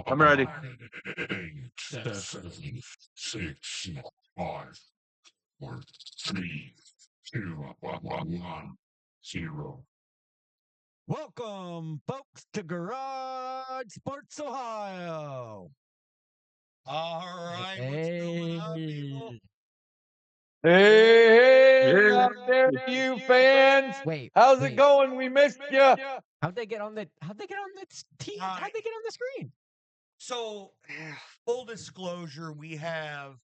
I'm ready. 8, 7, 6, 5, 4, 3, 2, 1, 0. Welcome, folks, to Garage Sports Ohio. All right, what's going on, people? Hey, Yeah. out there, you fans! Wait, How's it going? We missed you. how'd they get on the team? How'd they get on the screen? So, full disclosure, we have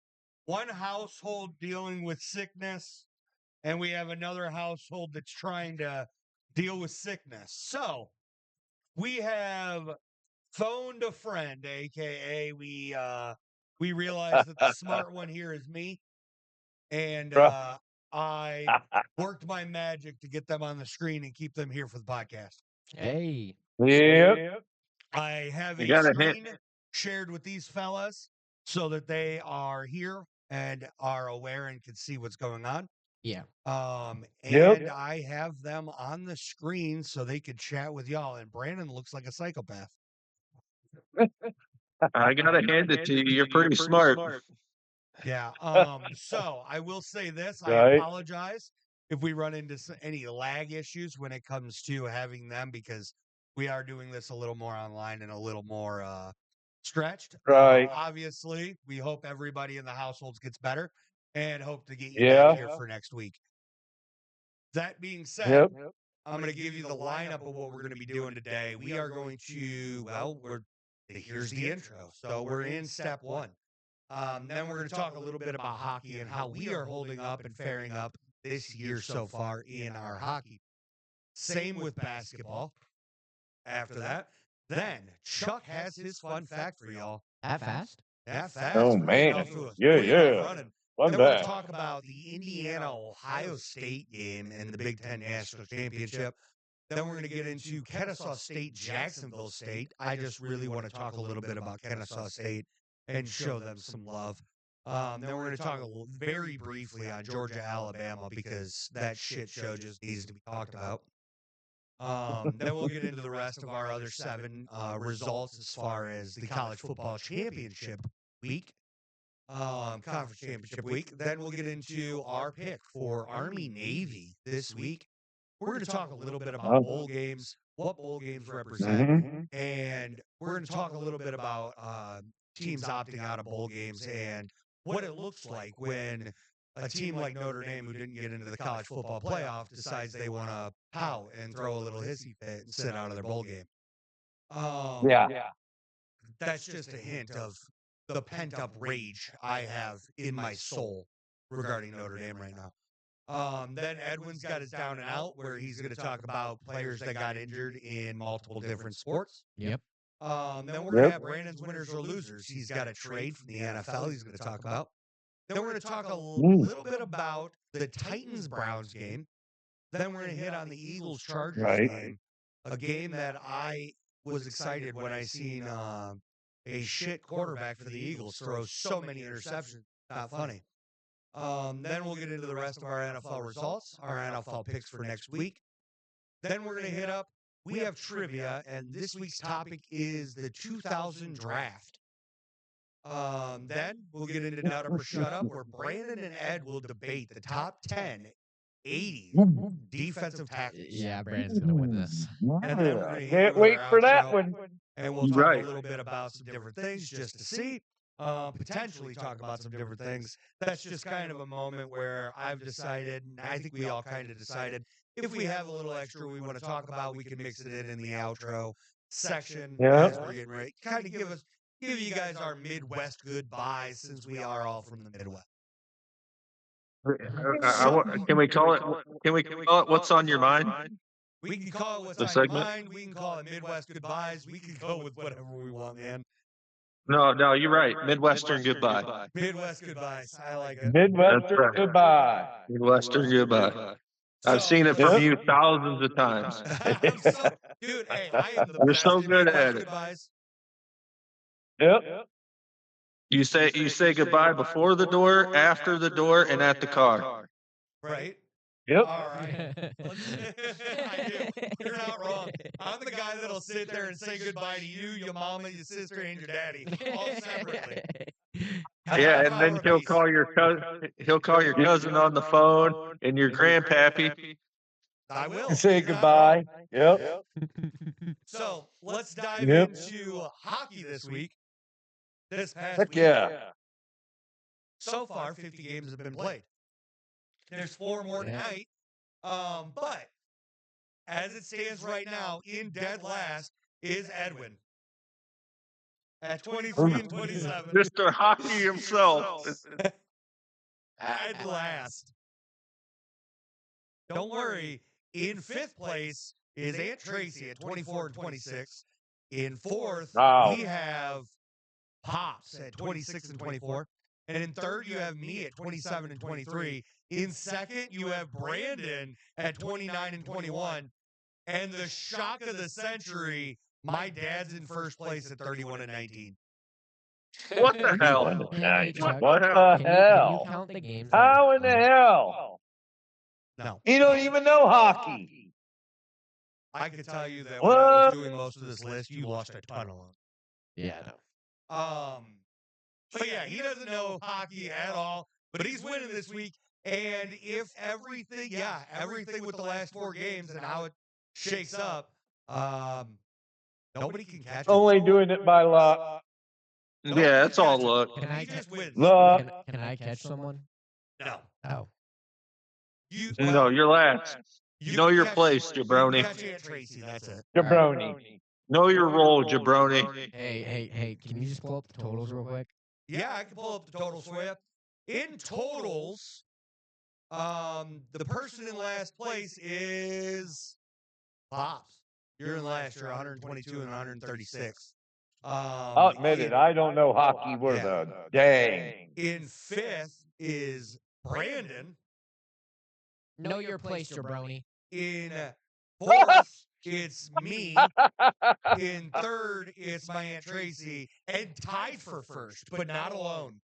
one household dealing with sickness, and we have another household that's trying to deal with sickness. So, we have phoned a friend, aka we realized that the smart one here is me, and I worked my magic to get them on the screen and keep them here for the podcast. Hey, Yep. I have You a got a hint. screen shared with these fellas so that they are here and are aware and can see what's going on. yeah. And Yep. I have them on the screen so they could chat with y'all. And Brandon looks like a psychopath. I gotta hand it to you. You're pretty smart. Yeah. So I will say this: I Right. apologize if we run into any lag issues when it comes to having them, because we are doing this a little more online and a little more stretched. Right. Obviously, we hope everybody in the households gets better, and hope to get you Yeah. back here for next week. That being said, Yep. I'm going to give you the lineup of what we're going to be doing today. We are going to, here's the intro. So we're in step one. Then we're going to talk a little bit about hockey and how we are holding up and faring up this year so far in our hockey. Same with basketball. After that, then Chuck has his fun fact for y'all. That fast? That fast. Oh, We're getting man. off to a- Yeah, we're getting off yeah. running. Fun Then we're going fact. to talk about the Indiana-Ohio State game and the Big Ten National Championship. Then we're going to get into Kennesaw State, Jacksonville State. I just really want to talk a little bit about Kennesaw State and show them some love. Then we're going to talk very briefly on Georgia, Alabama, because that shit show just needs to be talked about. Then we'll get into the rest of our other 7 results as far as the college football championship week, conference championship week. Then we'll get into our pick for Army Navy this week. We're going to talk a little bit about bowl games, what bowl games represent, and we're going to talk a little bit about teams opting out of bowl games and what it looks like when a team like Notre Dame, who didn't get into the college football playoff, decides they want to pout and throw a little hissy fit and sit out of their bowl game. Yeah. That's just a hint of the pent-up rage I have in my soul regarding Notre Dame right now. Then Edwin's got his down and out, where he's going to talk about players that got injured in multiple different sports. Yep. Then we're going to have Brandon's winners or losers. He's got a trade from the NFL he's going to talk about. Then we're going to talk a little bit about the Titans-Browns game. Then we're going to hit on the Eagles-Chargers game, a game that I was excited when I seen a shit quarterback for the Eagles throw so many interceptions. Not funny. Then we'll get into the rest of our NFL results, our NFL picks for next week. Then we're going to hit up, we have trivia, and this week's topic is the 2000 draft. Then we'll get into Nut Up or Shut Up, where Brandon and Ed will debate the top 10 80 defensive tackles. Yeah, Brandon's gonna win this. And then we're going to Can't wait for that one. and we'll talk a little bit about some different things just to see. Potentially talk about some different things. That's just kind of a moment where I've decided, and I think we all kind of decided, if we have a little extra we want to talk about, we can mix it in the outro section as we're getting ready. Kind of give you guys our Midwest goodbyes, since we are all from the Midwest. Can we call it? Can we call it What's on Your Mind? We can call it What's The on segment? Your Mind. We can call it Midwest goodbyes. We can go with whatever we want, man. No, you're right. Midwestern goodbye. Midwest goodbyes. I like it. Midwestern right. goodbye. Midwestern goodbye. I've seen it from you thousands of times. Dude, hey, I am the You're best so at good Midwest at it. goodbyes. Yep. You say goodbye before the door, after the door, and at the car. Right? Yep. All right. I do. You're not wrong. I'm the guy that'll sit there and say goodbye to you, your mama, your sister, and your daddy, all separately. Yeah, and then he'll call your cousin on the phone and your grandpappy. I will. Say You're not goodbye. wrong. Yep. So let's dive Yep. into hockey this week. This past Heck week. yeah. So far, 50 games have been played. There's 4 more tonight. But as it stands right now, in dead last is Edwin at 23 and 27. Mr. Hockey himself. Dead last. Don't worry. In 5th place is Aunt Tracy at 24 and 26. In 4th, Wow. we have Pops at 26 and 24. And in 3rd, you have me at 27 and 23. In 2nd, you have Brandon at 29 and 21. And the shock of the century, my dad's in 1st place at 31 and 19. What the hell? Hey, Chuck, What the can you hell? count the games? How in the hell? No. You don't even know hockey. I can tell you that when I was doing most of this list, you lost a ton of them. Yeah, no. But yeah, he doesn't know hockey at all, but he's winning this week. And if everything with the last 4 games and how it shakes up, nobody can catch him. Only doing it by luck. Yeah, it's all luck. Can I He just wins. Luck. Can I catch someone? No. Oh. No, you're last. Know your place, jabroni. Catch Aunt Tracy, that's it. Jabroni. Know your role, jabroni. Hey, can you just pull up the totals real quick? Yeah, I can pull up the totals for you. In totals, the person in last place is Pops. You're in last. You're 122 and 136. I'll admit it. I don't know hockey worth a dang. In 5th is Brandon. Know your place, jabroni. In 4th, it's me. In 3rd, it's my Aunt Tracy. And tied for 1st, but not alone,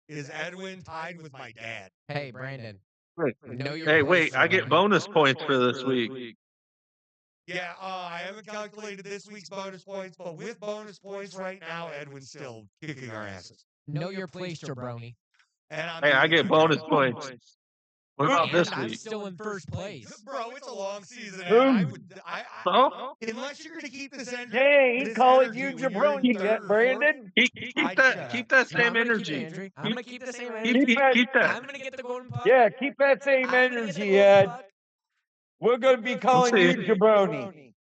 is Edwin, tied with my dad. Hey, Brandon. Hey, wait, I get bonus points for this week. Yeah, I haven't calculated this week's bonus points, but with bonus points right now, Edwin's still kicking our asses. Know your place, jabroni. And I'm Hey, I get bonus points. What about And this I'm week? still in 1st place. Bro, it's a long season. And So? unless you're going to keep this energy. Dang, this calling energy you when you're in jabroni 3rd yet, or 4th, Brandon? Keep that same energy. I'm gonna keep the same energy. Keep that. I'm gonna get the golden puck. Yeah, keep that same I'm gonna get the energy, golden Ed. puck. We're going to be calling see. you jabroni.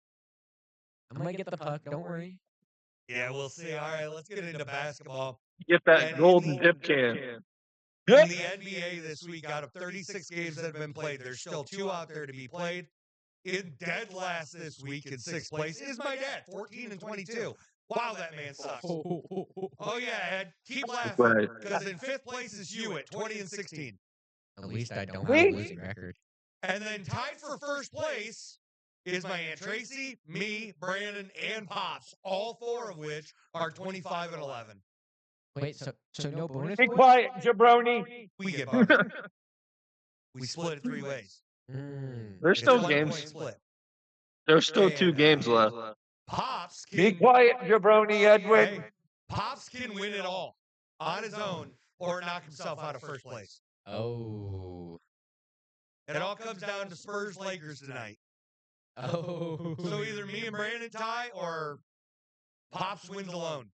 I'm gonna get the puck. Don't worry. Yeah, we'll see. All right, let's get into basketball. Get that golden dip can. In the NBA this week, out of 36 games that have been played, there's still 2 out there to be played. In dead last this week in 6th place is my dad, 14 and 22. Wow, that man sucks. Oh, yeah, Ed, keep laughing, because in 5th place is you at 20 and 16. At least I don't have a losing record. And then tied for 1st place is my Aunt Tracy, me, Brandon, and Pops, all 4 of which are 25 and 11. Wait, so no bonus Be points? quiet, jabroni. We get bonus. We split it 3 ways. There's still It's a 1 games. point split. There's still 2 games left. Pops Be can, quiet, jabroni, Edwin. hey, Pops can win it all on his own or knock himself out of 1st place. Oh. It all comes down to Spurs Lakers tonight. Oh. So either me and Brandon tie or Pops wins alone.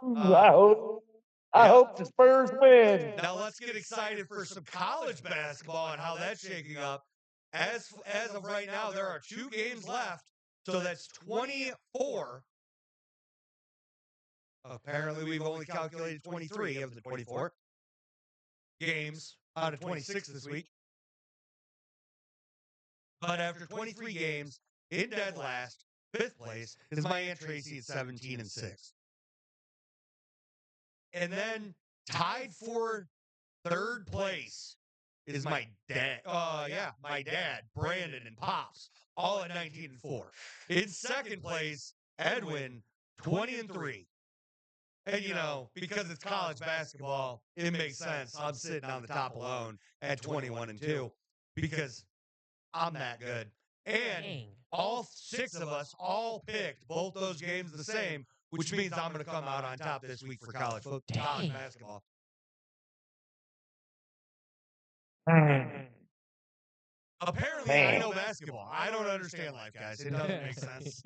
I hope the Spurs win. Now let's get excited for some college basketball and how that's shaking up. As of right now, there are 2 games left, so that's 24. Apparently, we've only calculated 23 of the 24 games out of 26 this week. But after 23 games, in dead last, 5th place, is my Aunt Tracy at 17 and 6. And then tied for 3rd place is my dad. My dad, Brandon, and Pops, all at 19 and 4. In 2nd place, Edwin, 20 and 3. And, because it's college basketball, it makes sense. I'm sitting on the top alone at 21-2 because I'm that good. And Dang. all 6 of us all picked both those games the same, which means I'm going to come out on top this week for college Dang. basketball. Apparently, I know basketball. I don't understand life, guys. It doesn't make sense.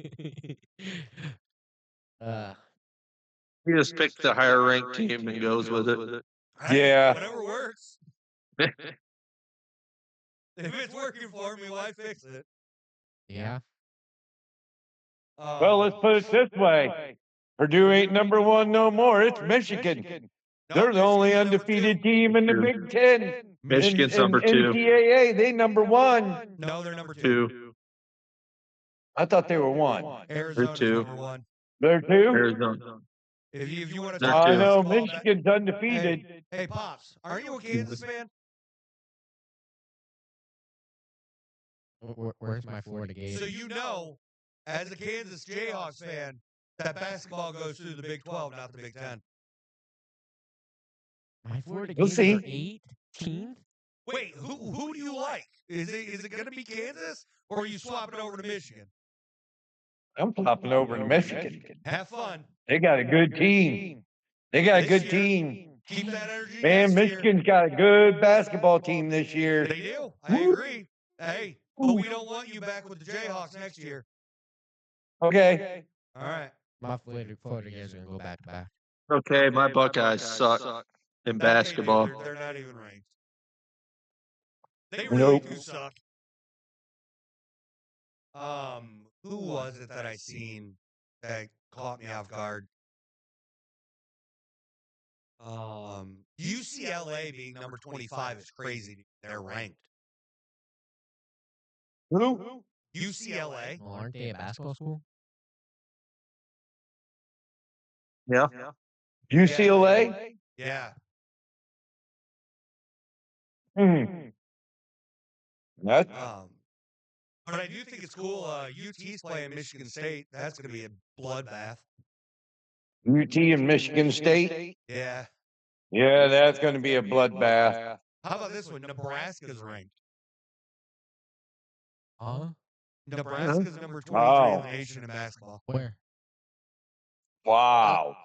He just picks the higher ranked team and goes with it. Hey, Yeah. whatever works. If it's working for me, why fix it? Yeah. Well, let's put it this way. Purdue ain't number 1 no more. It's Michigan. They're the only undefeated team in the Big Ten. Michigan's in number 2. NCAA, they number 1. No, they're number 2. 2. I thought they were 1. Arizona's two. number 1. They're 2? Arizona. If you want to They're talk two. I know basketball, Michigan's undefeated. Hey, Pops, aren't you a Kansas fan? Where's my Florida Gators? So as a Kansas Jayhawks fan, that basketball goes through the Big 12, not the Big 10. My Florida We'll Gators are see. 18th? Wait, who do you like? Is it going to be Kansas, or are you swapping over to Michigan? I'm popping over to Michigan. Have fun. They got a good team. They got a This good year, team. Keep that energy. Man, next year. Michigan's got a good basketball team this year. They do. I agree. Hey, but we don't want you back with the Jayhawks next year. Okay. All right. My Florida Gators are going to go back to back. Okay, my Buckeyes suck in basketball. They're not even ranked. They Nope. really do suck. Who was it that I seen that caught me off guard? UCLA being number 25 is crazy. They're ranked. Who? UCLA. Well, aren't they a basketball school? Yeah. UCLA? Yeah. That's But I do think it's cool. UT's playing Michigan State. That's going to be a bloodbath. UT and Michigan State. Yeah. Yeah, that's going to be a bloodbath. How about this one? Nebraska's ranked. Huh? Nebraska's number 23 in the nation in basketball. Where? Wow.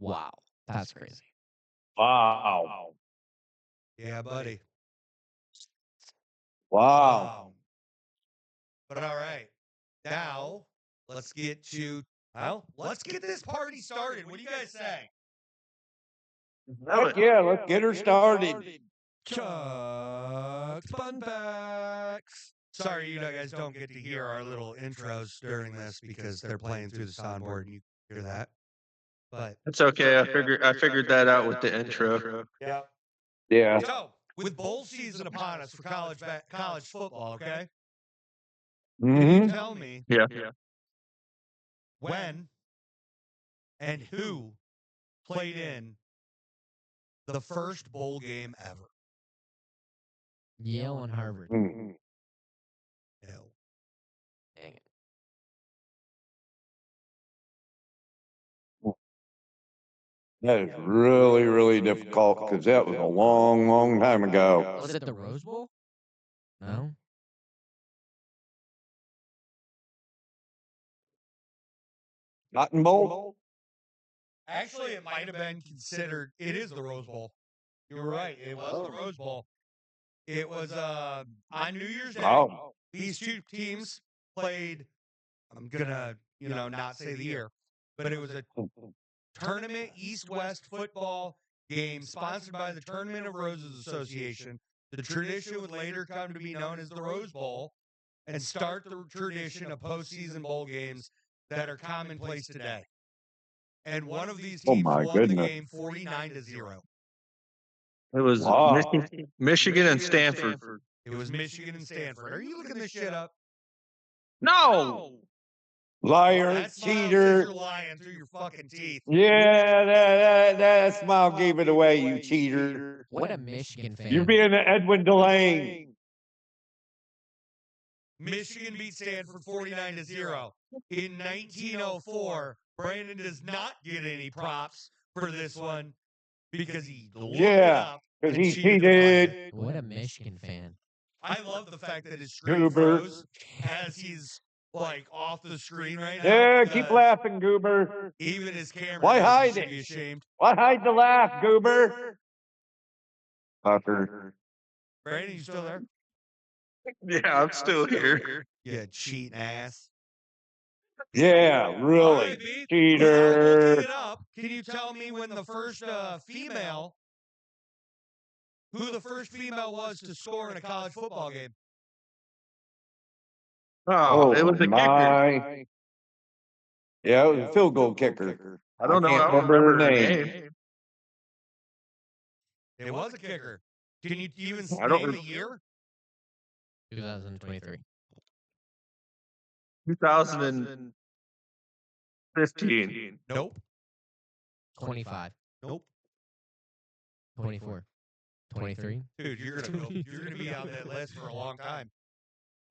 Wow. That's crazy. Wow. Yeah, buddy. Wow. But all right. Now, let's get this party started. What do you guys say? Heck yeah, let's get her started. Chuck's Fun Facts. Sorry, you guys don't get to hear our little intros during this because they're playing through the soundboard and you hear that. But It's okay. I figured that out with the intro. yeah. Yeah. So, with bowl season upon us for college football, okay? Mm-hmm. Can you tell me Yeah. when and who played in the first bowl game ever? Yale and Harvard. Mm-hmm. No. Dang it. That is really, really difficult because that was a long, long time ago. Was it the Rose Bowl? No. Cotton Bowl? Actually, it might have been considered. It is the Rose Bowl. You were right. It was the Rose Bowl. It was on New Year's Day. Oh. These two teams played. I'm gonna, not say the year, but it was a tournament East-West football game sponsored by the Tournament of Roses Association. The tradition would later come to be known as the Rose Bowl and start the tradition of postseason bowl games that are commonplace today. And one of these teams won the game 49-0. It was Wow. Michigan and Stanford. It was Michigan and Stanford. Are you looking this shit up? No. Liar, That smile says cheater. you're lying through your fucking teeth. Yeah, that smile gave it away, you cheater. What a Michigan fan. You're being an Edwin Delane. Michigan beat Stanford 49-0. In 1904, Brandon does not get any props for this one because he looked it Yeah, up because and he cheated to find it. cheated. What a Michigan fan. I love the fact that his screen Goober. froze as he's like off the screen right now. Yeah, keep because laughing, Goober. Even his camera Why knows he hide should it? be ashamed. Why hide the laugh, Goober? Fucker. Brandon, you still there? Yeah, I'm still here. You cheating ass. Yeah, All really. right, B. Cheater. Without looking it up, can you tell me when the first female, who the first female was to score in a college football game? Oh, it was a kicker. my. Yeah, it was a field goal kicker. I don't know. can't I don't remember her name. It was a kicker. Can you even I don't name a rem- year? 2023. 2015. Nope. 25. Nope. 24. 23. Dude, you're gonna be on that list for a long time.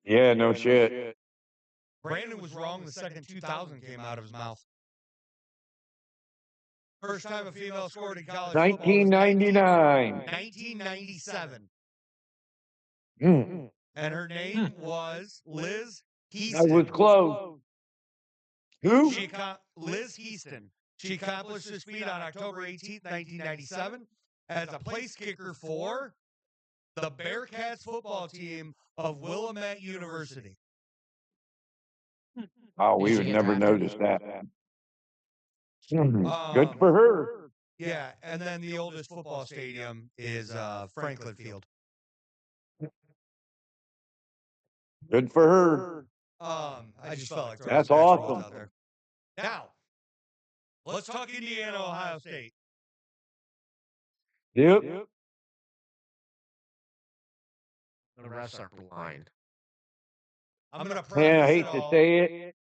Yeah, no shit. Brandon was wrong the second 2000 came out of his mouth. First time a female scored in college football was 1999. 1997. Mm. And her name was Liz I Heaston. was close. Who? Liz Heaston. She accomplished this feat on October 18th, 1997, as a place kicker for the Bearcats football team of Willamette University. Oh, we Did she would get never drafted? notice that. Good for her. Yeah, and then the oldest football stadium is Franklin Field. Good for her. I just felt like throwing That's some extra awesome. ones out there. Now, let's talk Indiana, Ohio State. Yep. The refs are blind. I'm gonna preface Man, I hate it to all. say it,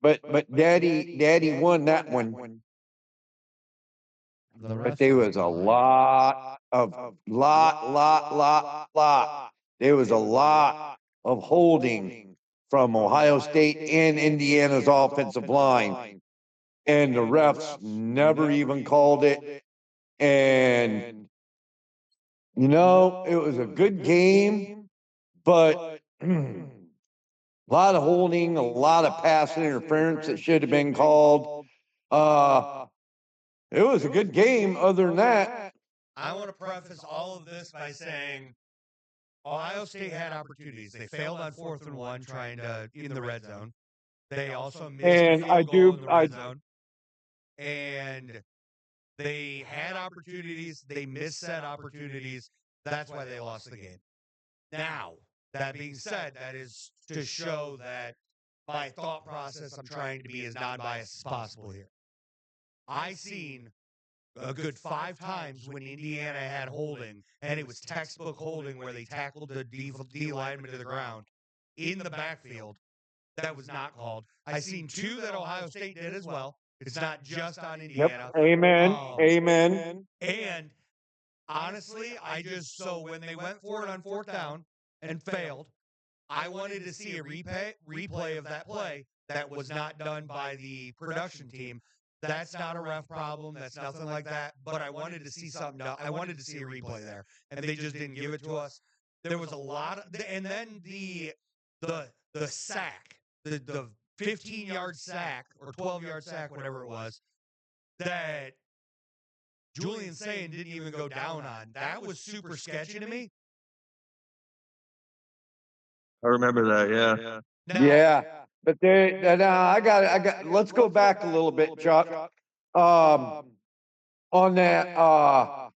but Daddy won that one. The refs But there are was a blind. lot. There was a lot of holding from Ohio State and Indiana's offensive line. And the refs never even called it. And, it was a good game, but a lot of holding, a lot of pass interference that should have been called. It was a good game other than that. I want to preface all of this by saying Ohio State had opportunities. They failed on 4th and 1 trying to in the red zone. They also missed And a I field goal do- in the I- red zone. And they had opportunities. They missed said opportunities. That's why they lost the game. Now, that being said, that is to show that my thought process, I'm trying to be as non-biased as possible here. I seen a good 5 times when Indiana had holding, and it was textbook holding where they tackled the D lineman to the ground in the backfield. That was not called. I seen 2 that Ohio State did as well. It's not just on Indiana. Yep. Amen. Um, Amen. And honestly, so when they went for it on 4th down and failed, I wanted to see a replay of that play that was not done by the production team. That's not a ref problem. That's nothing like that. But I wanted to see something. I wanted to see a replay there, and they just didn't give it to us. There was a lot of, and then the sack, the 15-yard sack or 12-yard sack, whatever it was, that Julian Sayin didn't even go down on. That was super sketchy to me. I remember that. Yeah. Now, Yeah. But I got, let's go back a little bit, Chuck. On that, on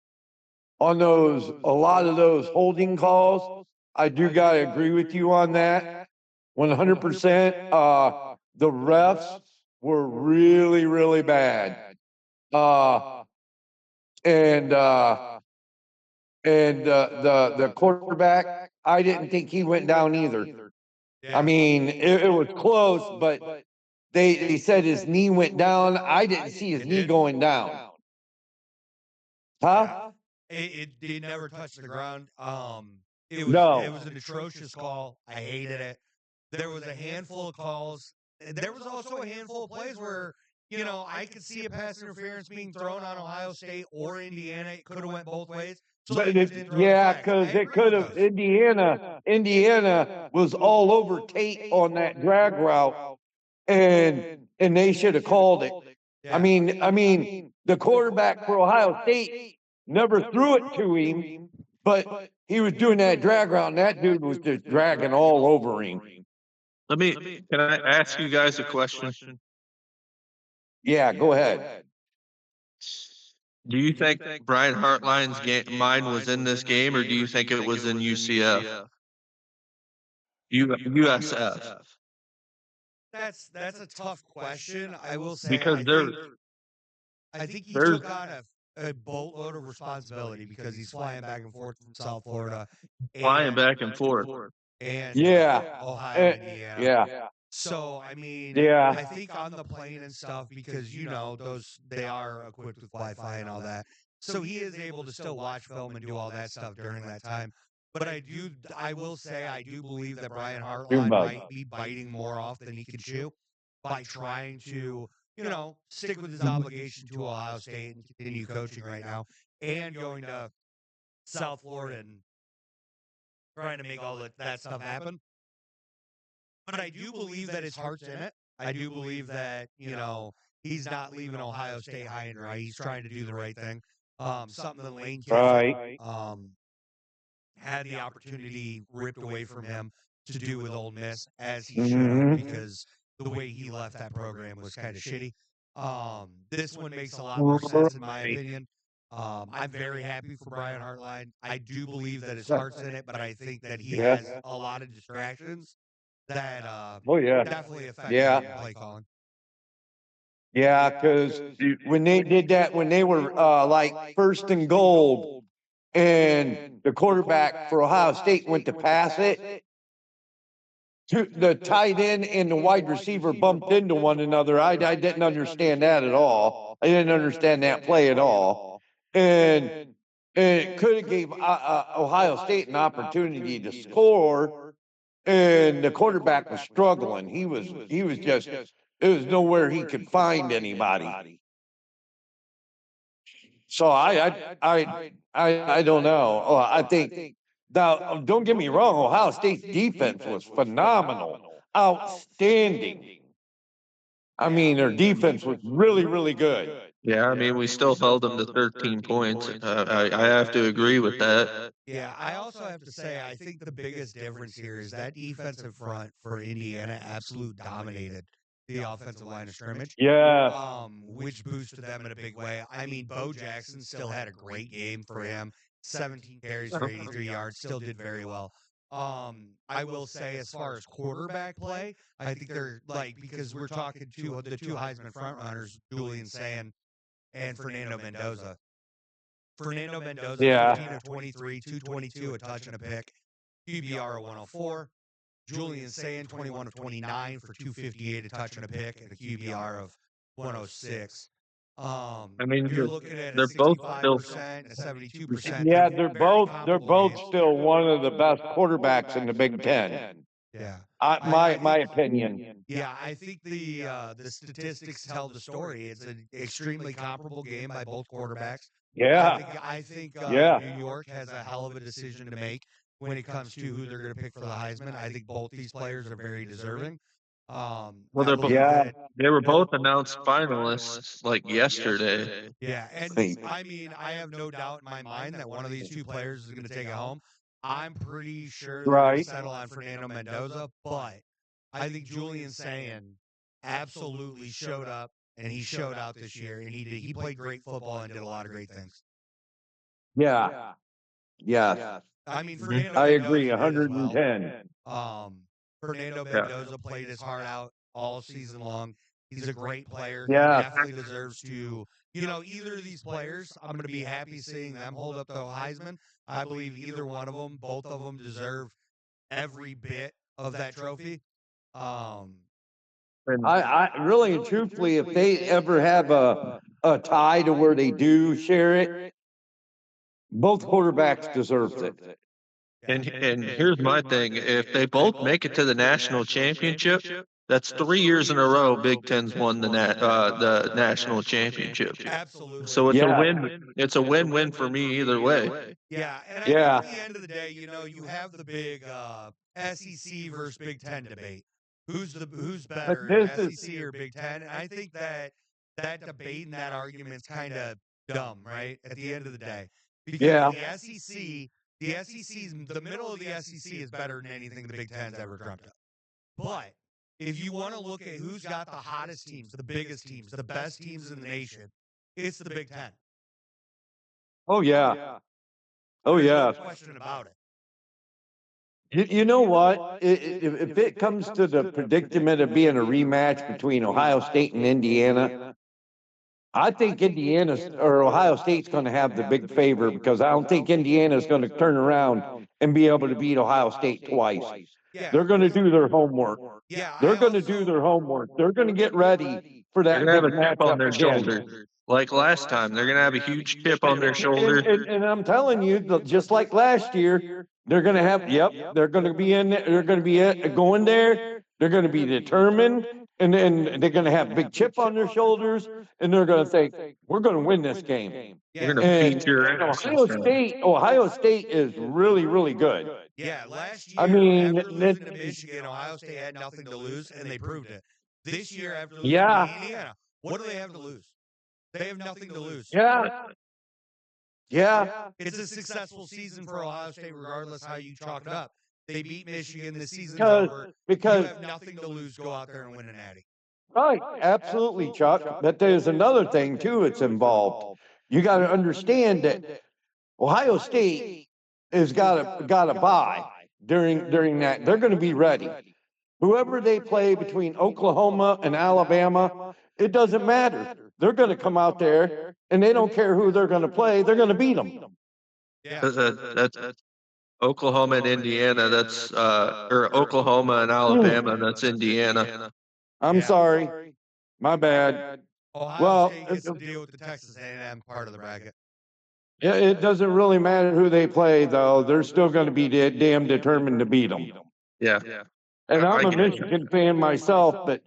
those, a lot of those holding calls, I do gotta agree with you on that. 100%. The refs were really, really bad. And the quarterback, I didn't think he went down either. I mean, it was close, but they said his knee went down. I didn't see his knee going down. Huh? It never touched the ground. It No. was an atrocious call. I hated it. There was a handful of calls. There was also a handful of plays where I could see a pass interference being thrown on Ohio State or Indiana. It could have went both ways. So But they just didn't throw the yeah, flags. because I it agree could with have those. Indiana was all over Tate on that drag route, and they should have called it. Yeah. I mean, the quarterback for Ohio State never threw it to him, but he was doing that drag route, and that dude was just dragging all over him. Can I ask you guys a question? Yeah, go ahead. Do you think Brian Hartline's mind was in this game, or do you think it was in UCF? USF? That's a tough question. I will say Because I think he there's- took on a boatload of responsibility because he's flying back and forth from South Florida, flying back and forth. and Yeah. Ohio, Indiana. Yeah. So I mean, Yeah. I think on the plane and stuff, because they are equipped with Wi-Fi and all that, so he is able to still watch film and do all that stuff during that time. But I will say, I do believe that Brian Hartline might be biting more off than he can chew by trying to, stick with his obligation to Ohio State and continue coaching right now, and going to South Florida and trying to make all that stuff happen. But I do believe that his heart's in it. I do believe that, he's not leaving Ohio State high and dry. He's trying to do the right thing. Something that Lane Kiffin had the opportunity ripped away from him to do with Ole Miss, as he should have, because the way he left that program was kind of shitty. This one makes a lot more sense, in my opinion. I'm very happy for Brian Hartline. I do believe that his heart's in it, but I think that he has a lot of distractions that definitely affect his play calling. Yeah, because when they did that, when they were like first and goal, and the quarterback for Ohio State went to pass it, the tight end and the wide receiver bumped into one another. I didn't understand that at all. I didn't understand that play at all. And it could have gave Ohio State an opportunity to score, and the quarterback was struggling. He was just, it was nowhere he could find anybody. So I don't know. Oh, I think now, don't get me wrong, Ohio State's defense was phenomenal, outstanding. I mean, their defense was really, really good. Yeah, I mean, we still held them to 13 points. I have to agree with that. Yeah, I also have to say, I think the biggest difference here is that defensive front for Indiana absolute dominated the offensive line of scrimmage. Yeah. Which boosted them in a big way. I mean, Bo Jackson still had a great game for him. 17 carries for 83 yards, still did very well. I will say, as far as quarterback play, I think they're because we're talking to the two Heisman frontrunners, Julian Sand and Fernando Mendoza. Fernando Mendoza, 15 of 23, 222, a touch and a pick, QBR of 104. Julian Sand, 21 of 29 for 258, a touch and a pick, and a QBR of 106. I mean, You're looking at they're a both 65% and a 72%. Yeah, They're they're both still one of the best quarterbacks in the Big Ten. Yeah. My opinion. Yeah, I think the statistics tell the story. It's an extremely comparable game by both quarterbacks. Yeah. I think Yeah. New York has a hell of a decision to make when it comes to who they're going to pick for the Heisman. I think both these players are very deserving. Well, I believe Yeah. that they were both announced finalists like yesterday. Yeah, and Hey. I mean, I have no doubt in my mind that one of these two players is going to take it home. I'm pretty sure they're going to settle on Fernando Mendoza, but I think Julian Sand absolutely showed up, and he showed out this year, and he played great football and did a lot of great things. Yeah. Yeah. I mean, Fernando I Mendoza agree, did as 110. well. Fernando Mendoza played his heart out all season long. He's a great player. Yeah. He definitely deserves to, either of these players, I'm going to be happy seeing them hold up the Heisman. I believe either one of them, both of them deserve every bit of that trophy. I really and truthfully, if they ever have a tie to where they do share it, both quarterbacks deserves it. And here's my thing: if they both make it to the national championship, That's 3 years in a row Big Ten's won the national championship. Absolutely. So it's a Yeah. win. It's a win-win for me either way. Yeah, and I Yeah. think at the end of the day, you have the big SEC versus Big Ten debate. Who's better, this is- SEC or Big Ten? And I think that debate and that argument's kind of dumb, right? At the end of the day, because Yeah. the SEC's the middle of the SEC is better than anything the Big Ten's ever dreamt of. But if you want to look at who's got the hottest teams, the biggest teams, the best teams in the nation, it's the Big Ten. Oh yeah. Oh There's yeah. no question about it. You know what? If it comes to the predicament of being a rematch between Ohio State and Indiana, I think Indiana's or Ohio State's going to have the big favor because I don't think Indiana's going to turn around and be able to beat Ohio State twice. Yeah, They're going to do their homework. yeah. They're I going to also- do their homework. They're going to get ready for They're that gonna big have a chip on matchup their again. shoulder, like last time. They're gonna have a huge chip on their shoulder. And I'm telling you, just like last year, they're going to have. Yep, they're going to be in. They're going to be going there. They're going to be determined, and they're going to have a big chip on their shoulders, and they're going to think, "We're going to win this game." We're gonna And beat your ass. Ohio State is really, really good. Yeah, last year, I mean, after losing to Michigan, Ohio State had nothing to lose, and they proved it. This year, after losing Yeah. to Indiana, what do they have to lose? They have nothing to lose. Yeah, yeah, It's a successful season for Ohio State, regardless how you chalk it up. They beat Michigan. The season's over. You because have nothing to lose. Go out there and win a natty. right, absolutely, Chuck. But there's another thing too. It's involved. You got to understand that Ohio State has got a bye during that. They're going to be ready. Whoever they play between Oklahoma and Alabama, it doesn't matter. They're going to come out there, and they don't care who they're going to play. They're going to beat them. Yeah. That's Oklahoma and Indiana. That's or Oklahoma and Alabama. That's Indiana. I'm Yeah. sorry, my bad. Ohio Well, State gets to deal with the Texas A&M part of the bracket. Yeah, it doesn't really matter who they play, though. They're still going to be damn determined to beat them. Yeah. And I I'm a get it. Michigan fan myself, but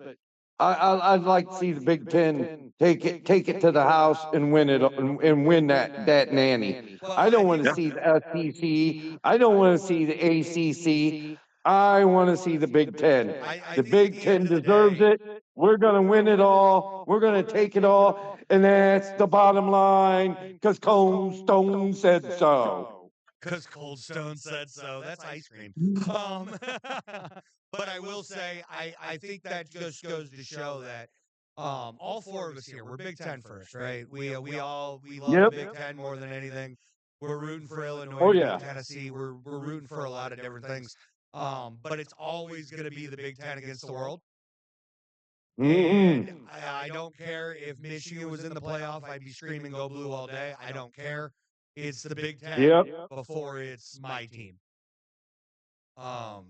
I'd like to see the Big Ten take it to the house and win it and win that nanny. I don't want to see the SEC. I don't want to see the ACC. I want to see the Big Ten. The Big Ten deserves it. We're going to win it all. We're going to take it all. And that's the bottom line because Cold Stone said so. Because Cold Stone said so. That's ice cream. But I will say, I think that just goes to show that all four of us here, we're Big Ten first, right? We love Yep. the Big Ten more than anything. We're rooting for Illinois, Oh, to beat yeah. Tennessee. We're rooting for a lot of different things. But it's always going to be the Big Ten against the world. Mm-mm. And I don't care if Michigan was in the playoff, I'd be screaming "Go Blue" all day. I don't care. It's the Big Ten Yep. before it's my team. I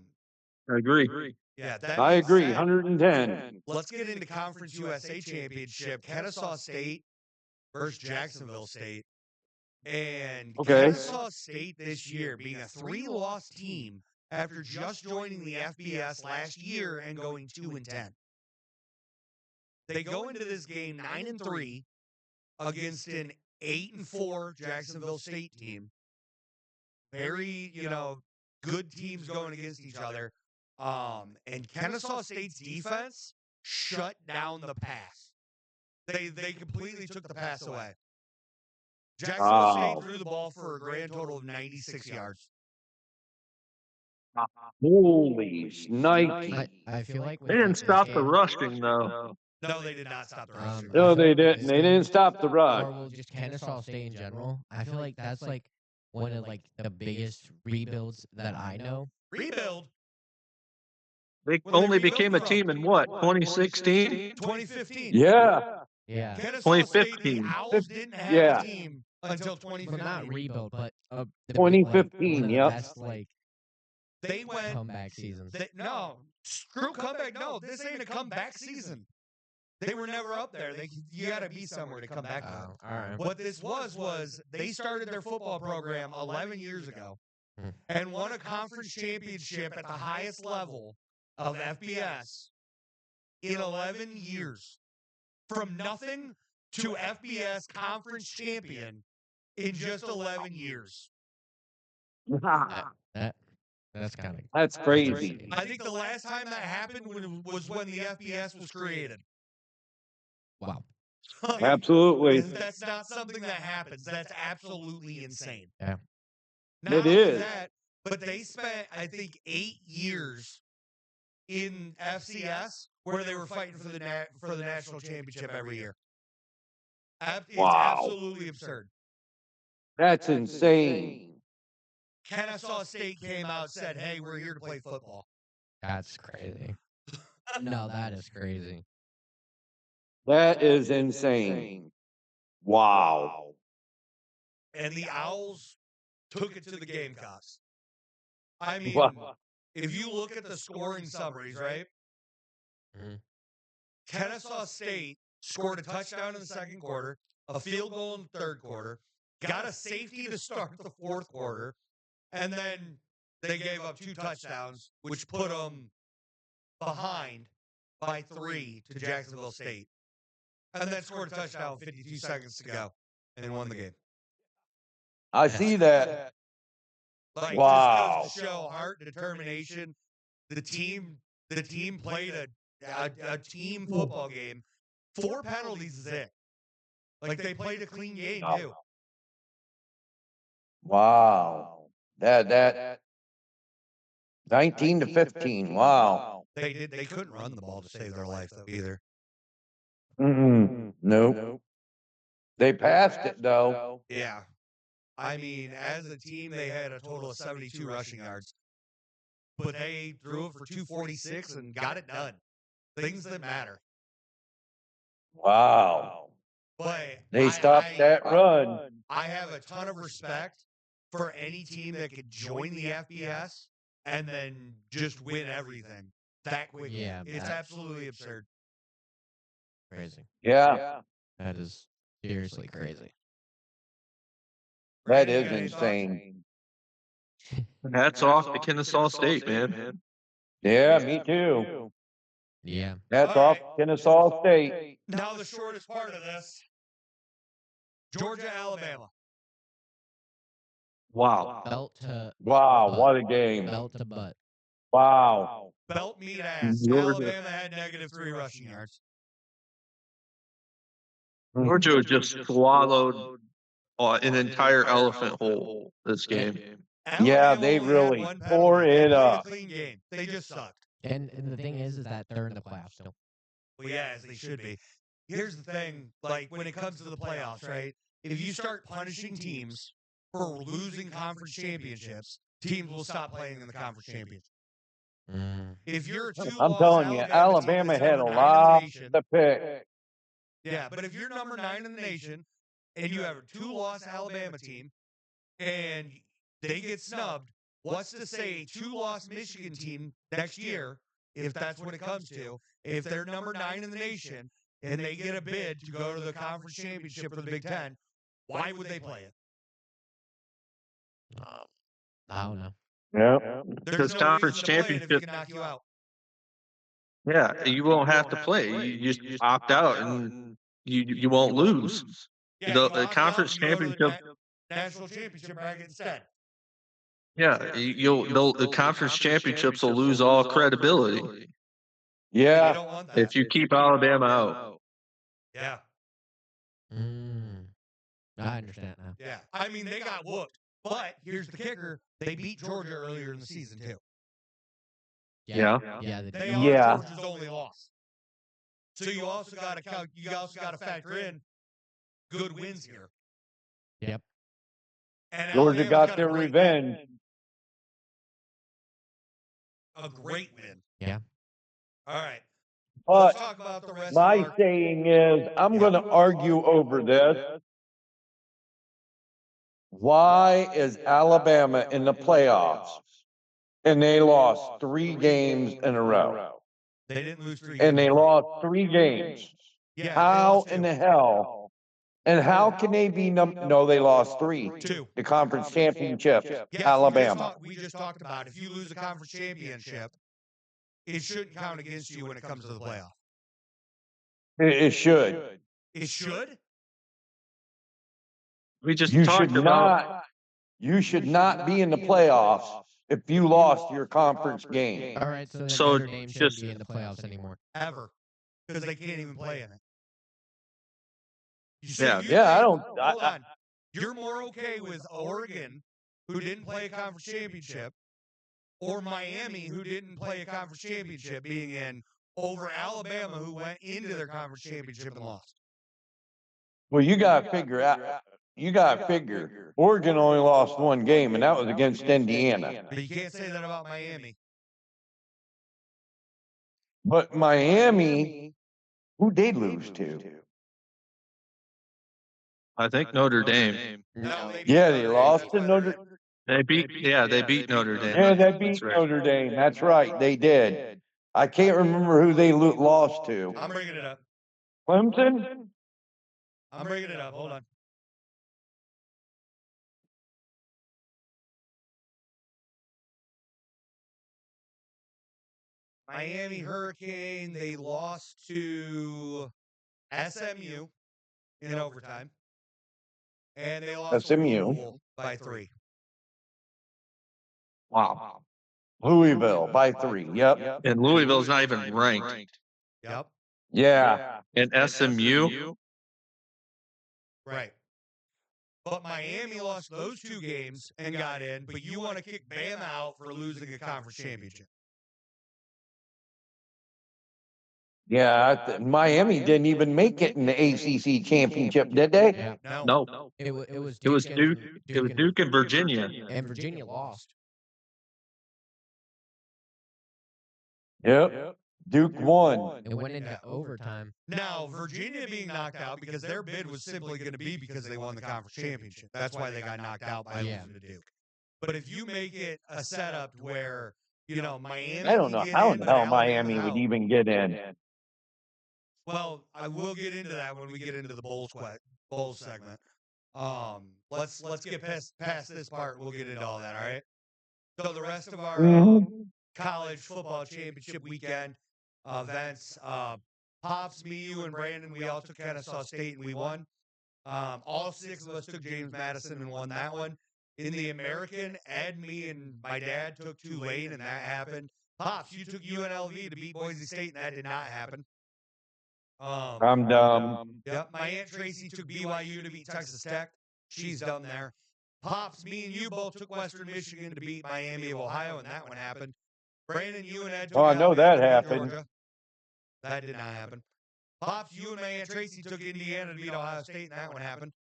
agree. Yeah, that I being agree, said, 110. let's get into Conference USA Championship. Kennesaw State versus Jacksonville State. And Okay. Kennesaw State this year being a 3-loss team after just joining the FBS last year and going 2-10. They go into this game 9-3 against an 8-4 Jacksonville State team. Very, good teams going against each other. And Kennesaw State's defense shut down the pass. They completely took the pass away. Jacksonville State threw the ball for a grand total of 96 yards. Holy snikey. I feel like with They didn't this stop the game- rushing though. No, they did not stop the rushing. I No, feel they like with didn't. this They game, didn't stop the or run. well, just Kennesaw State in general. I feel like that's like one of like the biggest rebuilds that I know. Rebuild They Where they only rebuilt became a from. team in what, 2016? 2015. Yeah. Yeah, Kennesaw State, the 2015. Owls didn't have Yeah. a team until well, 2015. not rebuild, but the 2015, one of the yep. best like They went. comeback seasons. No, screw comeback. No, this ain't a comeback season. They were never up there. You got to be somewhere to come back from. Oh, all right. What this was they started their football program 11 years ago Hmm. and won a conference championship at the highest level of FBS in 11 years. From nothing to FBS conference champion in just 11 years. That's kind of That's crazy. I think the last time that happened was when the FBS was created. wow. Like, Absolutely. That's not something that happens. That's absolutely insane. Yeah. Not It only is. that, but they spent, I think, 8 years in FCS where they were fighting for the national championship every year. It's Wow. absolutely absurd. That's insane. Kennesaw State came out and said, "Hey, we're here to play football." That's crazy. No, that is crazy. That is insane. Wow. And the Owls took it to the Gamecocks. I mean, Wow. if you look at the scoring summaries, right? Mhm. Kennesaw State scored a touchdown in the second quarter, a field goal in the third quarter, got a safety to start the fourth quarter, and then they gave up 2 touchdowns, which put them behind by 3 to Jacksonville State. And then scored a touchdown 52 seconds to go and won the game. I see that. Like, Wow. just goes to show heart and determination. The team played a team football game. 4 penalties is it. Like, they played a clean game too. Wow. That 19 to 15. Wow. They couldn't run the ball to save their life though either. Nope. They passed it though. Yeah. I mean, as a team, they had a total of 72 rushing yards. But they threw it for 246 and got it done. Things that matter. Wow. But They stopped that run. I have a ton of respect for any team that could join the FBS and then just win everything that quickly. Yeah, It's that's absolutely absurd. crazy. Yeah. That is seriously crazy. That Brandon, you is got any thoughts? insane. Hats off to Kennesaw State, man. Yeah, me too. Yeah. That's All off Kennesaw State. Now the shortest part of this. Georgia, Alabama. Wow. Belt to Wow, what a game. belt to butt. Wow. Belt meat ass. Georgia. Alabama had -3 rushing yards. Georgia just swallowed an entire elephant whole this game. Yeah, Alabama they only had really 1 tore penalty. They it played up. a clean game. They just sucked. And the thing is that they're in the playoffs still. Well, yeah, as they should be. Here's the thing, like when it comes to the playoffs, right? If you start punishing teams for losing conference championships, teams will stop playing in the conference championship. If you're a 2-loss I'm telling you, Alabama team that's had a number 9 in the lot nation, to pick. yeah, but if you're number 9 in the nation and you have a 2-loss Alabama team and they get snubbed, what's to say a 2-loss Michigan team next year, if that's what it comes to, if they're number 9 in the nation and they get a bid to go to the conference championship for the Big Ten, why would they play it? I don't know. Yeah. There's Because no conference reason to play it if it championship, can knock you out. yeah, you won't have to play. You just opt out and you won't lose. Yeah, The you opt out conference and you go to the championship, national championship bracket instead. yeah, the conference championships will lose all credibility You Yeah. don't want that. if you keep Alabama out. Yeah. I understand now. Yeah. I mean, they got whooped. But here's the kicker. They beat Georgia earlier in the season, too. Yeah. Yeah. They They did. are Yeah. Georgia's only loss. So you also got to factor in good wins here. Yep. And Georgia Alabama's got a their great revenge. win. A great win. Yeah. All right. But Let's talk about the rest my of our saying is, I'm going to argue over this. Why is Alabama in the playoffs and they lost 3 games in a row? They didn't lose 3 And games. they lost 3 games. Yeah, they How lost in 2. the hell? And how can they be no, they lost 3. 2. The conference championships, Yes, Alabama. We just talked about if you lose a conference championship, it shouldn't count against you when it comes to the playoff. It should. It should? We just You talked should about. not. You should not be in the playoffs if you lost your conference game. All right, so then So Notre Dame shouldn't just- be in the playoffs anymore. Ever. Because they can't even play in it. Yeah. Yeah, I don't. Hold on. You're more okay with Oregon, who didn't play a conference championship, or Miami, who didn't play a conference championship, being in, over Alabama, who went into their conference championship and lost. Well, you got to figure out. You got to figure. Oregon only lost one game, and that was against Indiana. But you can't say that about Miami. But Miami, who they lose to? I think Notre Dame. No, they Yeah, beat they Notre lost Dame. to Notre. They beat Notre Dame. Yeah, they That's beat right. Notre Dame. That's right, they did. I can't remember who they lost to. I'm bringing it up. Clemson. I'm bringing it up. Hold on. Miami Hurricane, they lost to SMU in overtime. And they lost to SMU. Louisville by 3. Wow. Louisville by 3. Yep. And Louisville's not even ranked. Yep. Yeah. And SMU. Right. But Miami lost those 2 games and got in, but you want to kick Bama out for losing a conference championship. Yeah. Miami didn't even make it in the ACC championship, did they? Yeah. No. It was It was Duke Duke. and, It was Duke and Virginia. and Virginia lost. Yep. Duke won. It went into overtime. Now, Virginia being knocked out because their bid was simply going to be because they won the conference championship. That's why they got knocked out by losing to Duke. But if you make it a setup where, Miami, I don't know how in the hell Miami would even get in. Well, I will get into that when we get into the Bowls segment. Let's get past this part. We'll get into all that. All right. So the rest of our college football championship weekend events. Pops, me, you, and Brandon, we all took Kennesaw State and we won. All 6 of us took James Madison and won that one. In the American, Ed, me, and my dad took Tulane, and that happened. Pops, you took UNLV to beat Boise State, and that did not happen. I'm dumb. Yep, my Aunt Tracy took BYU to beat Texas Tech. She's dumb there. Pops, me and you both took Western Michigan to beat Miami of Ohio, and that one happened. Brandon, you and Ed took Oh, I know that Alabama to beat happened. Georgia. That did not happen. Pops, you and my Aunt Tracy took Indiana to beat Ohio State, and that one happened.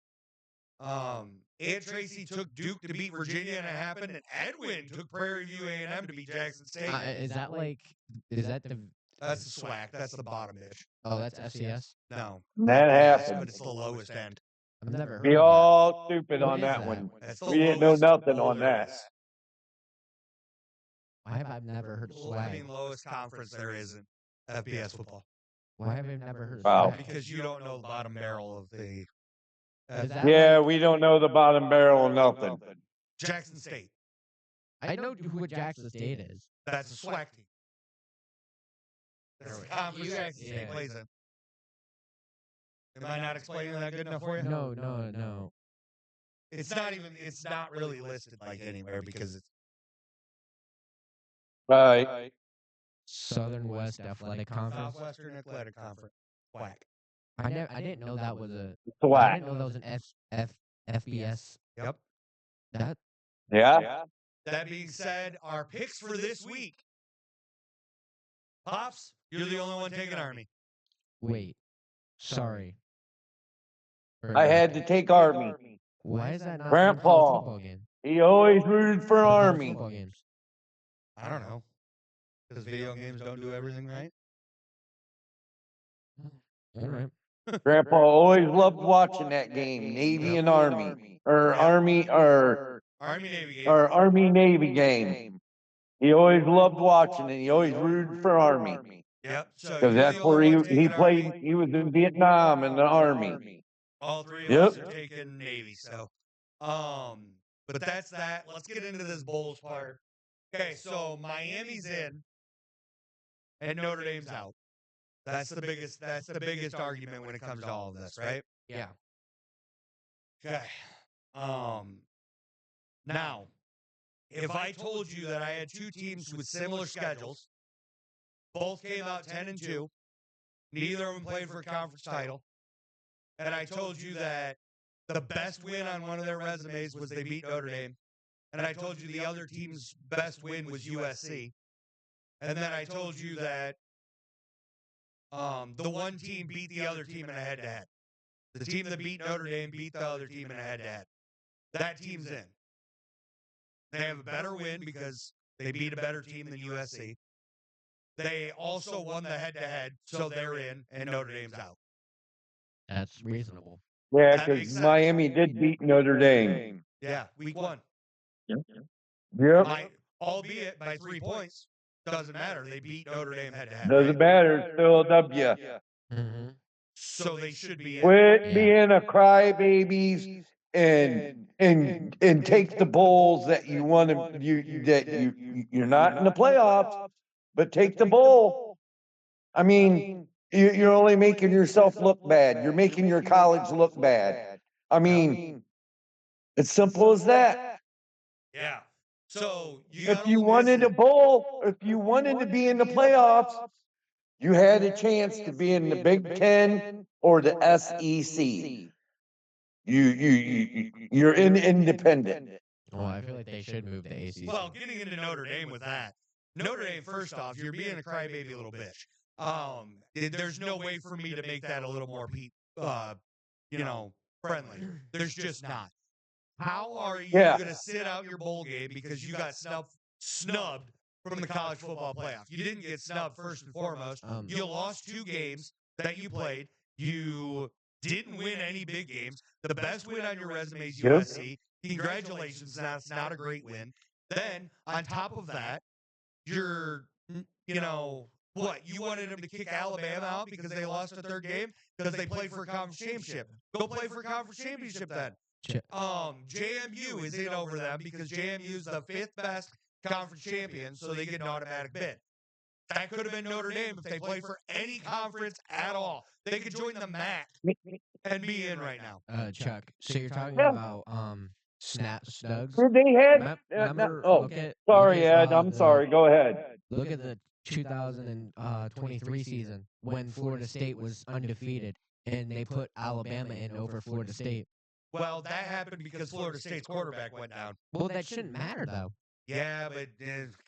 Aunt Tracy took Duke to beat Virginia, and it happened. And Edwin took Prairie View A&M to beat Jackson State. Is that the? That's the SWAC. That's the bottom bitch. Oh, that's FCS. No, That yes, happened. but it's the lowest end. I've never heard Be of all stupid What on is that that? one. That's the We didn't know lowest nothing bowl on there that. is. that. Why have I never heard of I swag? mean, lowest conference there is in FBS football. Why have I never heard of Wow. swag? Because you don't know the bottom barrel of the Is that Yeah, like- we don't know the bottom barrel of nothing. Jackson State. I know who Jackson State is. That's a SWAC team. That's the conference You guys- Jackson State yeah. plays in. Am I not explaining that good enough for you? No. It's not really listed like anywhere because it's Right. Southern West Athletic Conference. Southwestern Athletic Conference. SWAC. I didn't know that was a. I Swag. didn't know that was an FBS. Yep. That Yeah. That being said, our picks for this week. Pops, you're the only one taking Army. wait. Sorry. I had to take Army. Why is that not Grandpa. for a football game? He always rooted for What about Army. Football games. I don't know. Because video games don't do everything right. All right. Grandpa always loved watching that game, Navy and Army, or Army, or Army Navy game. Army Navy game. He always loved watching it. He always rooted for Army Yep. So because you're that's the where only one he taking played. Army. He was in Vietnam in the Army. All 3 of Yep. us are taking Navy. So, but that's that. Let's get into this Bowls part. Okay, so Miami's in, and Notre Dame's out. That's the biggest argument when it comes to all of this, right? Yeah. Okay. Now, if I told you that I had two teams with similar schedules, both came out 10-2, neither of them played for a conference title, and I told you that the best win on one of their resumes was they beat Notre Dame, and I told you the other team's best win was USC, and then I told you that the one team beat the other team in a head-to-head. The team that beat Notre Dame beat the other team in a head-to-head. That team's in. They have a better win because they beat a better team than USC. They also won the head-to-head, so they're in, and Notre Dame's out. That's reasonable. Yeah, That makes because sense. Miami did beat Notre Dame. Yeah, week 1. Yep. Albeit by 3 points. Doesn't matter. They beat Notre Dame head-to-head. Doesn't right? matter. It's still a W. Mm-hmm. So they should be in. Quit Yeah. being a crybabies and take the bowls that you want to you're not in the playoffs, but take the bowl. I mean, you're only making yourself look bad. You're making your college look bad. I mean, it's simple as that. Yeah. So If you wanted a bowl, if you wanted to be in the playoffs, you had a chance to be in the Big Ten or the SEC. You're independent. Well, I feel like they should move the ACC. Well, getting into Notre Dame with that. Notre Dame, first off, you're being a crybaby little bitch. There's no way for me to make that a little more, friendly. There's just not. How are you Yeah. going to sit out your bowl game because you got snubbed from the college football playoff? You didn't get snubbed first and foremost. You lost 2 games that you played. You didn't win any big games. The best win on your resume is Yep. USC. Congratulations, that's not a great win. Then, on top of that, you're, what? You wanted them to kick Alabama out because they lost a 3rd game? Because they played for a conference championship. Go play for a conference championship then. JMU is in over them because JMU is the 5th best conference champion, so they get an automatic bid. That could have been Notre Dame if they played for any conference at all. They could join the MAC and be in right now. Chuck. So you're talking Yeah. about Snugs. They had. Remember? Oh, look at, sorry, look at, Ed. I'm sorry. Go ahead. Look at the 2023 season when Florida State was undefeated and they put Alabama in over Florida State. Well, that happened because Florida State's quarterback went down. Well, that shouldn't matter though. Yeah, but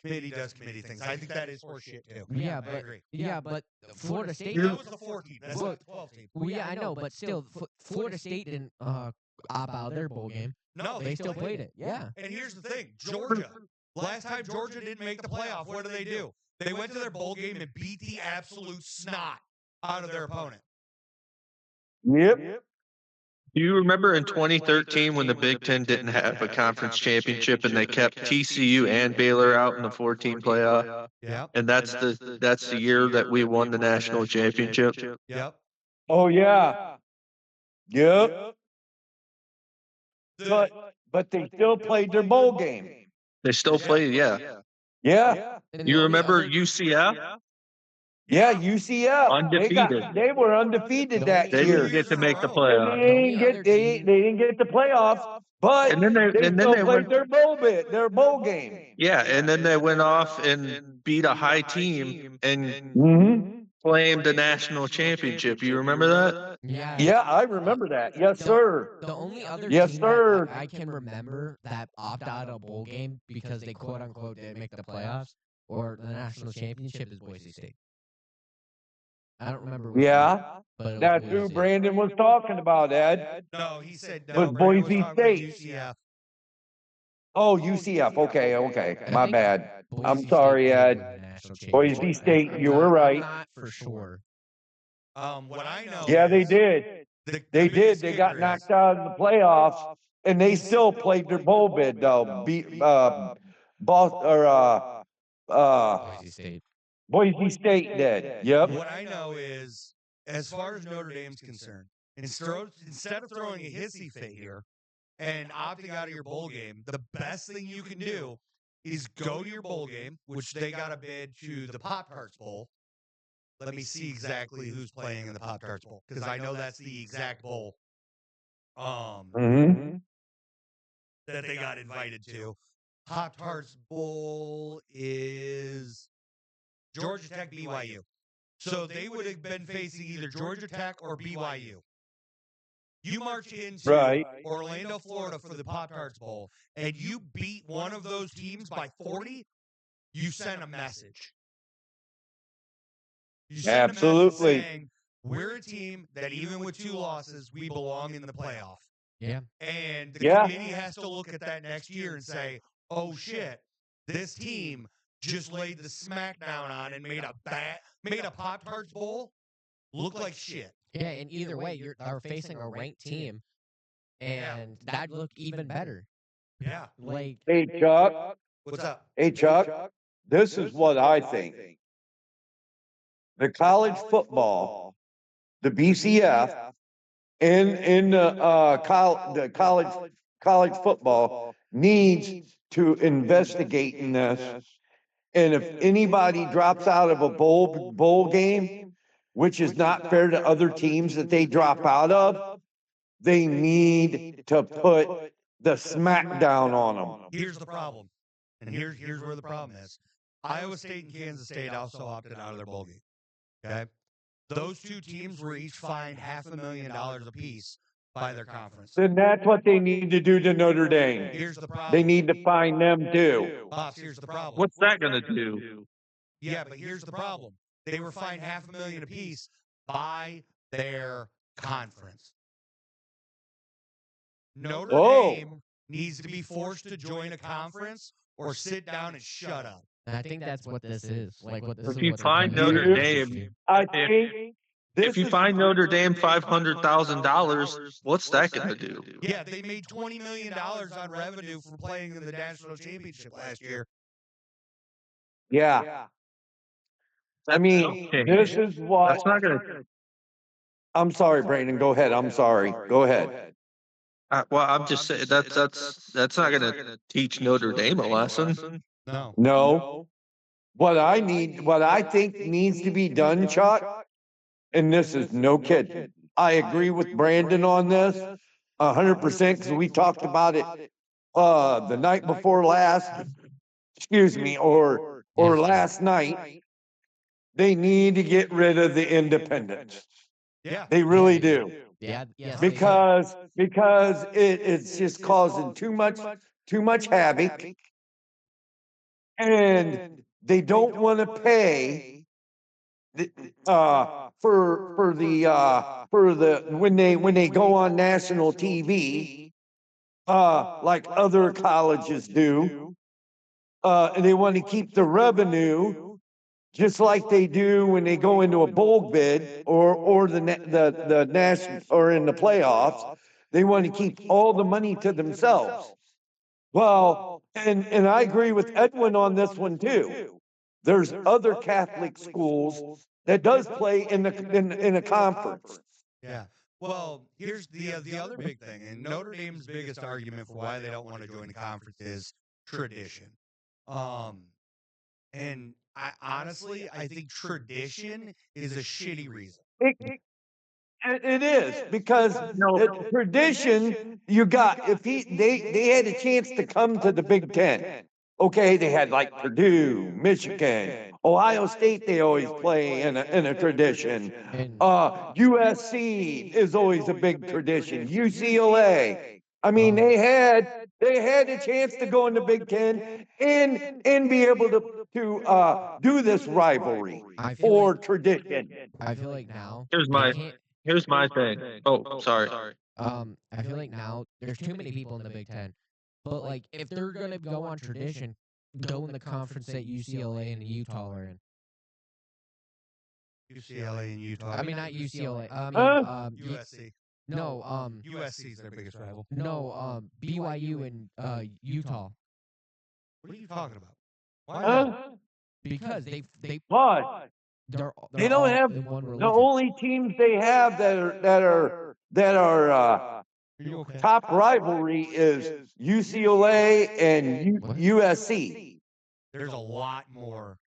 committee does committee things. I think that is horseshit too. Yeah, I agree. Yeah, but Florida State. That was the 4 team. That's not the 12 team. Well, yeah, I know, but still, Florida State didn't opt out their bowl game. No, They still played it. Yeah. And here's the thing, Georgia. Last time Georgia didn't make the playoff, what do? They went to their bowl game and beat the absolute snot out of their opponent. Yep. Do you remember in 2013 when the Big Ten didn't have a conference championship and they kept TCU and Baylor out in the 4-team playoff? Yep. And that's the year that we won the national championship. Yep. Oh yeah. Yep. But they still played their bowl game. They still played, yeah. Yeah. And You the only remember other- UCF? Yeah, UCF. Undefeated. They were undefeated that They year. didn't get to make the They playoff. didn't get the playoffs, but And then they still played went, their bowl game. yeah, and then they went off and beat a high team and Mm-hmm. claimed the national championship. You remember that? Yeah. Yeah, I remember that. Yes, sir. The only other Yes, team sir. that I can remember that opted out of a bowl game because they quote unquote didn't make the playoffs or the national championship is Boise State. I don't remember. Which Yeah, one, but it that's was who Boise. Brandon was talking about, Ed. No, he said Was Brandon Boise talking about State. UCF. Oh, UCF. Okay. I My think bad. Boise I'm State sorry, did Ed. win the national Boise championship. State, I'm you not- were I'm right. not for sure. What I know Yeah, they is did. the They did. biggest They got kicker knocked is- out of the playoffs, and they still played their bowl bid though. Boise State. Boise State did. Yep. What I know is, as far as Notre Dame's concerned, instead of throwing a hissy fit here and opting out of your bowl game, the best thing you can do is go to your bowl game, which they got a bid to the Pop Tarts Bowl. Let me see exactly who's playing in the Pop-Tarts Bowl, because I know that's the exact bowl Mm-hmm. that they got invited to. Pop-Tarts Bowl is Georgia Tech, BYU. So they would have been facing either Georgia Tech or BYU. You march into Right. Orlando, Florida for the Pop-Tarts Bowl, and you beat one of those teams by 40, you send a message. You send a message Absolutely. saying, we're a team that even with 2 losses, we belong in the playoff. Yeah. And the Yeah. committee has to look at that next year and say, oh shit, this team just laid the smackdown on and made a Pop-Tarts Bowl look like shit. Yeah, and either way, they're facing a ranked team, and that'd look even better. Yeah. Like, Hey, Chuck. What's up? Hey, Chuck. This is what I think. The college football, the BCF, and the college football needs to investigate in this. And if anybody drops out of a bowl game, which is not fair to other teams that they drop out of, they need to put the smackdown on them. Here's the problem. And here's where the problem is. Iowa State and Kansas State also opted out of their bowl game. Okay? Those 2 teams were each fined $500,000 apiece by their conference. Then that's what they need to do to Notre Dame. Here's the problem. They need to find them too. Boss, here's the problem. What's that gonna do? Yeah, but here's the problem. They were fined $500,000 apiece by their conference. Notre Dame needs to be forced to join a conference or sit down and shut up. and I think that's what this is. Like, what this If is. you what they're find trying to Notre do. Dame, I think if you find Notre Dame $500,000, what's that gonna do? Yeah, they made $20 million on revenue for playing in the national championship last year. Yeah. I mean, Okay. this is what, That's not gonna. I'm sorry, Brandon, go ahead. I'm sorry. Go ahead. Well, I'm just saying that's not gonna teach Notre Dame a lesson. No. No. What I think needs to be done, Chuck, and this is no kidding. I agree with Brandon on this 100% because we talked about it the night before last, excuse me, or last night. They need to get rid of the independents. Yeah. They really do. Yeah. Yes. they do. Because it's just causing too much havoc, and they don't want to pay for the when they go on national TV like other colleges do. And they want to keep the revenue just like they do when they go into a bowl bid or the national or in the playoffs. They want to keep all the money to themselves. Well, and I agree with Edwin on this one too. There's other Catholic schools that does play in a conference. Yeah. Well, here's the other big thing, and Notre Dame's biggest argument for why they don't want to join the conference is tradition. And I think tradition is a shitty reason. It is because tradition. You got if they had a chance to come to the Big Ten. Okay, they had like Purdue, Michigan, Ohio State. They always play in a tradition. And USC is always a big tradition. UCLA. I mean, they had a chance to go in the Big Ten and be able to do this rivalry I feel or like tradition. I feel like now Here's they my can't. here's my thing. Oh, sorry. I feel like now there's too many people in the Big Ten. But like, if they're gonna go on tradition, go in the conference that UCLA and Utah are in. UCLA and Utah. I mean, not UCLA. I mean, USC. no, USC is their biggest rival. no, BYU and Utah, What are you talking about? Why? is that? Huh? because What? they're don't all have in one The religion. only teams they have that are You okay? top rivalry is UCLA and What? USC. There's a lot more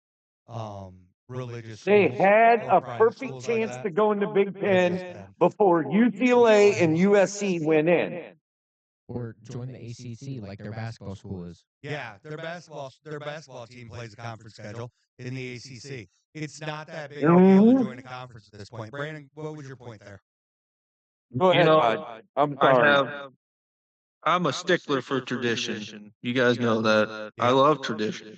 religious They schools had or a private perfect schools like chance that. to go in the Big It's Ten just bad. before UCLA and USC went in. Or join the ACC like their basketball school is. Yeah, their basketball team plays a conference schedule in the ACC. It's not that big of a deal to join a conference at this point. Brandon, what was your point there? Go You ahead, know, Bud. I'm I sorry. I'm a stickler for tradition. You guys know that. I Yep. love tradition.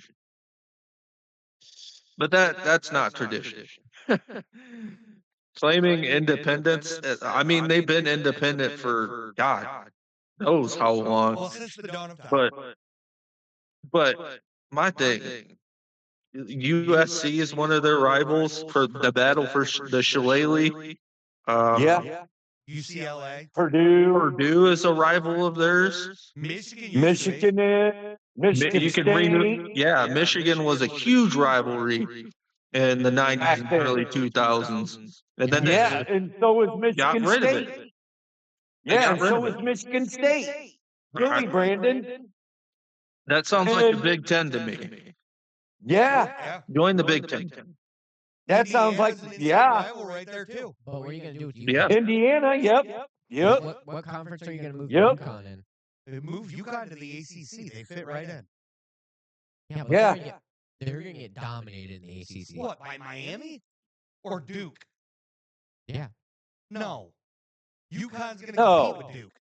But that's not tradition. Claiming independence, I mean, they've been independent for God knows how long. Well, since the dawn of time. But my thing, USC is one of their rivals for the battle for the Shillelagh. Yeah. UCLA, Purdue is a rival of theirs. Michigan, Michigan You can State. yeah, Michigan was a huge rivalry in the 90s Back and then. early 2000s. And then Yeah, they and so was got Michigan rid of State. it. Yeah, got and rid so of was it. Michigan State. Really, Brandon? That sounds like the Big Ten to me. Yeah, Yeah. Join the Big Ten. that sounds like, Indiana's an instant yeah. rival right there too. But what are you gonna do with Yeah. UConn? Indiana, yep. Yep. What conference are you gonna move Yep. UConn in? They move UConn to the ACC. They fit right in. Yeah, but Yeah. they're gonna get dominated in the ACC. What, by Miami or Duke? Yeah. No. UConn's going to No. compete with Duke.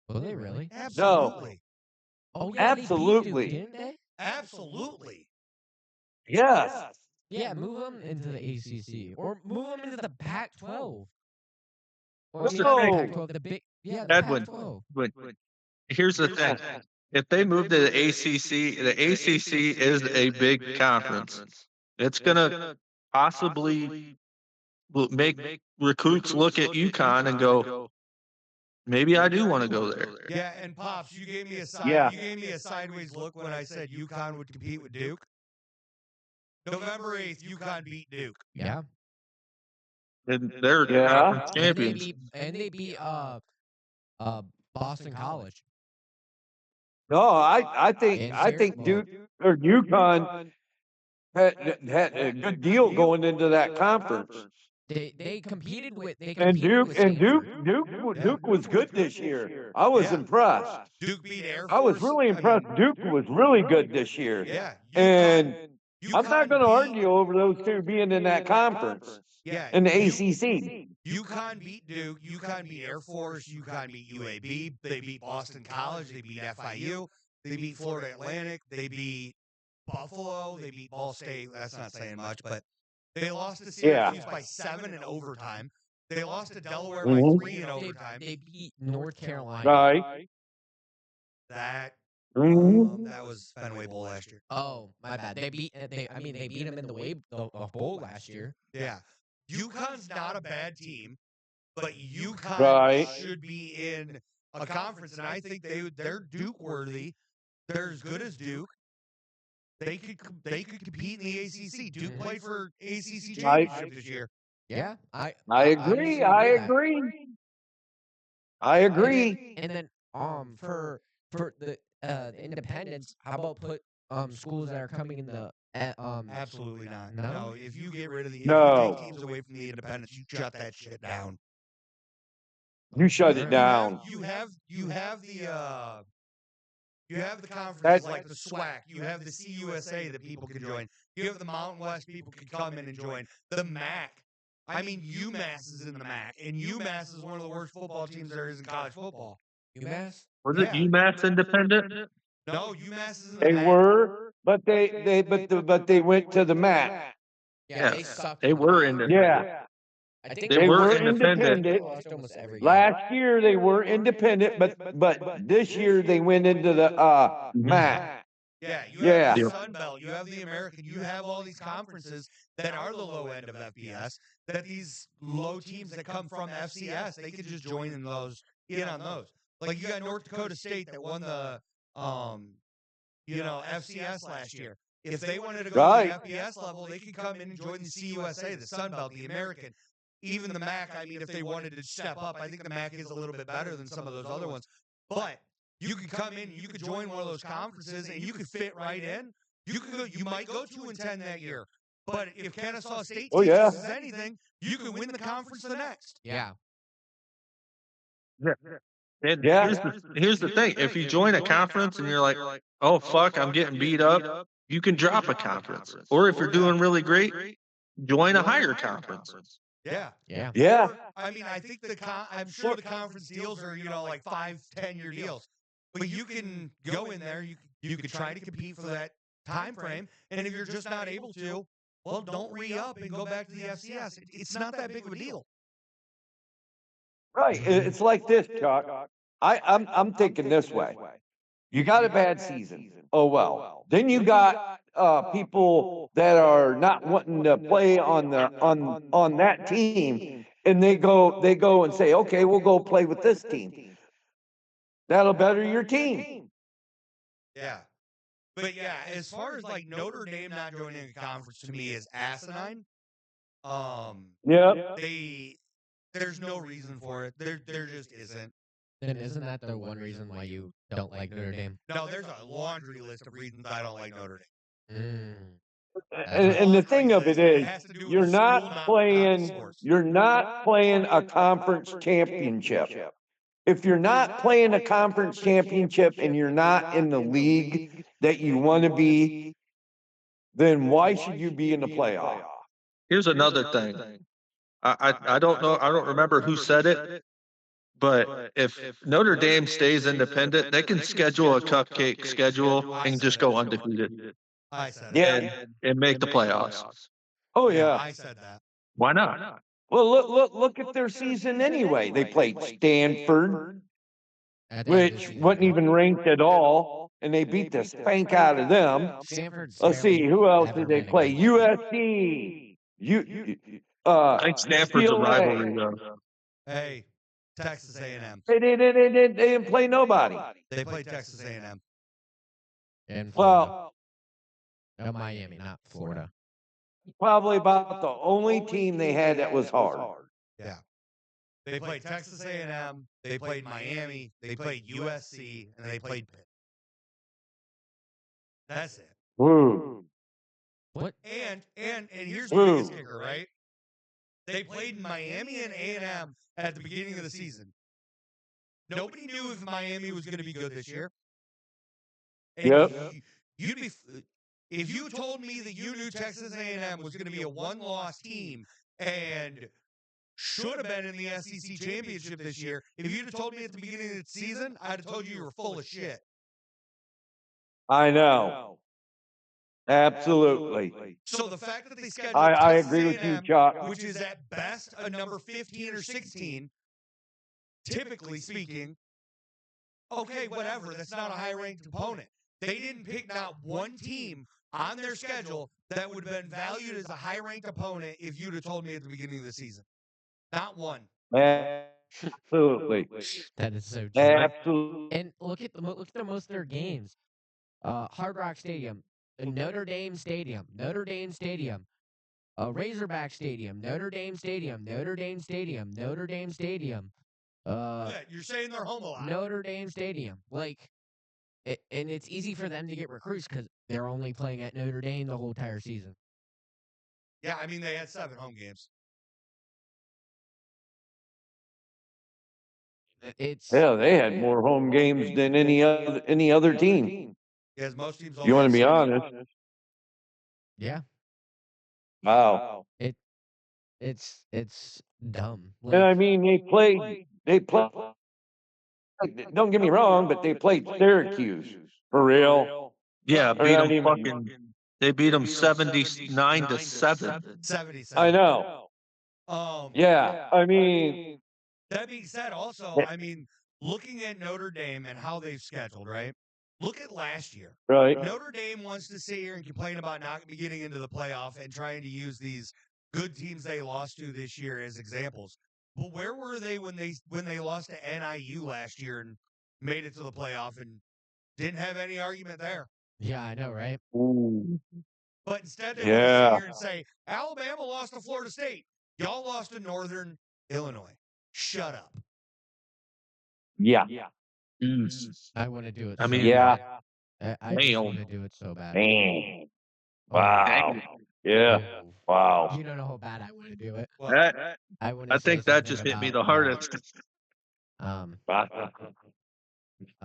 Will they really? Absolutely. Oh yeah, Absolutely. They beat Duke, didn't they? Absolutely. Yes. Yeah, move them into the ACC or move them into the Pac-12. Or What's the not thing? Pac-12, the the Edwin, Pac-12. but here's the thing. If they move to the ACC is a big conference. It's gonna possibly make recruits look at UConn and go, maybe I do want to go there. Yeah, and Pops, you gave me a Yeah. you gave me a sideways look when I said UConn would compete with Duke. November 8th, UConn beat Duke. Yeah. And they're Yeah. conference And they champions. beat Boston College. No, I think Duke or UConn had a good deal going into that conference. They competed with And Duke with and Stanford. Duke was good this year. I was impressed. Duke beat Air Force. I was really impressed. Duke was really good this year. Yeah. And I'm UConn not going to beat- argue over those two being in that conference Yeah. in the ACC. UConn beat Duke. UConn beat Air Force. UConn beat UAB. They beat Boston College. They beat FIU. They beat Florida Atlantic. They beat Buffalo. They beat Ball State. That's not saying much, but they lost to Syracuse by 7 in overtime. They lost to Delaware by 3 in overtime. They beat North Carolina. Right. That Mhm. that was Fenway Bowl last year. Oh, my bad. They beat them in the bowl last year. Yeah. UConn's not a bad team, but UConn Right. should be in a conference, and I think they're Duke worthy. They're as good as Duke. They could compete in the ACC. Duke played for ACC championship this year. Yeah, I honestly agree. I with that. agree. I agree. And then for the independents, how about put schools that are coming in the Absolutely not. No? No, if you get rid of the if No. you take teams away from the independents, you shut that shit down. You shut it down. You have the conferences That- like the SWAC. You have the CUSA that people can join. You have the Mountain West people can come in and join. The MAC. I mean, UMass is in the MAC, and UMass is one of the worst football teams there is in college football. UMass. Was it UMass independent? No, UMass is in the They MAC. were, but they went to the MAC. Yeah, Yeah, they sucked. they in the were MAC. independent. Yeah. I think They were independent. They lost almost every game. Last year they were independent, but this year they went into the MAC. Yeah, you Yeah. have the Sun Belt, you have the American, you have all these conferences that are the low end of FBS. That these low teams that come from FCS, they could just join in on those. Like you got North Dakota State that won the FCS last year. If they wanted to go Right. to the FBS level, they could come in and join the CUSA, the Sun Belt, the American, even the MAC. I mean, if they wanted to step up, I think the MAC is a little bit better than some of those other ones. But you could come in, you could join one of those conferences, and you could fit right in. You might go 2-10 that year. But if Kennesaw State Oh, teaches yeah. us anything, you can win the conference the next. Yeah. And Yeah. here's the thing. If you join a conference and you're like, oh fuck, I'm getting beat up, you can drop a conference. Or if you're doing really great, join a higher conference. Yeah. Yeah. Yeah. Or, I mean, I think I'm sure the conference deals are, like 5-10 year deals. But you can go in there, you could try to compete for that time frame. And if you're just not able to, well, don't re-up and go back to the FCS. It's not that big of a deal. Right. It's like this, Chuck. I'm thinking this way. You got a bad season. Oh well. Then you got people that are not wanting to play on the on that team, and they go and say, okay, we'll go play with this team. That'll better your team. Yeah. But yeah, as far as like Notre Dame not joining a conference to me is asinine. Yeah. There's no reason for it. There just isn't. Then isn't that the one reason why you don't like Notre Dame? No, there's a laundry list of reasons I don't like Notre Dame. And the thing of it is, has to do with you're the school, not not the playing. source. You're not playing a conference championship. If you're not playing a conference championship and you're not in the league that you want to be, then why should you be in the playoff? Here's another thing. I don't know, I don't remember who said it, but if Notre Dame stays independent, they can schedule a cupcake schedule and just go undefeated I said Yeah. that. and make the playoffs. Oh Yeah, yeah. I said that. Why not? Well, look at their season anyway. They played Stanford, At the end of the which season, wasn't yeah. even ranked at all, and they beat the spank out of them. Stanford's Let's see, barely who else ever did they been play? against. USC. I think Stanford's a UCLA. rivalry though. Hey, Texas A&M. They didn't play nobody. They played Texas A&M. And Florida. Well, Miami, not Florida. probably about the only team they had that was hard. Yeah. They played Texas A&M. They played Miami. They played USC, and they played Pitt. That's it. Woo. What? And here's the biggest kicker, right? They played Miami and A&M at the beginning of the season. Nobody knew if Miami was going to be good this year. And Yep. you'd be if you told me that you knew Texas A&M was going to be a one-loss team and should have been in the SEC championship this year, if you'd have told me at the beginning of the season, I'd have told you were full of shit. I know. Absolutely. So the fact that they scheduled I Texas agree with you, A&M, Chuck. which is at best a number 15 or 16, typically speaking, okay, whatever. That's not a high-ranked opponent. They didn't pick not one team on their schedule that would have been valued as a high-ranked opponent if you'd have told me at the beginning of the season. Not one. Absolutely. That is so true. Absolutely. And look at most of their games. Hard Rock Stadium, Notre Dame Stadium, Notre Dame Stadium, Razorback Stadium, Notre Dame Stadium, Notre Dame Stadium, Notre Dame Stadium. Yeah, you're saying they're home a lot. Notre Dame Stadium. And it's easy for them to get recruits because they're only playing at Notre Dame the whole entire season. Yeah, I mean, they had 7 home games. Yeah, they had more home games than any other team. Because most teams You want to be honest? Yeah. Wow. It's dumb. And I mean, they played. Don't get me wrong, but they played Syracuse for real. Yeah, They're beat not them even- they beat them 79 to 7. 77. I know. Yeah, I mean, That being said, also, I mean, looking at Notre Dame and how they've scheduled, right? Look at last year. right? Notre Dame wants to sit here and complain about not getting into the playoff and trying to use these good teams they lost to this year as examples. But where were they when they lost to NIU last year and made it to the playoff and didn't have any argument there? Yeah, I know, right? Ooh. But instead, they want to Yeah. sit here and say, Alabama lost to Florida State. Y'all lost to Northern Illinois. Shut up. Yeah. I want to do it. I so mean, Yeah. bad. I just Damn. want to do it so bad. Man. Oh, Wow. Yeah. Ooh. Wow. You don't know how bad I want to do it. Well, That, I want I to say think that something just hit me about the hardest.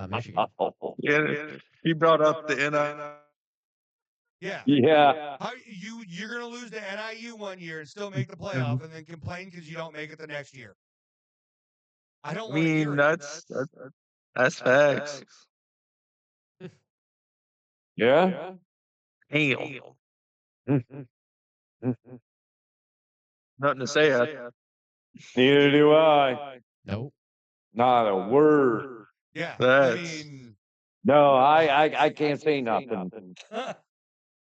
Michigan. Yeah, he brought up the NI. yeah. Yeah. How you're gonna lose to NIU one year and still make the playoff, and then complain because you don't make it the next year. I don't I want to hear mean, it. that's facts. Yeah. Damn. Mm. Nothing to say. Neither do I. Nope. Not a word. Yeah, I That's- mean, No, I can't say nothing.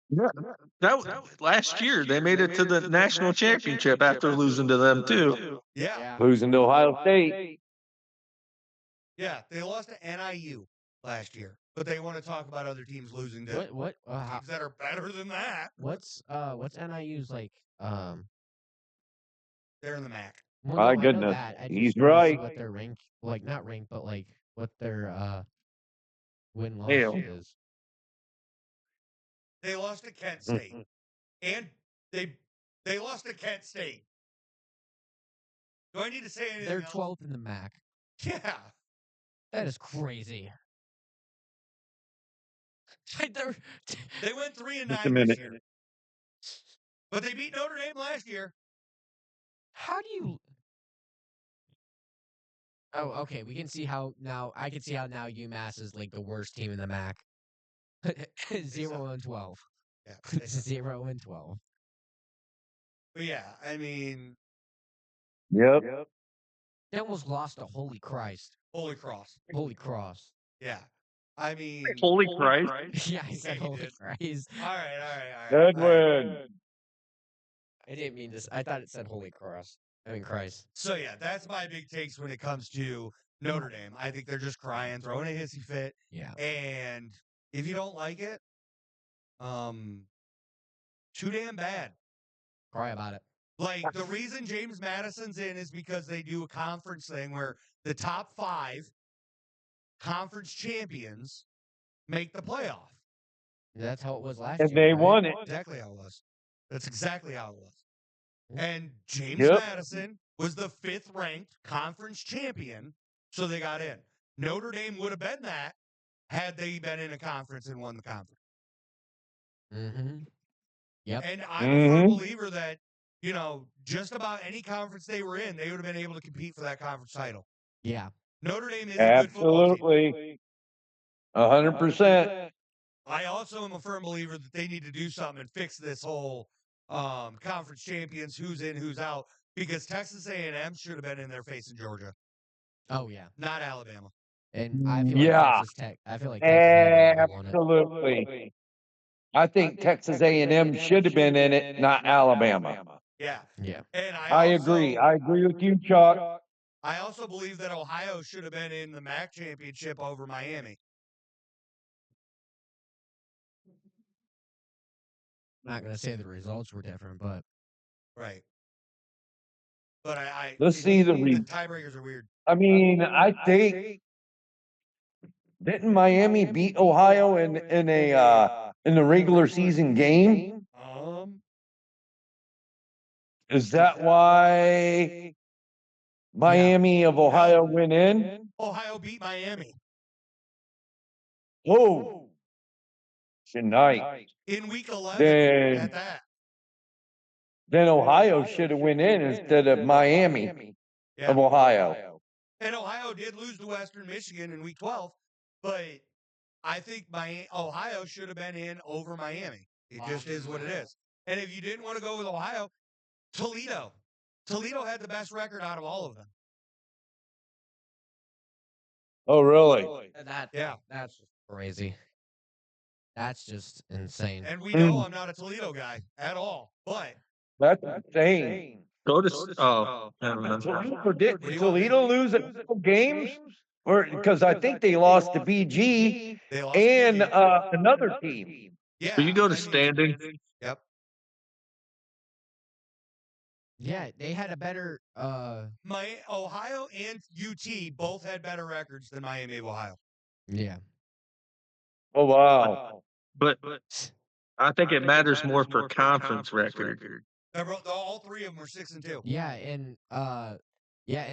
Yeah, last year they made it to the national championship after losing to them too. yeah, Losing to Ohio State. yeah. They lost to NIU last year, but they want to talk about other teams losing to What? teams that are better than that. What's NIU's like? They're in the MAC. Well, My no, I know goodness, that. I he's just want to see right. what their rank, like not rank, but like what their win loss Damn. is. They lost to Kent State, and they lost to Kent State. Do I need to say anything? They're else? 12th in the MAC. Yeah, That is crazy. They're- they went 3-9 Just a this minute. year, but they beat Notre Dame last year. How do you? Oh, okay. We can see how now. I can see how now UMass is like the worst team in the MAC. 0-12. Yeah, they suck. 0-12. But yeah, I mean, Yep. They almost lost to Holy Christ. Holy Cross. Holy Cross. Yeah, I mean, Holy Christ! Yeah, I said Yeah, you Holy did. Christ. all right. Good all right. win. I didn't mean this. I thought it said Holy Cross. I mean Christ. So yeah, that's my big takes when it comes to Notre Dame. I think they're just crying, throwing a hissy fit, Yeah. and if you don't like it, too damn bad. Cry about it. Like the reason James Madison's in is because they do a conference thing where the top 5 conference champions make the playoff. That's how it was last And year. they right? won it. Exactly how it was. That's exactly how it was. And James Yep. Madison was the 5th ranked conference champion, so they got in. Notre Dame would have been that had they been in a conference and won the conference. Mm-hmm. Yep. And I'm a firm believer that, just about any conference they were in, they would have been able to compete for that conference title. Yeah. Notre Dame is a good football team. Absolutely. 100%. I also am a firm believer that they need to do something and fix this whole conference champions, who's in, who's out, because Texas A&M should have been in there facing Georgia, Oh yeah. not Alabama. And I feel like Yeah. Texas Tech. I feel like Texas A&M would have won it. Absolutely. I think Texas A&M should have been in it, not Alabama. Yeah. Yeah. And I agree. I agree with you, Chuck. I also believe that Ohio should have been in the MAC championship over Miami. I'm not gonna say the results were different, but Right. But Let's see the tiebreakers are weird. I mean, I think didn't Miami beat Ohio in the regular season game? Is that why Miami of Ohio went in? Ohio beat Miami Oh, tonight. in week 11 Then- at that. Then Ohio should have went in instead of Miami of Ohio. And Ohio did lose to Western Michigan in week 12, but I think Ohio should have been in over Miami. It just is what it is. And if you didn't want to go with Ohio, Toledo. Toledo had the best record out of all of them. Oh, really? That's just crazy. That's just insane. And we know I'm not a Toledo guy at all, but That's insane. Go to never mind. Did Toledo lose a couple games? Or because I think they lost to BG they lost and to BG. another team. Yeah. Will you go to I mean, standing? Yep. Yeah, they had a better My Ohio and UT both had better records than Miami of Ohio. yeah. Oh, wow. But I think it matters more for conference record. All three of them were 6-2. Yeah, and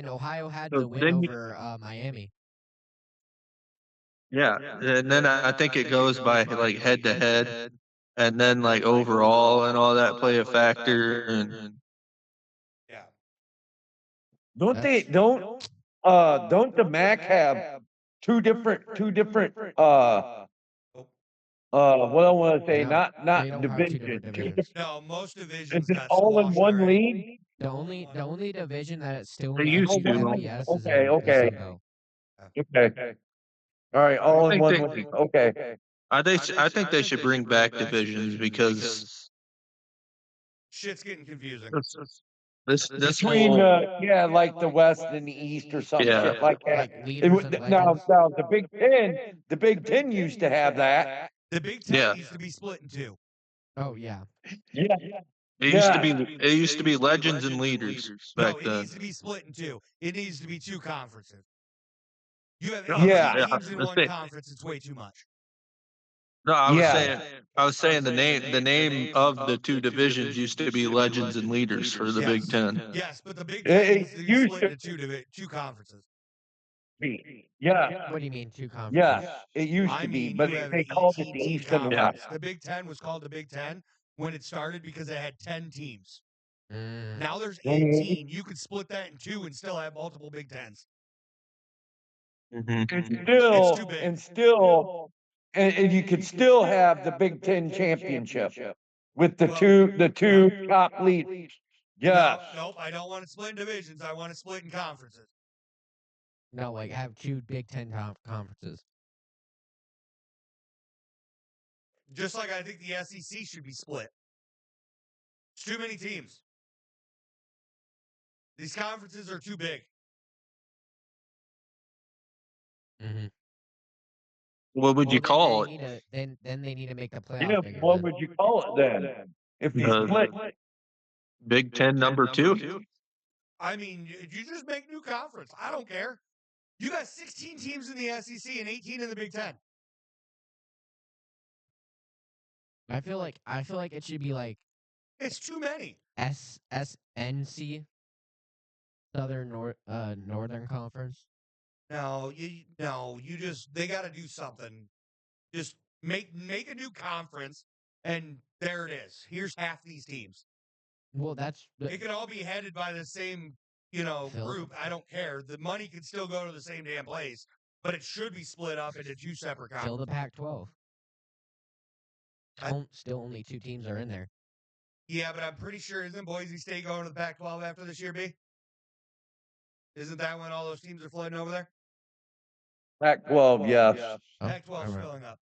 Ohio had So the win then you- over Miami. Yeah, and then I think it goes by like head to head, and then like overall and all that play a factor. And Yeah. Don't they, don't the MAC have two different, what I wanna say, No, not they don't have two different divisions. No, most is divisions it got all in squashed one already. league? The only division that it's still in They the used to. NCWS is Okay, in okay. the Sun Belt. Okay. All right, all in think one they- league, okay. I think they should bring back divisions because Shit's getting confusing. this Between, whole yeah, like the West and the East or some Yeah. shit like that. Like It leaders would, and now, legends. the Big Ten used to have that. The Big Ten Yeah. needs to be split in two. Oh yeah. Yeah. it used to be legends and leaders No, back it then. needs to be split in two. It needs to be two conferences. You have Yeah. 18 teams in Let's one say- conference. It's way too much. No, I Yeah. was saying the name of the two divisions used to be legends and leaders for the Big Ten. Yes, but the Big It- Ten it needs to be used split to- into two conferences. Yeah, What do you mean two conferences? yeah, it used I to be, mean, but you have they an called it 18 the team East and the conference. West. The Big Ten was called the Big Ten when it started because it had 10 teams. Mm. Now there's Mhm. 18. You could split that in two and still have multiple Big Tens. Mhm. It's too big. And you could still have the Big Ten championship with the two top leaders. Yes. Nope. I don't want to split in divisions. I want to split in conferences. No, like have two Big Ten conferences. Just like I think the SEC should be split. It's too many teams. These conferences are too big. Mm-hmm. What would you call it? Then they need to make the playoff Yeah, bigger. what then. would you call it then? If you split, Big Ten number two? I mean, you just make new conference. I don't care. You got 16 teams in the SEC and 18 in the Big Ten. I feel like it should be like It's too many. SNC, Northern Conference. No, you just they got to do something. Just make a new conference, and there it is. Here's half these teams. Well, that's It can all be headed by the same, Phil. group. I don't care. The money can still go to the same damn place, but it should be split up into two separate still conferences. the Pac-12. Still only two teams are in there. Yeah, but I'm pretty sure isn't Boise State going to the Pac-12 after this year, B? Isn't that when all those teams are flooding over there? Pac-12, yes. Oh, Pac-12 is alright. filling up.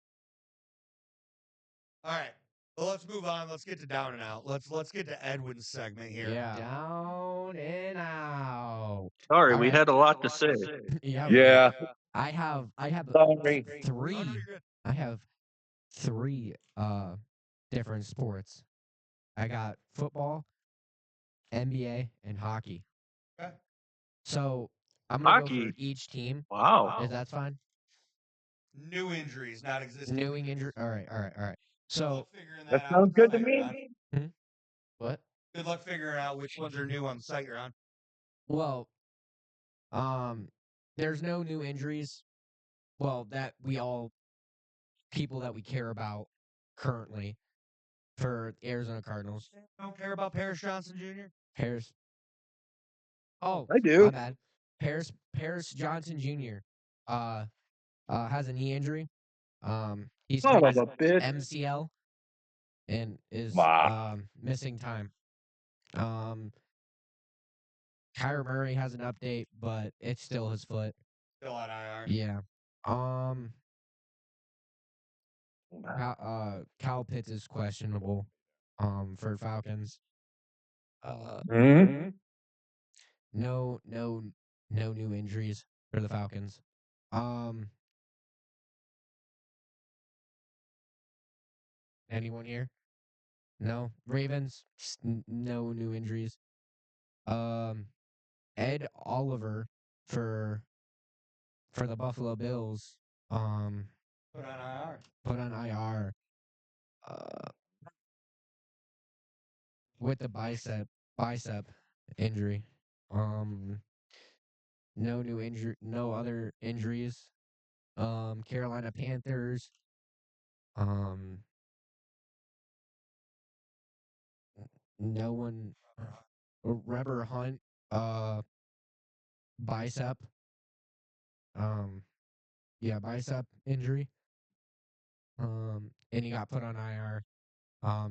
All right. Well, let's move on. Let's get to down and out. Let's get to Edwin's segment here. Yeah. Down and out. Sorry, we Alright. had a lot to say. Yeah. Yeah. I have Sorry. three. Oh, no, you're good. I have three different sports. I got football, NBA, and hockey. Okay. So I'm gonna go Hockey? for each team. Wow. Is that fine? New injuries, not existing. New injury. All right. Good So luck figuring That that out. sounds Which good to site you're me. on. what? Good luck figuring out which ones are new on the site you're on. Well, there's no new injuries. Well, that people that we care about currently for the Arizona Cardinals. Don't care about Paris Johnson Jr. Paris. Oh, I do. my bad. Paris Johnson Jr. Has a knee injury. He's Son torn of his a bitch. MCL and is Wow. missing time. Kyler Murray has an update, but it's still his foot. Still on IR. Yeah. Kyle Pitts is questionable. For Falcons. Mhm. No new injuries for the Falcons. Anyone here? No. Ravens. No new injuries. Ed Oliver for the Buffalo Bills. Put on IR. Put on IR. with the bicep injury. No new injury, no other injuries. Carolina Panthers. No one. Reber Hunt. Bicep. Yeah, bicep injury. And he got put on IR.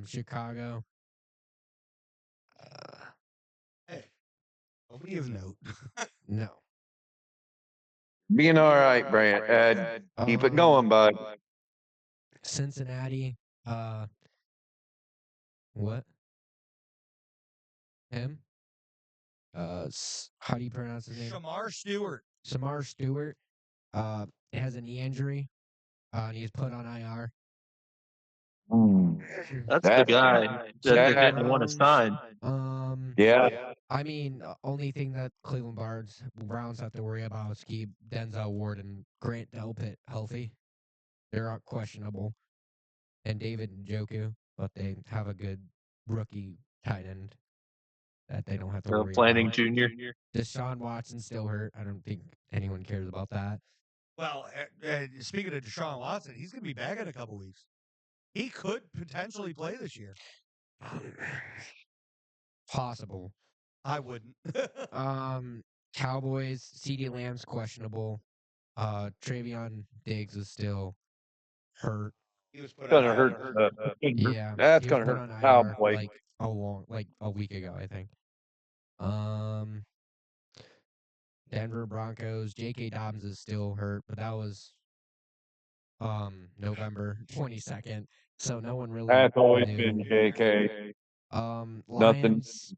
Chicago. Hey, nobody of note. No. Being all right, Brant. Ed, keep it going, bud. Cincinnati. What? Him? How do you pronounce his name? Shamar Stewart. Samar Stewart. Has a knee injury. And he's put on IR. That's the guy that they didn't want to sign. Yeah. I mean, only thing that Cleveland Browns have to worry about is keep Denzel Ward and Grant Delpit healthy. They're questionable, and David Njoku, but they have a good rookie tight end that they don't have to worry Planning about. junior. Deshaun Watson's still hurt. I don't think anyone cares about that. Well, speaking of Deshaun Watson, he's going to be back in a couple weeks. He could potentially play this year. Possible. I wouldn't. Cowboys, CeeDee Lamb's questionable. Travion Diggs is still hurt. He was put Gonna on hurt. Yeah, That's he was gonna put hurt on the IR Cowboys. like a week ago, I think. Denver Broncos, J.K. Dobbins is still hurt, but that was November 22nd, so no one really That's always knew. been JK. Nothing. Lions,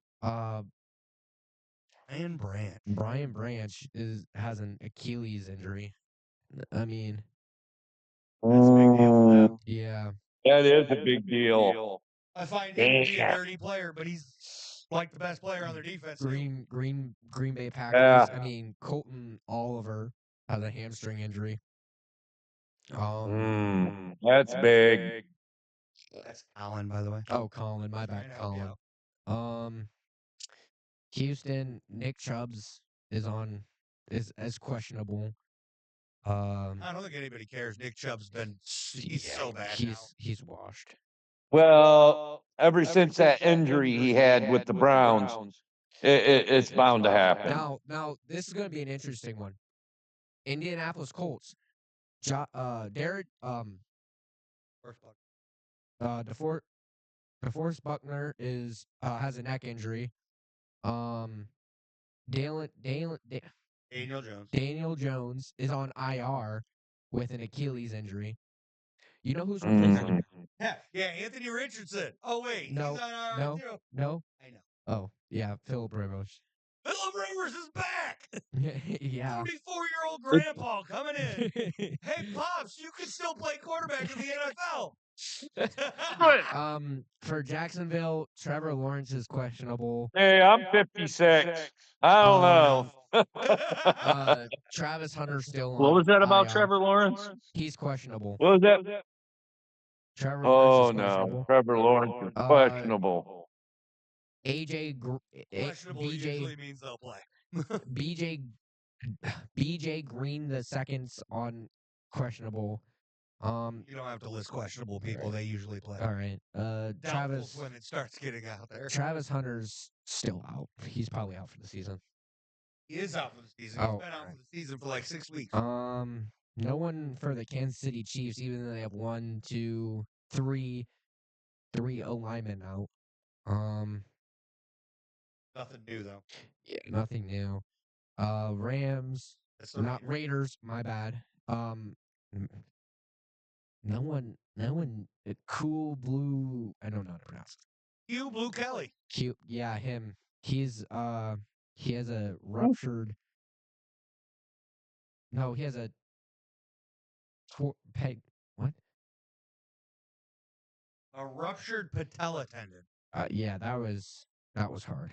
Brian Branch. Brian Branch has an Achilles injury. I mean, That's a big deal for them. yeah. That is a big deal. I find him to be a dirty player, but he's like the best player on their defense. Green Bay Packers. I mean, Colton Oliver has a hamstring injury. That's big. That's Colin, by the way. Oh, Colin, my bad, Colin. Houston, Nick Chubbs is questionable. I don't think anybody cares. Nick Chubb's he's so bad now. He's washed. Well, ever since that injury he had with the Browns, it's bound to happen. Now this is going to be an interesting one. Indianapolis Colts. DeForest Buckner has a neck injury. Daniel Jones is on IR with an Achilles injury. You know who's replacing him? Yeah, Anthony Richardson. Oh wait, No, he's on IR too. No. I know. Oh yeah, Philip Rivers. Philip Rivers is back. Yeah. 44-year-old grandpa coming in. Hey, Pops, you can still play quarterback in the NFL. For Jacksonville, Trevor Lawrence is questionable. Hey, I'm 56. I don't know. Travis Hunter's still on. What was that about IR. Trevor Lawrence? He's questionable. What was that? Trevor Lawrence is No, questionable. Trevor Lawrence is questionable. Questionable usually means they'll play. BJ Green the second's on questionable. You don't have to list questionable people; they usually play. All right. Travis when it starts getting out there. Travis Hunter's still out. He's probably out for the season. He is out for the season. He's been out for the season for like 6 weeks. No one for the Kansas City Chiefs, even though they have 1, 2, 3 O linemen out. Nothing new though. Yeah, nothing new. Rams, not Raiders. My bad. No one. Cool Blue. I don't know how to pronounce it. Hugh Blue Kelly. Cute. Yeah, him. He has a ruptured. No, he has a peg. What? A ruptured patella tendon. Yeah, that was hard.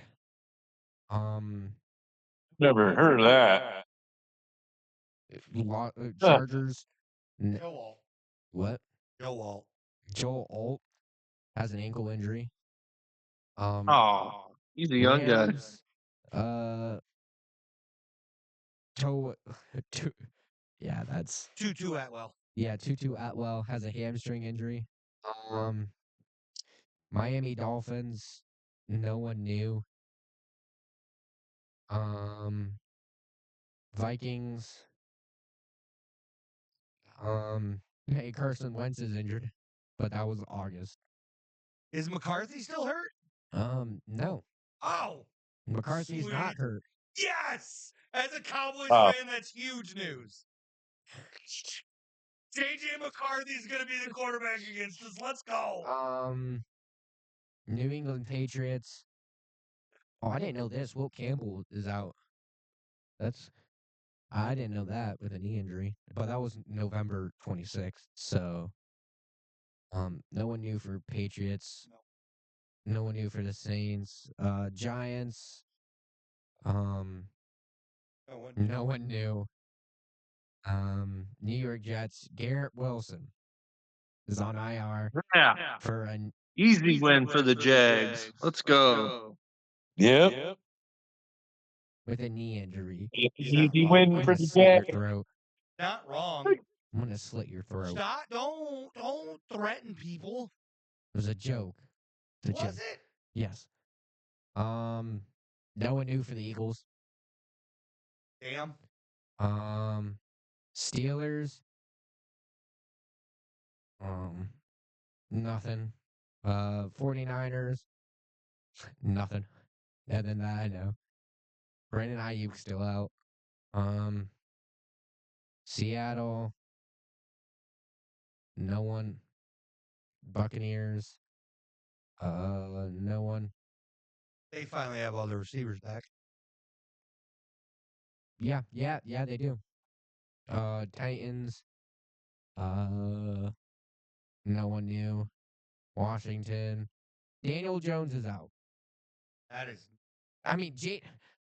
Never heard of that. Chargers. Joe Alt. What? Joe Alt. Joel Alt has an ankle injury. Oh, he's a young guy. Rams, toe, two, yeah, that's Tutu Atwell. yeah. Tutu Atwell has a hamstring injury. Miami Dolphins, no one knew. Vikings, hey, Carson Wentz is injured, but that was August. Is McCarthy still hurt? No, Oh, McCarthy's not sweet. hurt. Yes. As a Cowboys Oh. fan, that's huge news. JJ McCarthy's going to be the quarterback against us. Let's go. New England Patriots. Oh, I didn't know this. Will Campbell is out. I didn't know that with a knee injury, but that was November 26th. So, no one knew for Patriots. No one knew for the Saints. Giants. No one knew. New York Jets. Garrett Wilson is on IR Yeah. for an Easy win for the Jags. Let's go. Yep. with a knee injury. Easy I'm win gonna for the slit your Jags. throat. Not wrong. I'm gonna slit your throat. Stop. Don't threaten people. It was a joke. It's a Was joke. it? Yes. No one knew for the Eagles. Damn. Steelers. Nothing. 49ers. Nothing. Other than that, I know. Brandon Ayuk's still out. Seattle. No one. Buccaneers. No one. They finally have all the receivers back. Yeah, they do. Titans. No one knew. Washington. Daniel Jones is out. That is. I mean,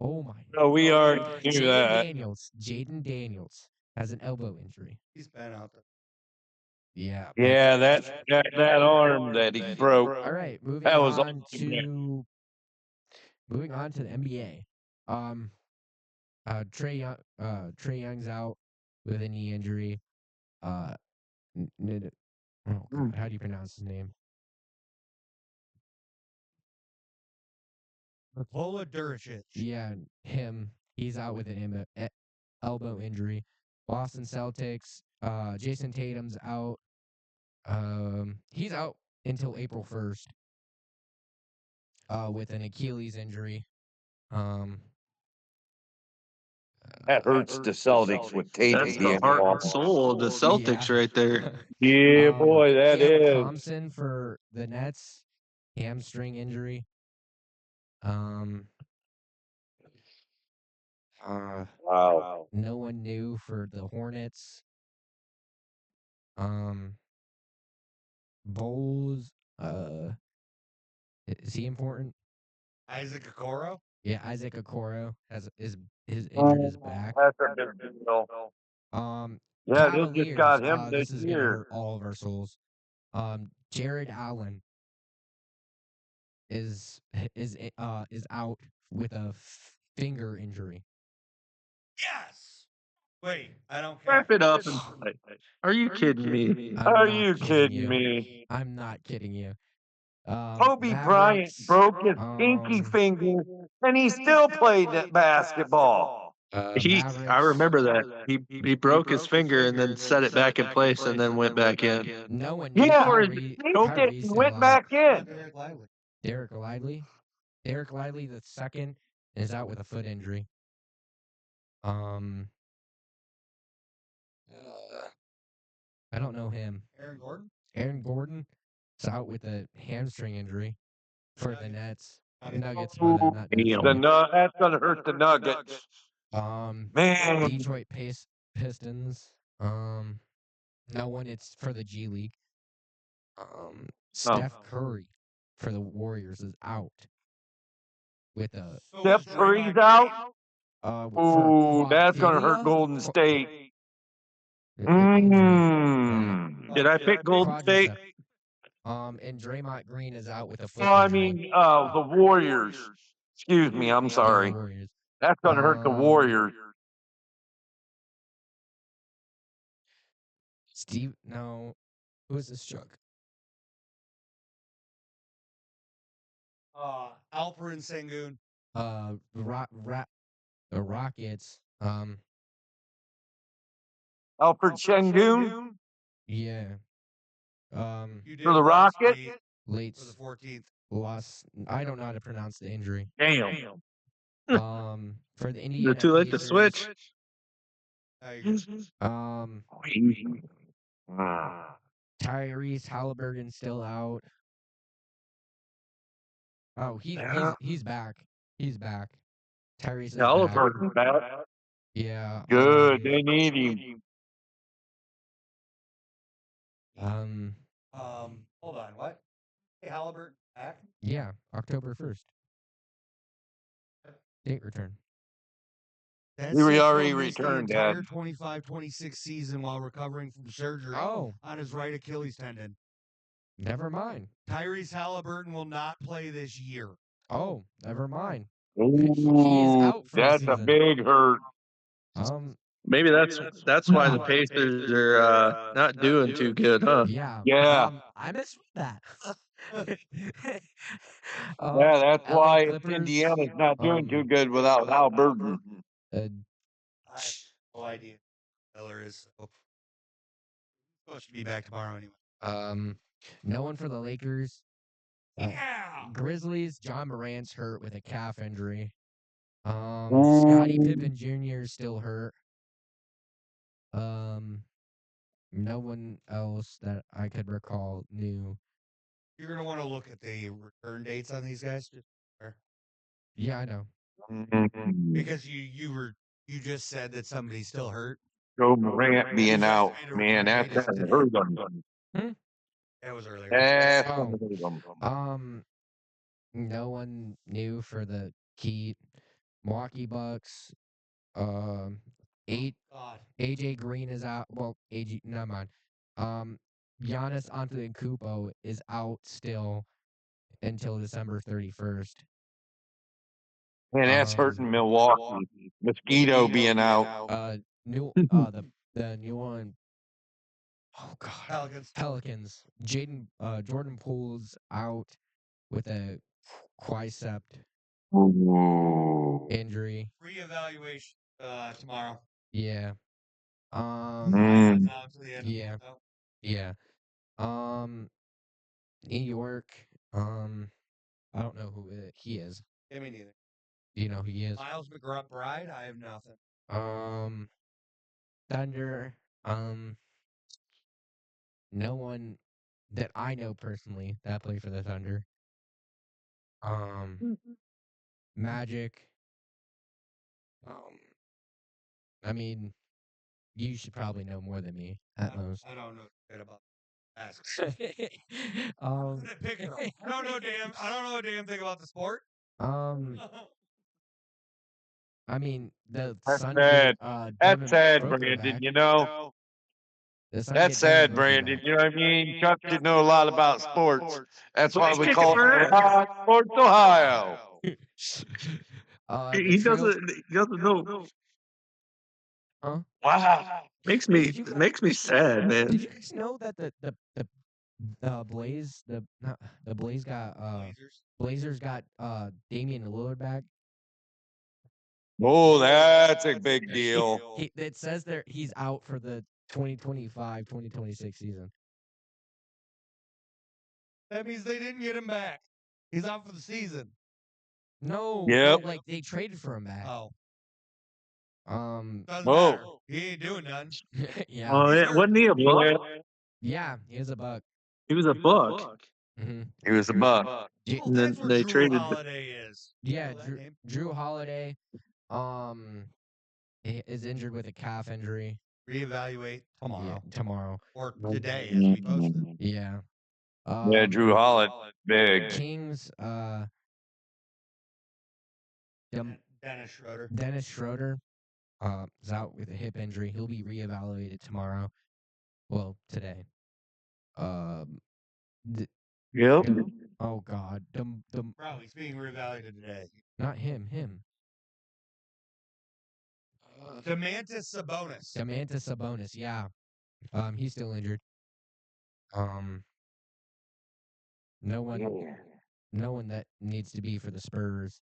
oh my. No, we already knew Jaden that. Daniels. Jaden Daniels has an elbow injury. He's been out there. Yeah. Yeah, that arm that he broke. All right, moving That was on to the NBA. Trey Young's out with a knee injury. Oh God, how do you pronounce his name? Nikola Duricic. Yeah, him. He's out with an elbow injury. Boston Celtics. Jason Tatum's out. He's out until April 1st. With an Achilles injury. That hurts the Celtics with Tatum That's the being heart gone. and soul of the Celtics right there. Yeah, boy, that Cam is. Thompson for the Nets, hamstring injury. Wow. No one knew for the Hornets. Bulls. Is he important? Isaac Okoro. Yeah, Isaac Okoro is injured his back. That's a big deal. Yeah, they just Cavaliers. got him This this is gonna year. hurt all of our souls. Jared Allen is out with a finger injury. Yes. Wait, I don't Wrap care. it up and play. Are you kidding me? I'm Are not you kidding me? I'm not kidding you. Kobe Bryant Mavericks, broke his pinky finger, and he still played that basketball. I Mavericks. remember that. He broke his finger and then set it back in place and then went back in. No one knew Yeah, Kyrie. broke it Kyrie's and still went out. back in. Derek Lively. Derek Lively the second is out with a foot injury. I don't know him. Aaron Gordon. Aaron Gordon is out with a hamstring injury for the Nets. Nuggets, Ooh, not Nets. That's gonna hurt the Nuggets. Man, Detroit Pistons. No one. It's for the G League. Steph Curry for the Warriors is out with a. Steph Curry's out. For Ooh, that's gonna hurt quadriplegia? Golden State. Injury. Mm. Did I pick Golden State? And Draymond Green is out with a foot No, I injury. mean, the Warriors. Excuse me, I'm Yeah, the sorry. Warriors. That's gonna hurt the Warriors. Steve, no, who is this Chuck? Alperen Sengun. The Rockets. Alfred Şengün Yeah. You did for the last Rockets. week Late for the 14th. loss. I don't know how to pronounce the injury. Damn. For the Is Indiana it too late to Pacers, switch? Um, Ah. Tyrese Halliburton's still out. Oh, Yeah. he's back. He's back. Tyrese is Oliver. back. Halliburton back. Yeah. Good. They need him. Hold on. What? Hey, Halliburton back? Yeah, October 1st. Date return. That's He it. already He'll miss the returned, entire Dad. 25-26 season while recovering from surgery Oh, on his right Achilles tendon. never mind. Tyrese Halliburton will not play this year. Oh, never mind. Ooh, out for the that's a season. big hurt. Maybe that's why the Pacers are not doing too good, huh? Yeah. Yeah. I missed that. Yeah, that's LA why Clippers, Indiana's not doing too good without Halliburton. uh, I have no idea who Miller is. So. Supposed to be back tomorrow anyway. no one for the Lakers. Yeah. Grizzlies, John Morant's hurt with a calf injury. Scottie Pippen Jr. is still hurt. No one else that I could recall new. You're gonna want to look at the return dates on these guys. Yeah, I know. Because you just said that somebody's still hurt. Joe Morant being out, man, that's Estimated gonna return hurt date. them. That was earlier. That's Oh. gonna hurt them. No one new for the Heat. Milwaukee Bucks. AJ Green is out. Well, AJ, never mind. Giannis Antetokounmpo is out still until December 31st. Man, that's hurting Milwaukee. Mosquito being out. The New Orleans. Oh God. Pelicans. Jordan Poole's out with a quicep Ooh. injury. Reevaluation tomorrow. Yeah. Mm. Yeah. Yeah. New York. I don't know who he is. Yeah, me neither. Do you know who he is? Miles McBride. I have nothing. Thunder. No one that I know personally that played for the Thunder. Magic. I mean, you should probably know more than me at most. I don't know shit about that. I I don't know a damn thing about the sport. I mean, the That's Sun sad. get That's Devin sad, Booker Brandon, back. you know? The Sun That's get Devin sad, Booker Brandon. back. You know what I mean? Chuck should know a lot about sports. That's why we Kick call it, it Sports Ohio. The He Trail. doesn't know. Huh? Wow. Makes me sad, Did man. you guys know that the Blaze got Blazers got Damian Lillard back? Oh, that's a big deal. It says there he's out for the 2025-2026 season. That means they didn't get him back. He's out for the season. No, Yep. like they traded for him back. Oh. Um. Doesn't matter. He ain't doing none. Yeah. Oh, yeah. Wasn't he a buck? Yeah, he was a buck. He was a buck. Mm-hmm. He was a buck. And then they Drew traded. Holiday is. Yeah, Drew Holiday. Is injured with a calf injury. Reevaluate tomorrow. Yeah, tomorrow. Or today as we post it. Yeah. Yeah, Drew Holiday, big. Kings. Dennis Schroeder. Is out with a hip injury. He'll be reevaluated tomorrow. Well, today. Yep. Oh God, the Bro, he's being reevaluated today. not him. Demantis Sabonis. Demantis Sabonis. Yeah. He's still injured. No one that needs to be for the Spurs.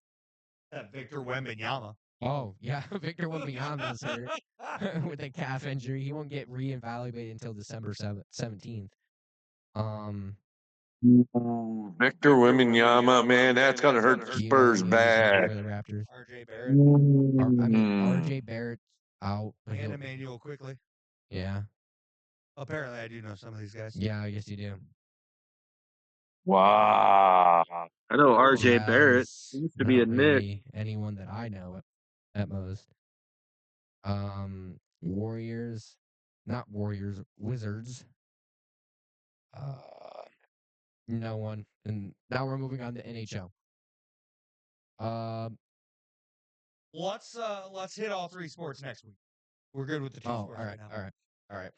Victor Wembanyama. Oh yeah, Victor Wembanyama is hurt with a calf injury. He won't get reevaluated until December 17th. Victor Wembanyama, man, that's gonna hurt the Spurs bad. For the Raptors. RJ Barrett. RJ Barrett's out. But And he'll- Emmanuel quickly. yeah. Apparently, I do know some of these guys. Yeah, I guess you do. Wow. I know RJ Jazz, Barrett used to be a not Knick. really anyone that I know at most. Warriors, not Warriors, Wizards. No one. And now we're moving on to NHL. Let's hit all three sports next week. We're good with the two Oh, sports all right right, now. all right.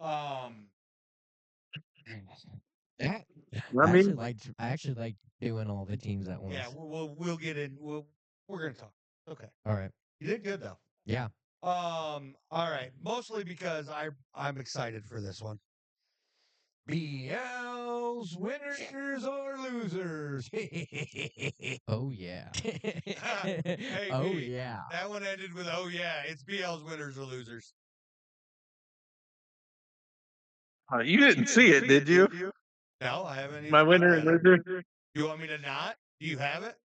I I mean, actually like doing all the teams at once. Yeah, we'll get in. We're gonna talk. Okay. All right. You did good though. Yeah. All right. Mostly because I'm excited for this one. BL's winners or losers. Oh yeah. Hey, oh me. yeah. That one ended with oh yeah. It's BL's winners or losers. you didn't see it, did you? No, I haven't. My even winner looked and at it. loser. You want me to not? Do you have it?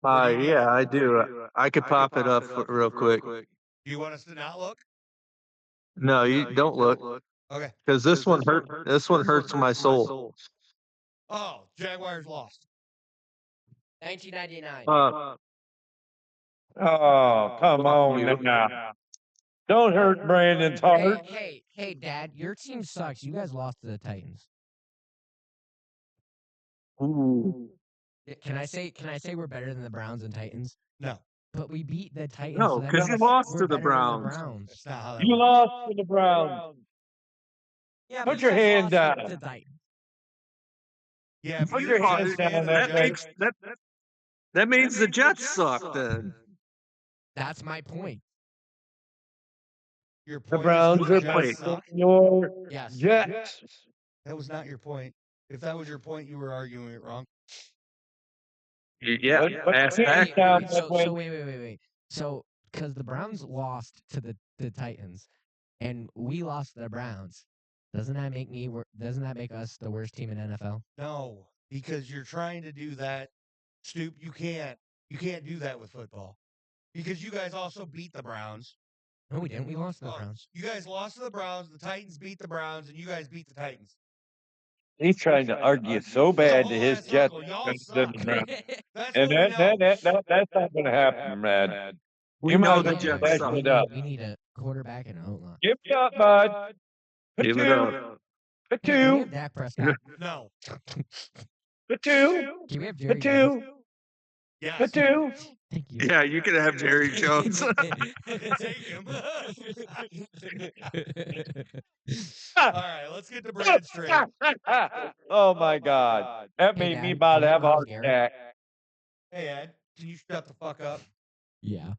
Yeah, I do. I could pop it up real quick. Do you want us to not look? No, you don't look, Okay. because this one hurt. This one hurts my soul. Oh, Jaguars lost. 1999. Oh, come on now. Don't hurt Brandon's heart. Hey, Dad, your team sucks. You guys lost to the Titans. Ooh. Can I say we're better than the Browns and Titans? No. But we beat the Titans. No, so that 'cause you means lost we're to the better than Browns. That's not how that You works. lost to the Browns. Yeah, Put but your you guys hand lost down. to Titans. Yeah, Put you your lost hands to down, the that Jags. That means the Jets suck then. That's my point. Your The point Browns is are the Wait. Jets suck. your Yes. Jets. That was not your point. If that was your point, you were arguing it wrong. Yeah, Put ass your back. hands down, So Edwin. wait. So because the Browns lost to the Titans, and we lost to the Browns, doesn't that make us the worst team in NFL? No, because you're trying to do that. Stoop, you can't do that with football. Because you guys also beat the Browns. No, we didn't. We lost to the Oh, Browns. You guys lost to the Browns. The Titans beat the Browns, and you guys beat the Titans. He's trying to argue so bad that his Jets Y'all are suck. the Browns. That's And what we know. that's not going to happen, Brad. We You know might the as well Jets back suck. it up. We need a quarterback and an O-line. Give it up, bud. Put Give it two. up. Put Hey, can we two. have Dak Prescott? No. Put two. Can we have Jerry Put Jones? two. Yes. Put two. Thank you. Yeah, you can have Jerry Jones. Take him. All right, let's get to Brandon straight. Oh my God. That Hey, made me Dad, about can to we have a Myles heart Garrett? attack. Hey, Ed, can you shut the fuck up? Yeah.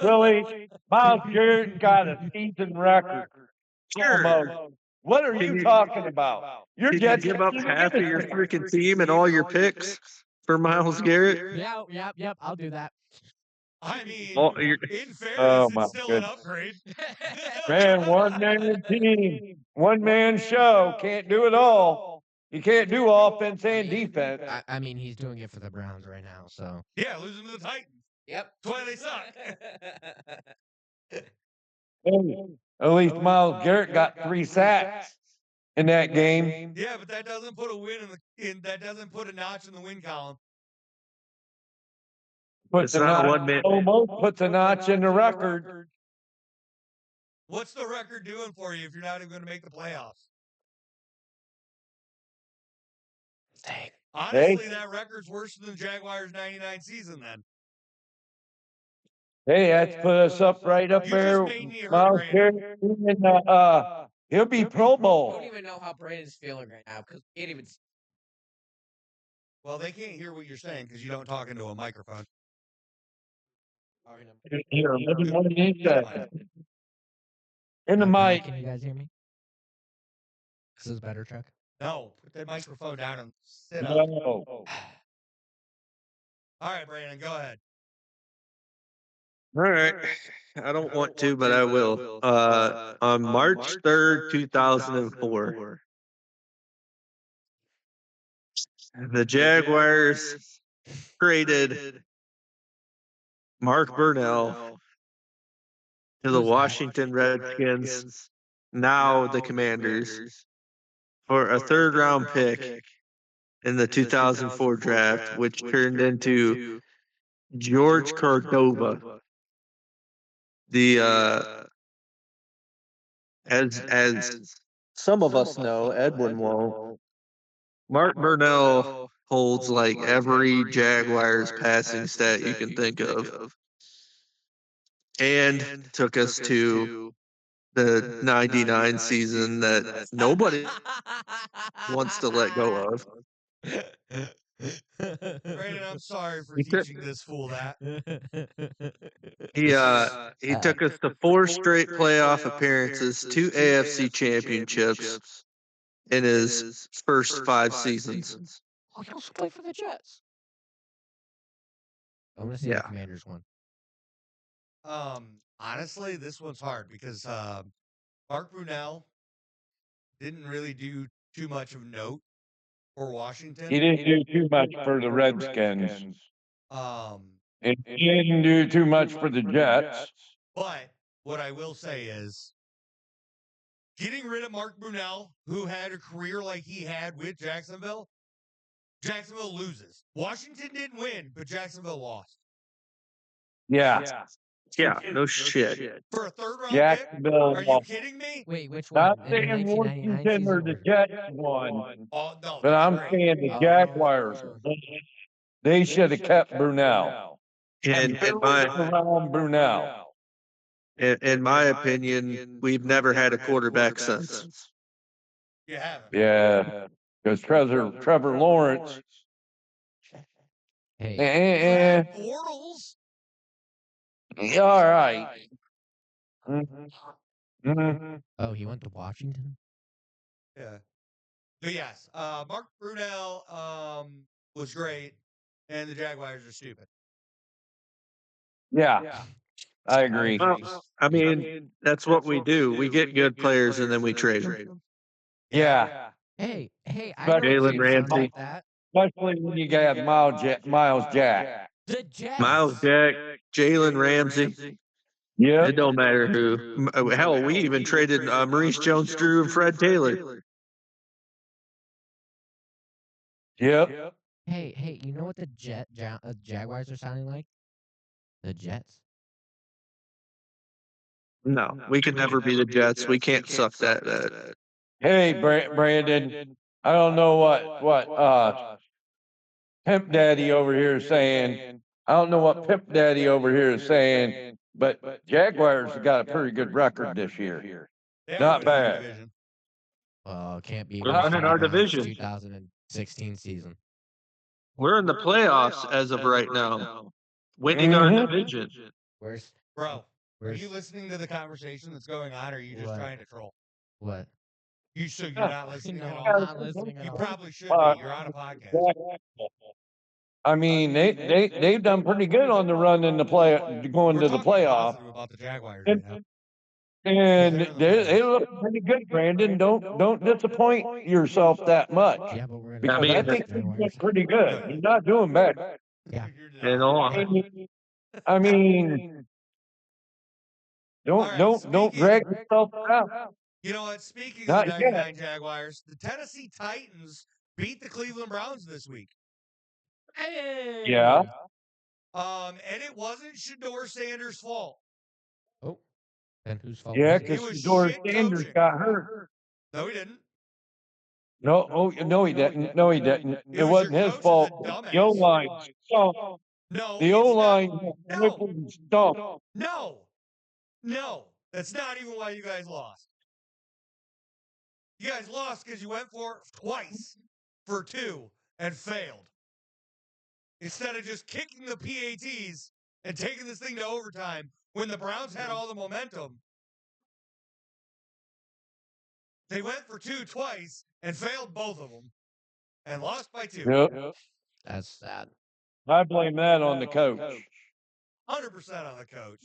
Really? Myles Garrett got a season record. Sure. Almost. What are you talking about? Your Can you Jets give up didn't even half give of it your to me. freaking team and all your picks for Myles Garrett? Yeah, yep, I'll do that. I mean, Oh, you're- in fairness, Oh, my it's still goodness. an upgrade. Man, one man team, one man show. Can't do it all. You can't do offense and defense. I mean, he's doing it for the Browns right now, so. Yeah, losing to the Titans. Yep. That's why they suck. Hey, at least Myles Garrett got 3 sacks in that game. Yeah, but that doesn't put a win that doesn't put a notch in the win column. Puts It's a not notch, one man. almost puts a notch in the record. What's the record doing for you if you're not even going to make the playoffs? Dang. Honestly, that record's worse than the Jaguars' 99 season then. Hey, that's put us up right up You there. just made me hurt, Myles Brandon. Garrett and He'll be Pro I don't Bowl. even know how Brandon's feeling right now because he can't even. Well, they can't hear what you're saying because you don't talk into a microphone. Here, let him know what he said. In the Can mic. you guys hear me? This is better, Chuck. No, put the microphone down and sit up. No. All right, Brandon, go ahead. All right. I don't want to, but I will. On March 3rd, 2004, the Jaguars traded Mark Burnell to the Washington Redskins, now the Commanders, for a third round pick in the 2004 draft, which turned into George Cordova. The as some of us know, Edwin won't. Mark Burnell holds like every Jaguars passing stat you can think of, and took us to the '99 season that nobody wants to let go of. Brandon, I'm sorry for He took, teaching this fool that. he took us to 4 straight playoff appearances, 2 AFC championships in his first 5 seasons. Oh, he also played for the Jets. I'm gonna say Yeah. the Commanders won. Honestly, this one's hard because Mark Brunell didn't really do too much of note for Washington. He didn't do too much for the Redskins. Um, And he didn't do too much for the Jets. but what I will say is getting rid of Mark Brunell, who had a career like he had with Jacksonville, Jacksonville loses. Washington didn't win, but Jacksonville lost. Yeah. Yeah, no shit. For a third round Jacksonville pick? Are you lost. kidding me? Wait, which Not one? In the saying 1999 Washington or season? the Jets won, Oh, no. but I'm great. saying the Jaguars. They should have kept Brunell. And Around Brunell. in my opinion, we've never had a quarterback since. You haven't. Yeah. Because Trevor Lawrence. Hey, Eh, Bortles. all right. Mm-hmm. oh, he went to Washington? Yeah. But yes, Mark Brunell was great, and the Jaguars are stupid. Yeah, I agree. Well, I mean, that's what we do. We get good players and then we trade them. Yeah. Hey, I But know a Jalen team that sounds Ramsey. like that. Especially when you got Miles Jack. The Jets. Miles Jack, Jalen Ramsey. Yep. It don't matter who. Hell, we even traded Maurice Jones-Drew and Fred Taylor. Yep. Hey, you know what the Jaguars are sounding like? The Jets. No, we can never be the Jets. We can't suck that bad. Hey, Brandon. I don't know what Pimp Daddy over here is saying. I don't know what Pimp Daddy over here is saying, but Jaguars have got a pretty good record this year. They are Not winning the bad. division. Can't be We're worse winning than our the Browns' division. 2016 season. We're in the playoffs as of right now, winning our division. Where's Bro, are where's you listening to the conversation that's going on, or are you just What? trying to troll? what? So you're not listening No, at I'm all? not listening at You all. probably should be. You're on a podcast. I mean, they've done pretty good on the run in the going We're to the talking playoff. positive about the Jaguars right now. And They're in the they playoffs. look pretty good, Brandon. Don't disappoint yourself that much. Yeah, but we're Because gonna I mean, think they Jaguars. look pretty good. You're not doing bad. Yeah. You're just- And all, I mean, All right, don't drag yourself out. You know what? Speaking of Not the yet. 99 Jaguars, the Tennessee Titans beat the Cleveland Browns this week. Hey. Yeah. And it wasn't Shador Sanders' fault. Oh, then whose fault Yeah, was it? because was Shador shit Sanders coaching. got hurt. No, he didn't. No, he didn't. No, he didn't. It It was wasn't your his coach fault. is a dumbass. The O-line stunk. No, The it's O-line not. stunk. No, that's not even why you guys lost. You guys lost because you went for it twice for 2 and failed. Instead of just kicking the PATs and taking this thing to overtime when the Browns had all the momentum, they went for 2 twice and failed both of them and lost by 2. Yep. That's sad. I blame that on the coach. 100% on the coach.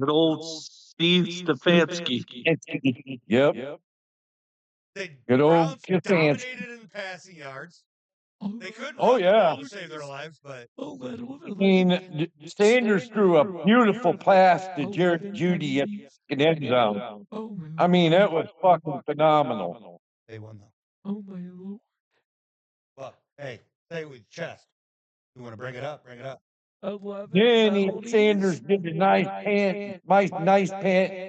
Good old Steve Stefanski. Yep. The Good old Browns Stefanski. dominated in passing yards. They couldn't Oh, run the yeah. ball to save their lives, but I mean, Sanders threw a beautiful pass to Jared Judy at the end zone. I mean, it was fucking phenomenal. they won though. Oh my lord. Well, hey, say it with your chest. You want to bring it up? Bring it up. 11 Then penalties. Sanders did a nice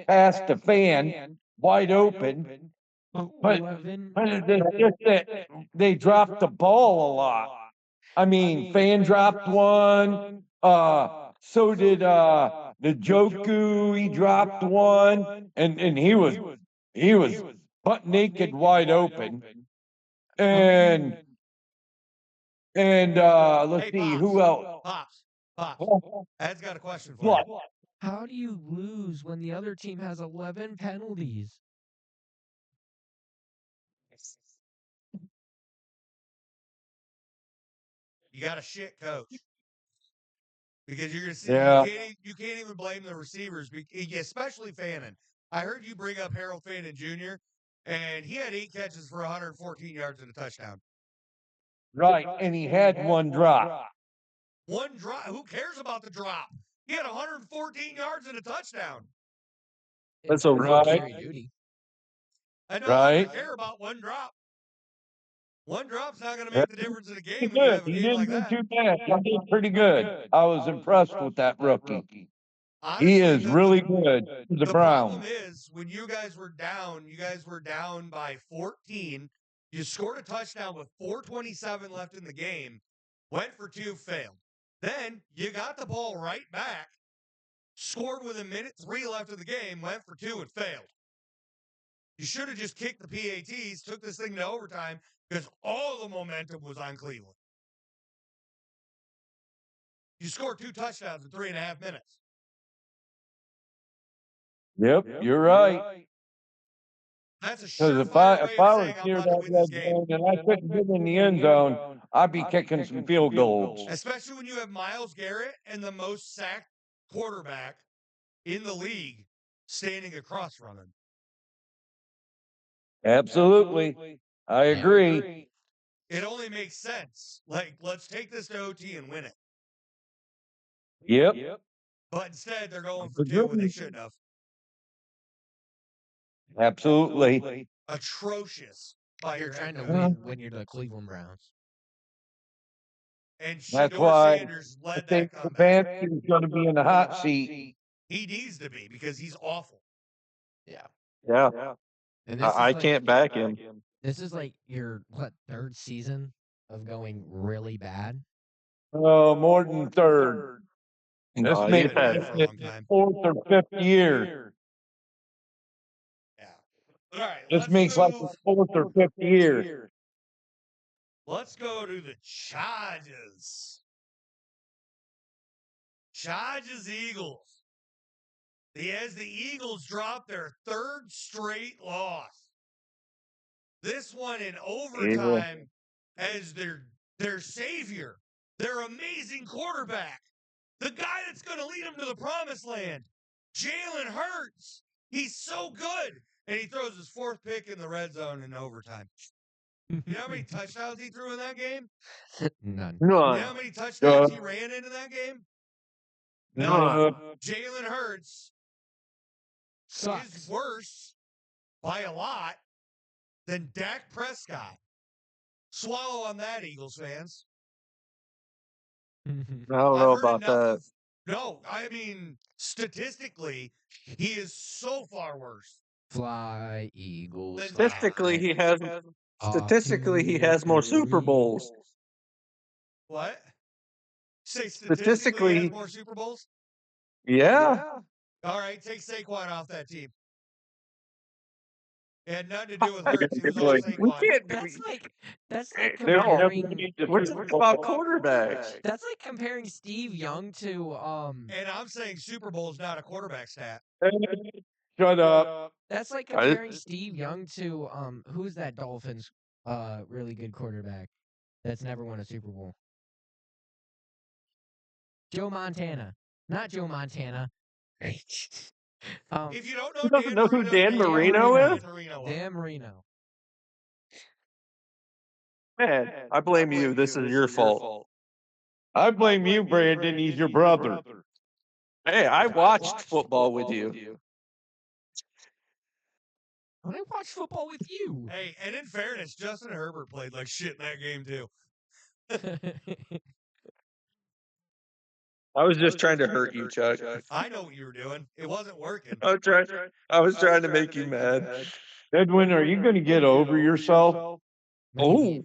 pass to Fan, wide open. But 11. they dropped the ball a lot. I mean, Fan dropped one. So did the Joku. He dropped one, and he was butt naked, wide open. And let's Hey, see Pops. who else. Pops. Ed's got a question for What? you. How do you lose when the other team has 11 penalties? You got a shit coach. Because you're gonna see, Yeah. you can't even blame the receivers, especially Fannin. I heard you bring up Harold Fannin Jr., and he had 8 catches for 114 yards and a touchdown. Right, and he had one drop. One drop. Who cares about the drop? He had 114 yards and a touchdown. That's It a was right. Jerry Judy. I know Right. I don't care about one drop. One drop's not going to make the difference in a game when you Good. have a He game didn't like do that. too bad. He did pretty good. I was impressed with that rookie. Honestly, He is really good for the The problem Browns. is when you guys were down by 14. You scored a touchdown with 4:27 left in the game, went for 2, failed. Then you got the ball right back, scored with 1:03 left in the game, went for 2 and failed. You should have just kicked the PATs, took this thing to overtime because all the momentum was on Cleveland. You scored 2 touchdowns in 3.5 minutes. Yep, you're right. That's a Because if surefire I way of was saying I'm near about to that win this red game. zone and I couldn't get in the end zone, I'd be kicking some field goals. Especially when you have Myles Garrett and the most sacked quarterback in the league standing across from him. Absolutely. I agree. It only makes sense. Like, let's take this to OT and win it. Yep. But instead, they're going for 2 when they shouldn't have. Absolutely. Atrocious. By You're your trying head to coach. win when you're the Cleveland Browns. And That's Shador why Sanders I led think that comeback. Stefanski is going to be in the hot seat. He needs to be because he's awful. Yeah. Yeah, And this I is like can't back him. this is like your 3rd season of going really bad. Oh, more than third. This Oh, may you've Been bad had- for a long time. 4th or 5th year. Yeah. All right. This Let's makes like move. the 4th or 5th year. Let's go to the Chargers. Chargers Eagles. As the Eagles drop their 3rd straight loss. This one in overtime as their savior, their amazing quarterback, the guy that's going to lead them to the promised land, Jalen Hurts. He's so good. And he throws his 4th pick in the red zone in overtime. You know how many touchdowns he threw in that game? None. You know how many touchdowns he ran into that game? None. Jalen Hurts is worse by a lot than Dak Prescott. Swallow on that, Eagles fans. I don't know about that. No, I mean, statistically, he is so far worse. Fly, Eagles. Then Statistically, he has Off to more Super Bowls. What? Say statistically he has more Super Bowls? Yeah. All right, take Saquon off that team. It had nothing to do with Hurts. It was all Like, we Saquon. can't. That's like They're comparing. We're talking about quarterbacks. That's like comparing Steve Young to And I'm saying Super Bowl is not a quarterback stat. Shut up. That's like I just- comparing Steve Young to who's that Dolphins really good quarterback that's never won a Super Bowl? Joe Montana. Not Joe Montana. If you don't Who know doesn't know who Marino, Dan Marino is? Dan Marino. Man, I blame you. This is your fault. I blame you, Brandon. He's your brother. Hey, I watched football with you. I watched football with you. Hey, and in fairness, Justin Herbert played like shit in that game too. I was just trying to hurt you, Chuck. I know what you were doing. It wasn't working. I was trying to make you mad. Edwin, are you going to get over yourself? What do you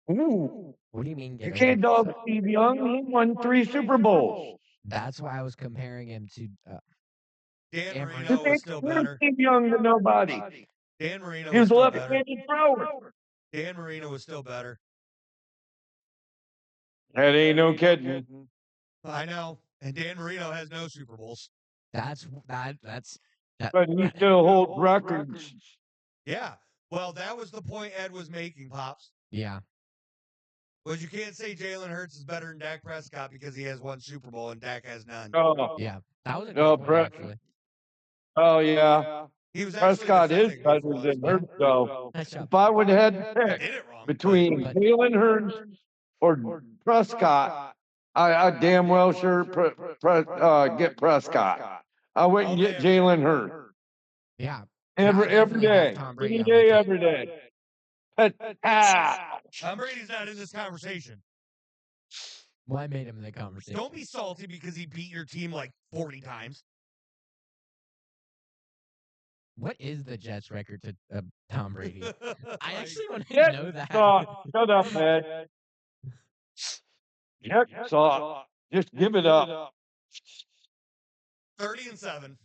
mean? Ooh. What do you mean? You Get can't over? dog Steve Young. He won 3 Super Bowls. That's why I was comparing him to. Dan Dan Marino Marino. was still better. Steve Young to nobody. Dan Marino He was was a still better. left-handed thrower. Dan Marino was still better. That ain't no kidding. I know. And Dan Marino has no Super Bowls. That's that. But he still holds records. Yeah. Well, that was the point Ed was making, Pops. Yeah. Was you can't say Jalen Hurts is better than Dak Prescott because he has one Super Bowl and Dak has none. Oh, Yeah. That was a No, good point, Brett- actually. oh yeah. He was actually Prescott is defending me better for once. than Hurts, though. Nice job. If I would have had to I pick did it wrong. between But- Jalen Hurts or Prescott, I damn well sure get Prescott. I wouldn't get Jalen Hurts Yeah. every definitely have day, Tom Brady any on my day, team. every day. Tom Brady's not in this conversation. Well, I made him in the conversation. Don't be salty because he beat your team like 40 times. What is the Jets' record to Tom Brady? I actually want to Get know that. Shut up, man. Heck, just give it up. 30-7.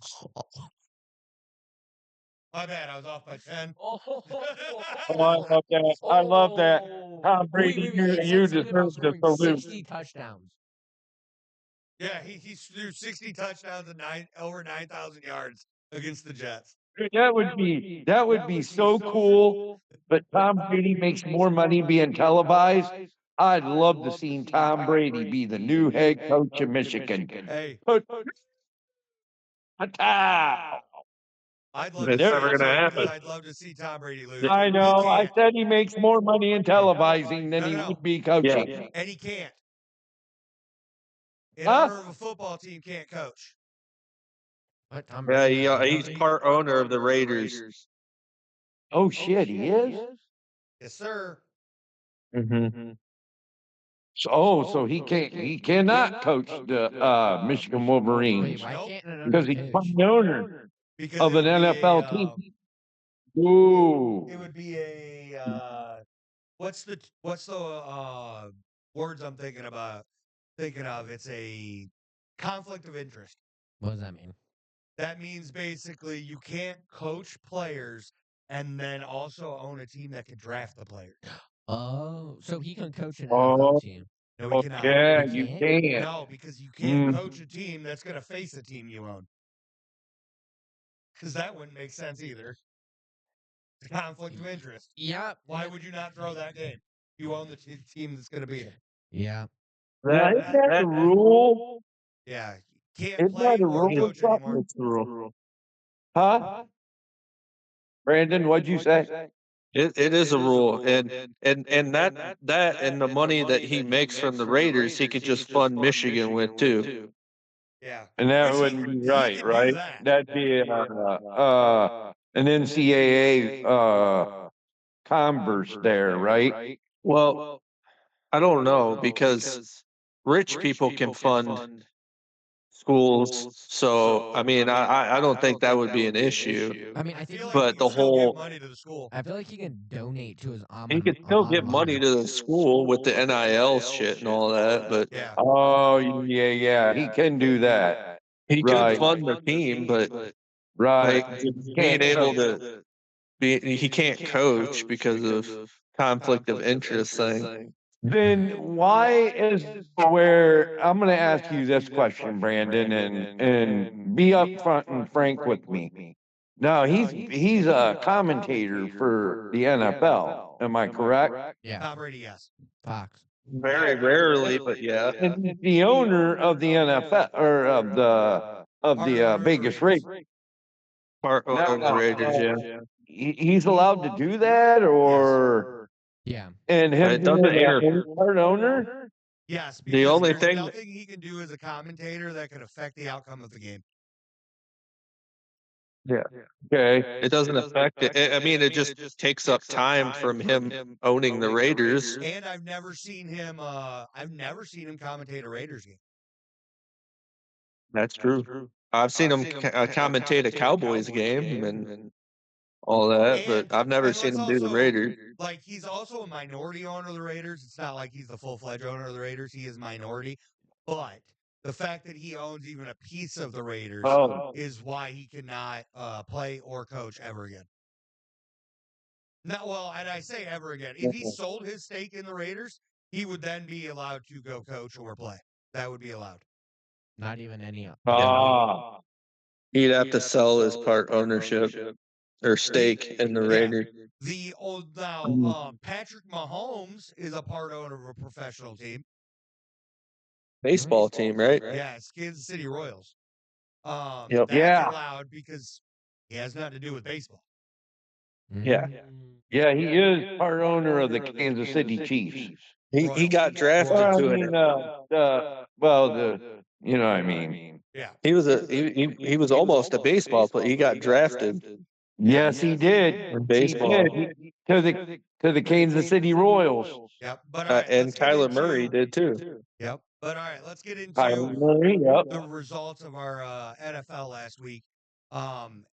My bad, I was off by 10. Oh, I love that. I love that. Tom Brady, Wait, you it you says something about deserve the scoring salute. 60 touchdowns. Yeah, he threw 60 touchdowns and over 9,000 yards against the Jets. Dude, that would be so cool. But Tom Brady makes more money being televised. I'd love to see Tom Brady be the new head coach of Michigan. Hey, Ta-ta! I'd love It's to see never it gonna too, because happen. I'd love to see Tom Brady lose. I know. He I can't. said he makes more money in televising than he No. would be coaching. Yeah. And he can't. An Huh? owner of a football team can't coach. What, Tom Yeah, Brady? he's part owner of the Raiders. Oh shit, he is. Yes, sir. Mm-hmm. So he cannot coach the Michigan Wolverines Wait, why Nope. can't an because owner he's coach? the owner Because of it an would be NFL a, team. Ooh. It would be a what's the words I'm thinking of? It's a conflict of interest. What does that mean? That means basically you can't coach players and then also own a team that could draft the players. Oh, so he can coach an Oh, NFL team. No, we cannot. yeah, We you can't? can. No, because you can't Mm. coach a team that's going to face a team you own. Because that wouldn't make sense either. It's a conflict of interest. Yeah. Why would you not throw that game? You own the team that's going to beat it. Yeah. Now, isn't that the rule? Yeah, you can't Isn't play that a or rule? coach anymore. It's the rule. Huh? Brandon, what'd you say? It is a rule, and that and the money that he makes from the Raiders, he could just fund Michigan with too. Yeah, And that Which he- wouldn't be he right, can do right? that. That'd be an NCAA converse there, right? Well, I don't know because rich people can fund schools, so I mean, I don't think that would be an issue. I mean, I I think feel he like But he can, the can still whole- give money to the school. I feel like he can donate to his alma. He could still get money to the school with the NIL shit and all that, but Yeah, Oh, yeah, he can do that. he Right. could fund the team, but Right. like just being able to he can't coach because of conflict of interest thing. Then why is where I'm going to ask you this question, Brandon, and be upfront and frank with me. Now he's a commentator for the NFL. Am I correct? Yeah. Tom Brady, yes. Fox. Very rarely, but yeah. And he's the owner of the NFL or of the Vegas Raiders. Part owner of the Raiders, yeah. He's allowed to do that, or Yeah. and him It doesn't being interfere. a part owner. Yes, The because only there's thing- nothing he can do as a commentator that could affect the outcome of the game. Okay. It doesn't affect it. I mean, it just takes up time from him owning the Raiders. And I've never seen him commentate a Raiders game. That's true. I've seen him commentate a Cowboys game and all that, but I've never seen him do the Raiders. Like, he's also a minority owner of the Raiders. It's not like he's the full-fledged owner of the Raiders. He is minority. But the fact that he owns even a piece of the Raiders is why he cannot play or coach ever again. And I say ever again. If he sold his stake in the Raiders, he would then be allowed to go coach or play. That would be allowed. Not even any. He'd have to sell his part ownership or stake in the Raiders. The old Patrick Mahomes is a part owner of a professional team. Baseball team, right? Yeah, it's Kansas City Royals. Yep. That's allowed because he has nothing to do with baseball. Yeah. Yeah, he is part owner of the Kansas City Chiefs. He got drafted Well, to I it. mean, you know what I mean. Yeah. He was almost a baseball player. He got drafted. Yes, he did. In baseball. He did. To the Kansas City Royals. Yep. But all right, And let's get Kyler Murray into- did too. Yep. But all right, let's get into Kyler Murray, yep. the results of our NFL last week.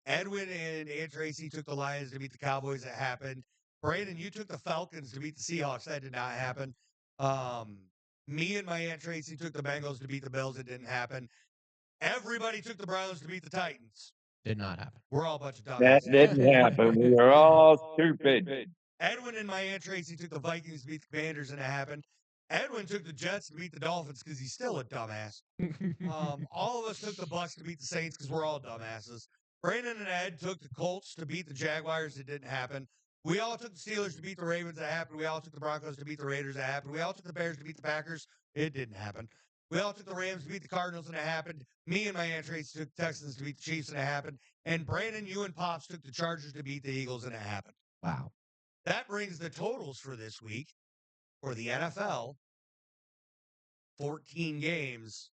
Edwin and Aunt Tracy took the Lions to beat the Cowboys. That happened. Brandon, you took the Falcons to beat the Seahawks. That did not happen. Me and my Aunt Tracy took the Bengals to beat the Bills. It didn't happen. Everybody took the Browns to beat the Titans. Did not happen. We're all a bunch of That dumbasses. didn't happen. We are all stupid. Edwin and my Aunt Tracy took the Vikings to beat the Commanders, and it happened. Edwin took the Jets to beat the Dolphins because he's still a dumbass. All of us took the Bucks to beat the Saints because we're all dumbasses. Brandon and Ed took the Colts to beat the Jaguars. It didn't happen. We all took the Steelers to beat the Ravens. That happened. We all took the Broncos to beat the Raiders. That happened. We all took the Bears to beat the Packers. It didn't happen. We all took the Rams to beat the Cardinals, and it happened. Me and my Aunt Tracy took the Texans to beat the Chiefs, and it happened. And Brandon, you and Pops took the Chargers to beat the Eagles, and it happened. Wow. That brings the totals for this week for the NFL. 14 games.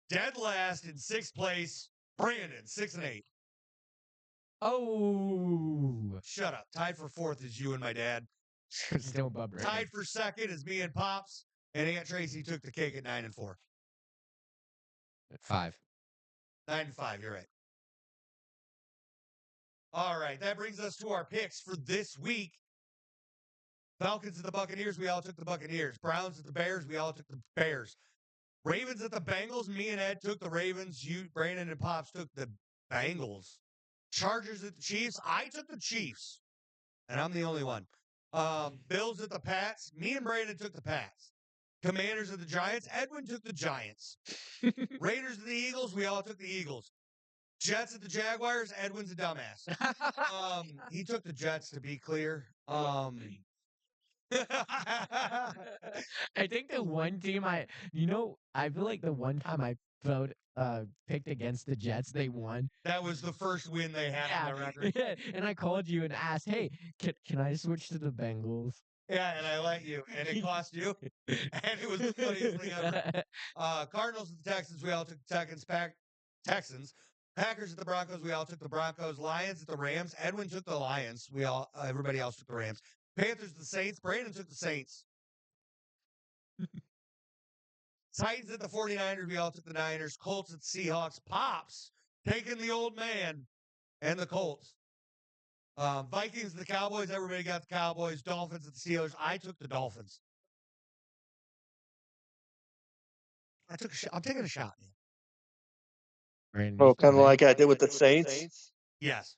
Dead last in sixth place, Brandon, 6-8. Oh. Shut up. Tied for fourth is you and my dad. Still above Brandon. Tied for second is me and Pops. And Aunt Tracy took the cake at 9-4. 5. 9-5, you're right. All right, that brings us to our picks for this week. Falcons at the Buccaneers, we all took the Buccaneers. Browns at the Bears, we all took the Bears. Ravens at the Bengals, me and Ed took the Ravens. You, Brandon, and Pops took the Bengals. Chargers at the Chiefs, I took the Chiefs. And I'm the only one. Bills at the Pats, me and Brandon took the Pats. Commanders at the Giants, Edwin took the Giants. Raiders at the Eagles, we all took the Eagles. Jets at the Jaguars, Edwin's a dumbass. He took the Jets, to be clear. I think the one team I feel like the one time I picked against the Jets, they won. That was the first win they had on their record. Yeah, and I called you and asked, "Hey, can I switch to the Bengals?" Yeah, and I let you, and it cost you, and it was the funniest thing ever. Cardinals at the Texans, we all took the Texans. Packers at the Broncos, we all took the Broncos. Lions at the Rams, Edwin took the Lions. Everybody else took the Rams. Panthers at the Saints, Brandon took the Saints. Titans at the 49ers, we all took the Niners. Colts at the Seahawks. Pops taking the old man and the Colts. Vikings at the Cowboys, everybody got the Cowboys. Dolphins at the Steelers, I took the Dolphins. I'm taking a shot, man. Brandon, Oh, kind of like I did with the Saints. Yes.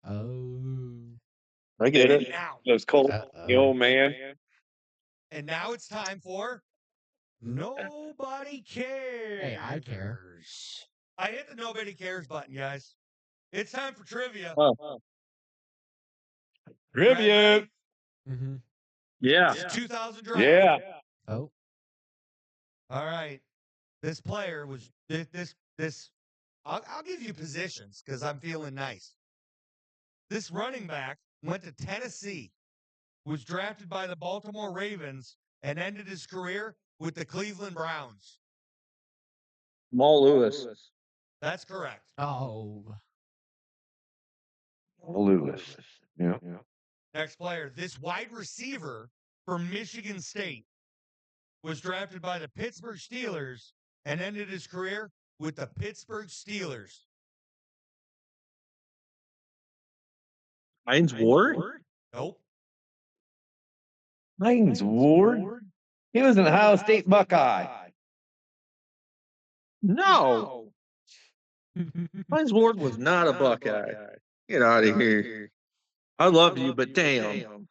Oh. I get And it. now, Those cold, the old man. and now it's time for Nobody Cares. Hey, I care. I hit the Nobody Cares button, guys. It's time for trivia. Huh. Brad, Trivia. ready? Mm-hmm. Yeah. It's 2000 draft. Yeah. Oh. All right. This player was this. I'll give you positions because I'm feeling nice. This running back went to Tennessee, was drafted by the Baltimore Ravens, and ended his career with the Cleveland Browns. Jamal Lewis. That's correct. Oh. Lewis. Yeah. Next player, this wide receiver from Michigan State was drafted by the Pittsburgh Steelers and ended his career with the Pittsburgh Steelers. Heinz Ward? Nope. Heinz Ward. He was an Ohio State Buckeye. No. Heinz Ward was not a Buckeye. Get out of here. I love you, but damn.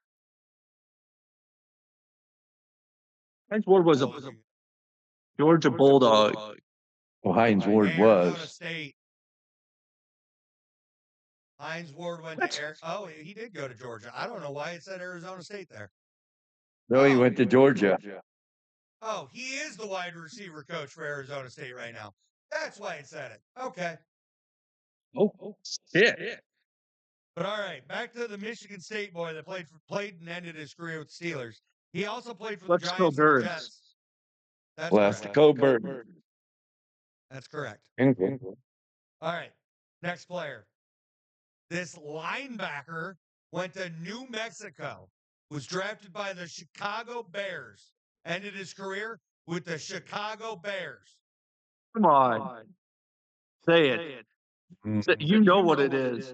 Heinz Ward was a Georgia Bulldog. Well, Heinz Ward Arizona was. State. Heinz Ward went What? to Oh, he did go to Georgia. I don't know why it said Arizona State there. No, he went to Georgia. Oh, he is the wide receiver coach for Arizona State right now. That's why it said it. Okay. Oh, shit. But all right, back to the Michigan State boy that played and ended his career with the Steelers. He also played for the Let's go Giants and the Birds. Jets. That's correct. Plastico Bird. That's correct. Okay. All right, next player. This linebacker went to New Mexico, was drafted by the Chicago Bears, ended his career with the Chicago Bears. Come on. Say it. You know what it is.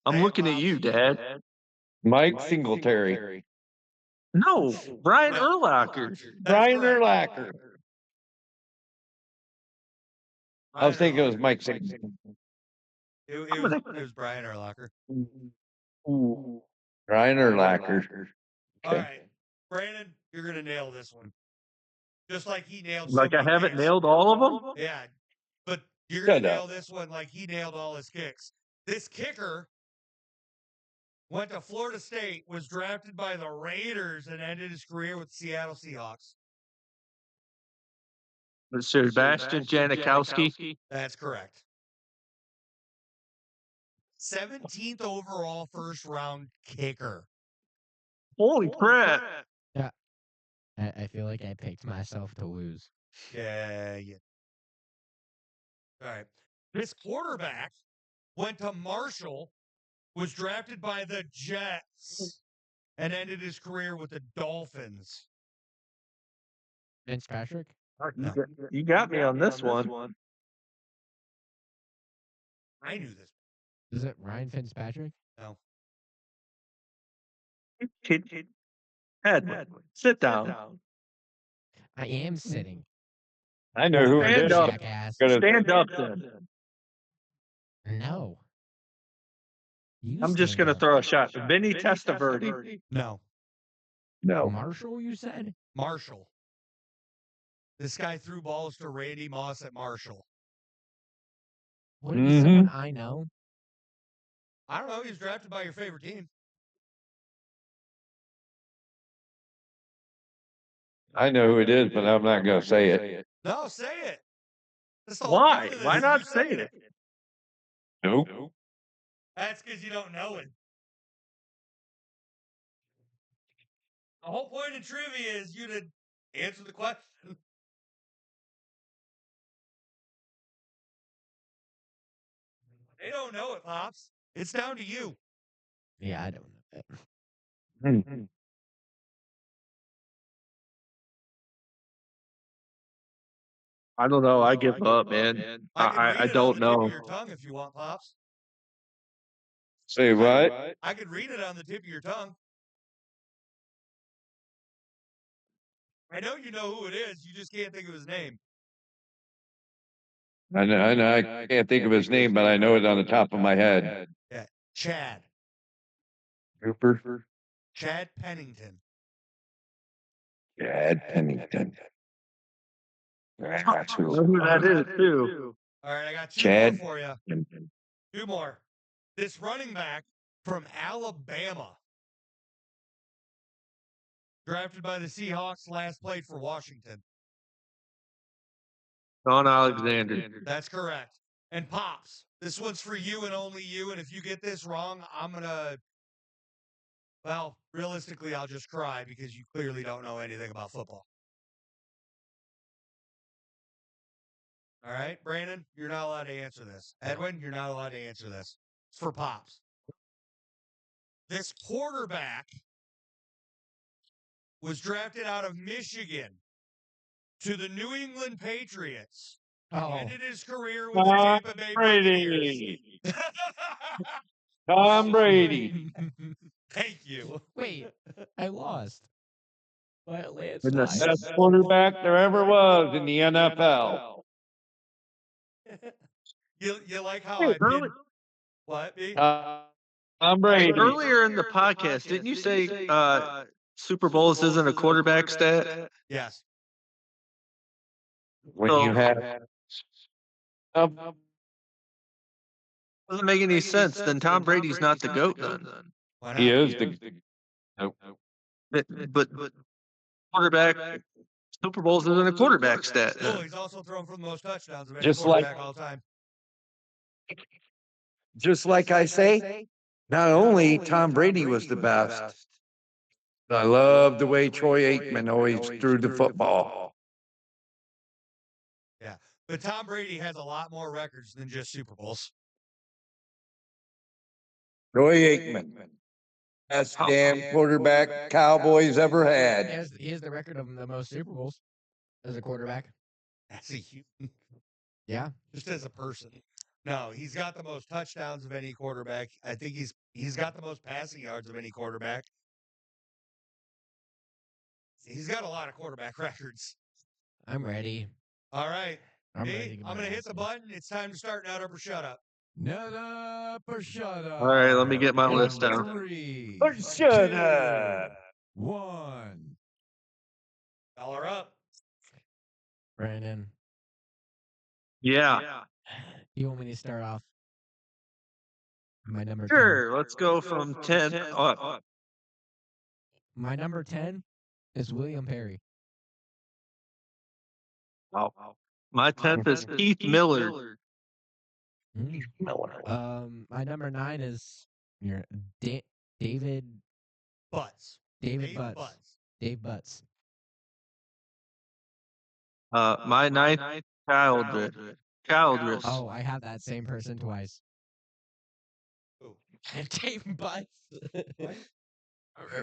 I'm Say it, looking at you, Pops. Dad. Mike Singletary. No, Brian No. Urlacher. That's Brian correct. Urlacher. I was thinking it was Mike Singletary. It was Brian Urlacher. Brian Urlacher. All Okay. right, Brandon, you're gonna nail this one, just like he nailed. Like so I many haven't kicks. nailed all of them? Yeah, but you're gonna Shut up. nail this one like he nailed all his kicks. This kicker went to Florida State, was drafted by the Raiders, and ended his career with the Seattle Seahawks. Sebastian Janikowski. That's correct. 17th overall first round kicker. Holy crap. I feel like I picked myself to lose. Yeah. All right. This quarterback went to Marshall, was drafted by the Jets, and ended his career with the Dolphins. Fitzpatrick? No. You got me on this one. I knew this. Is it Ryan Fitzpatrick? No. Edwin, sit down. I am sitting. I know who it Stand is. up. Jackass. Stand up then. No. You I'm just stand going to up. throw a shot. Vinny Testaverde. No. No. Marshall, you said? Marshall. This guy threw balls to Randy Moss at Marshall. Would it be someone I know? I don't know. He was drafted by your favorite team. I know who it is, but I'm not going to say it. No, say it. That's the whole Why? point of this, Why is not you say saying it? Nope. That's because you don't know it. The whole point of trivia is you to answer the question. They don't know it, Pops. It's down to you. Yeah, I don't know that. I don't know. I give up, man. I can read I it on don't the tip know. of your tongue if you want, Pops. Say what? I could read it on the tip of your tongue. I know you know who it is. You just can't think of his name. I know. I can't think of his name, but I know it on the top of my head. Yeah. Chad. Cooper. Chad Pennington. Chad Pennington. I know who that is too. All right, I got two Chad more for you. Pennington. Two more. This running back from Alabama, drafted by the Seahawks, last played for Washington. Don Alexander. That's correct. And Pops, this one's for you and only you. And if you get this wrong, I'm going to, well, realistically, I'll just cry because you clearly don't know anything about football. All right, Brandon, you're not allowed to answer this. Edwin, you're not allowed to answer this. It's for Pops. This quarterback was drafted out of Michigan to the New England Patriots. Oh, Ended his career with the Tampa Bay Buccaneers. Brady. Tom Brady. Thank you. wait, I lost. By a In the landslide. Best quarterback there ever was in the NFL. You like how Hey, I early- pinned what? B? Tom Brady. Earlier in the podcast, didn't you say Super Bowls isn't a quarterback stat? Yes. When you have Doesn't make any sense. Then Tom Brady's not the GOAT then. Why not? he is the But quarterback Super Bowls isn't a quarterback stat. Cool. Then. He's also thrown for the most touchdowns of any Just like- quarterback all time. just like I say, not only Tom Brady was the best. I love the way Troy Aikman always threw the football. But Tom Brady has a lot more records than just Super Bowls. Troy Aikman. Best damn quarterback Cowboys ever had. He has the record of the most Super Bowls as a quarterback. As a human. Yeah. Just as a person. No, he's got the most touchdowns of any quarterback. I think he's got the most passing yards of any quarterback. He's got a lot of quarterback records. I'm ready. All right. I'm B, ready to get I'm my going to hit ass the beat. button. It's time to start Nut Up or Shut Up. Nut up or shut up. All right, let me get my list down. 3, Shut up. 1. Dollar up. Brandon, Yeah. you want me to start off? My number 10. Sure. Let's go from 10 up. My number 10 is William Perry. Wow. My 10th is Keith Miller. My number 9 is David Butts. David Butts. Dave Butts. My 9th, Childress. Oh, I have that same person twice. Who? Dave Butts. What?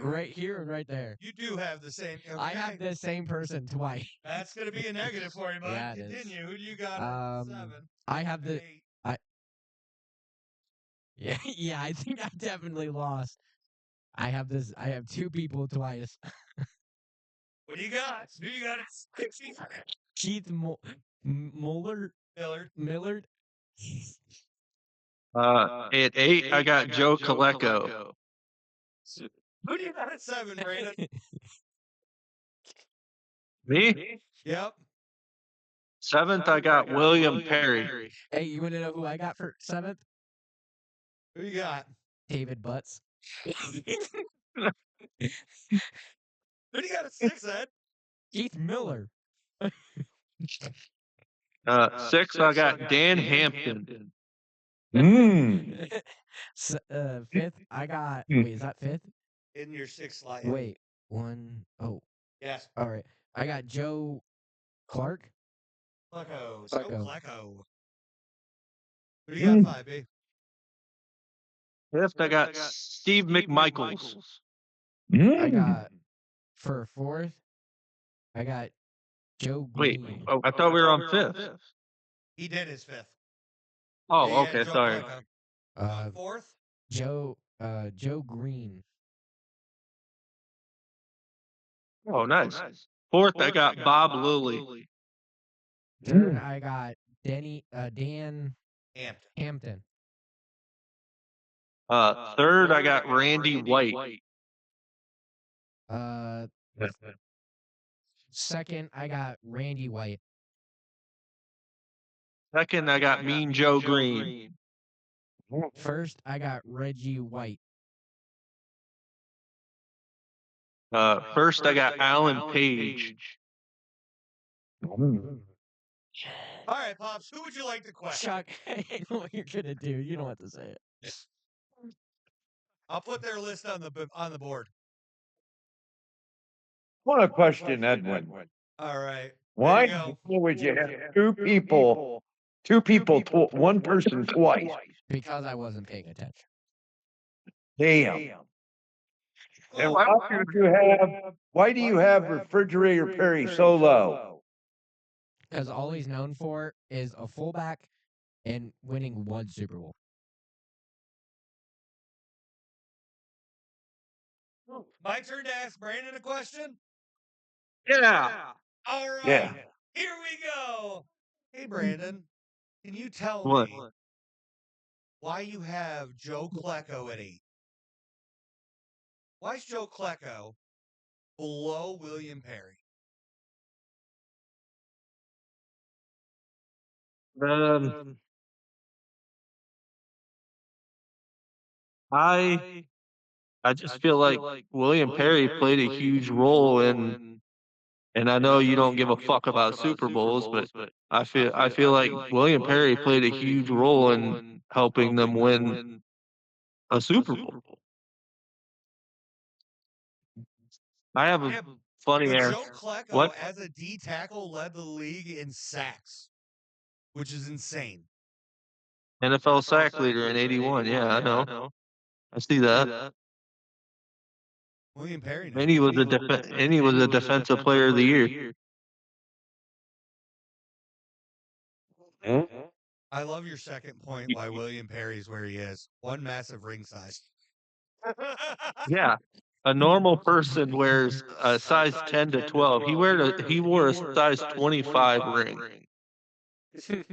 Right here and right there. You do have the same. I have okay. the same person twice. That's going to be a negative for you, bud. Yeah, it is. Continue. Who do you got at 7? I have the 8? yeah, I think I definitely lost. I have 2 people twice. What do you got? Who you got at 6? Keith Millard. Millard. At 8, I got Joe Colecco. Who do you got at 7, Brandon? Me? Yep. 7th, I got William Perry. Hey, you want to know who I got for 7th? Who you got? David Butts. Who do you got at 6, Ed? Keith Miller. 6th, I got Dan Hampton. Mm. 5th, I got. Wait, is that 5th? In your 6th slide. Wait, 1. Oh, Yes. all right. I got Joe Clark. Flecko. Flecko. Flecko. Who do you got 5, B? 5th, I got Steve McMichaels. I got for 4th. I got Joe Wait, Green. oh, I thought we were on 5th. He did his 5th. Oh, Yeah, okay, Joe sorry. Flecko. 4th? Joe Green. Oh, nice. 4th, I got Bob Lilly. 3rd, I got Dan Hampton. Hampton. Third, I got Randy White. Second, I got Randy White. Second, I got Mean Joe Green. First, I got Reggie White. First, I got Alan Page. All right, Pops, who would you like to question? Chuck, I know what you're gonna do. You don't have to say it. I'll put their list on the board. I want to question Edwin. All right. Why There you go. would you have two people, one person twice? Because I wasn't paying attention. Damn. And Oh, why do you have Refrigerator Perry so low? Because all he's known for is a fullback and winning one Super Bowl. my turn to ask Brandon a question? Yeah. All right. Yeah. Here we go. Hey, Brandon, can you tell What? me why you have Joe Klecko at 8? Why is Joe Klecko below William Perry? I just feel like William Perry played a huge role in, and I know you don't give a fuck about Super Bowls, but I feel like William Perry played a huge role in helping them win a Super Bowl. I have a Yeah, funny but answer. Joe Klecko, What? as a D tackle, led the league in sacks, which is insane. NFL sack leader in '81. Yeah, I know. I see that. William Perry. And he was a defensive player of the year. Hmm? I love your second point why William Perry's where he is. One massive ring size. Yeah. A normal person wears a size 10 to 12. He wore a size 25 ring. He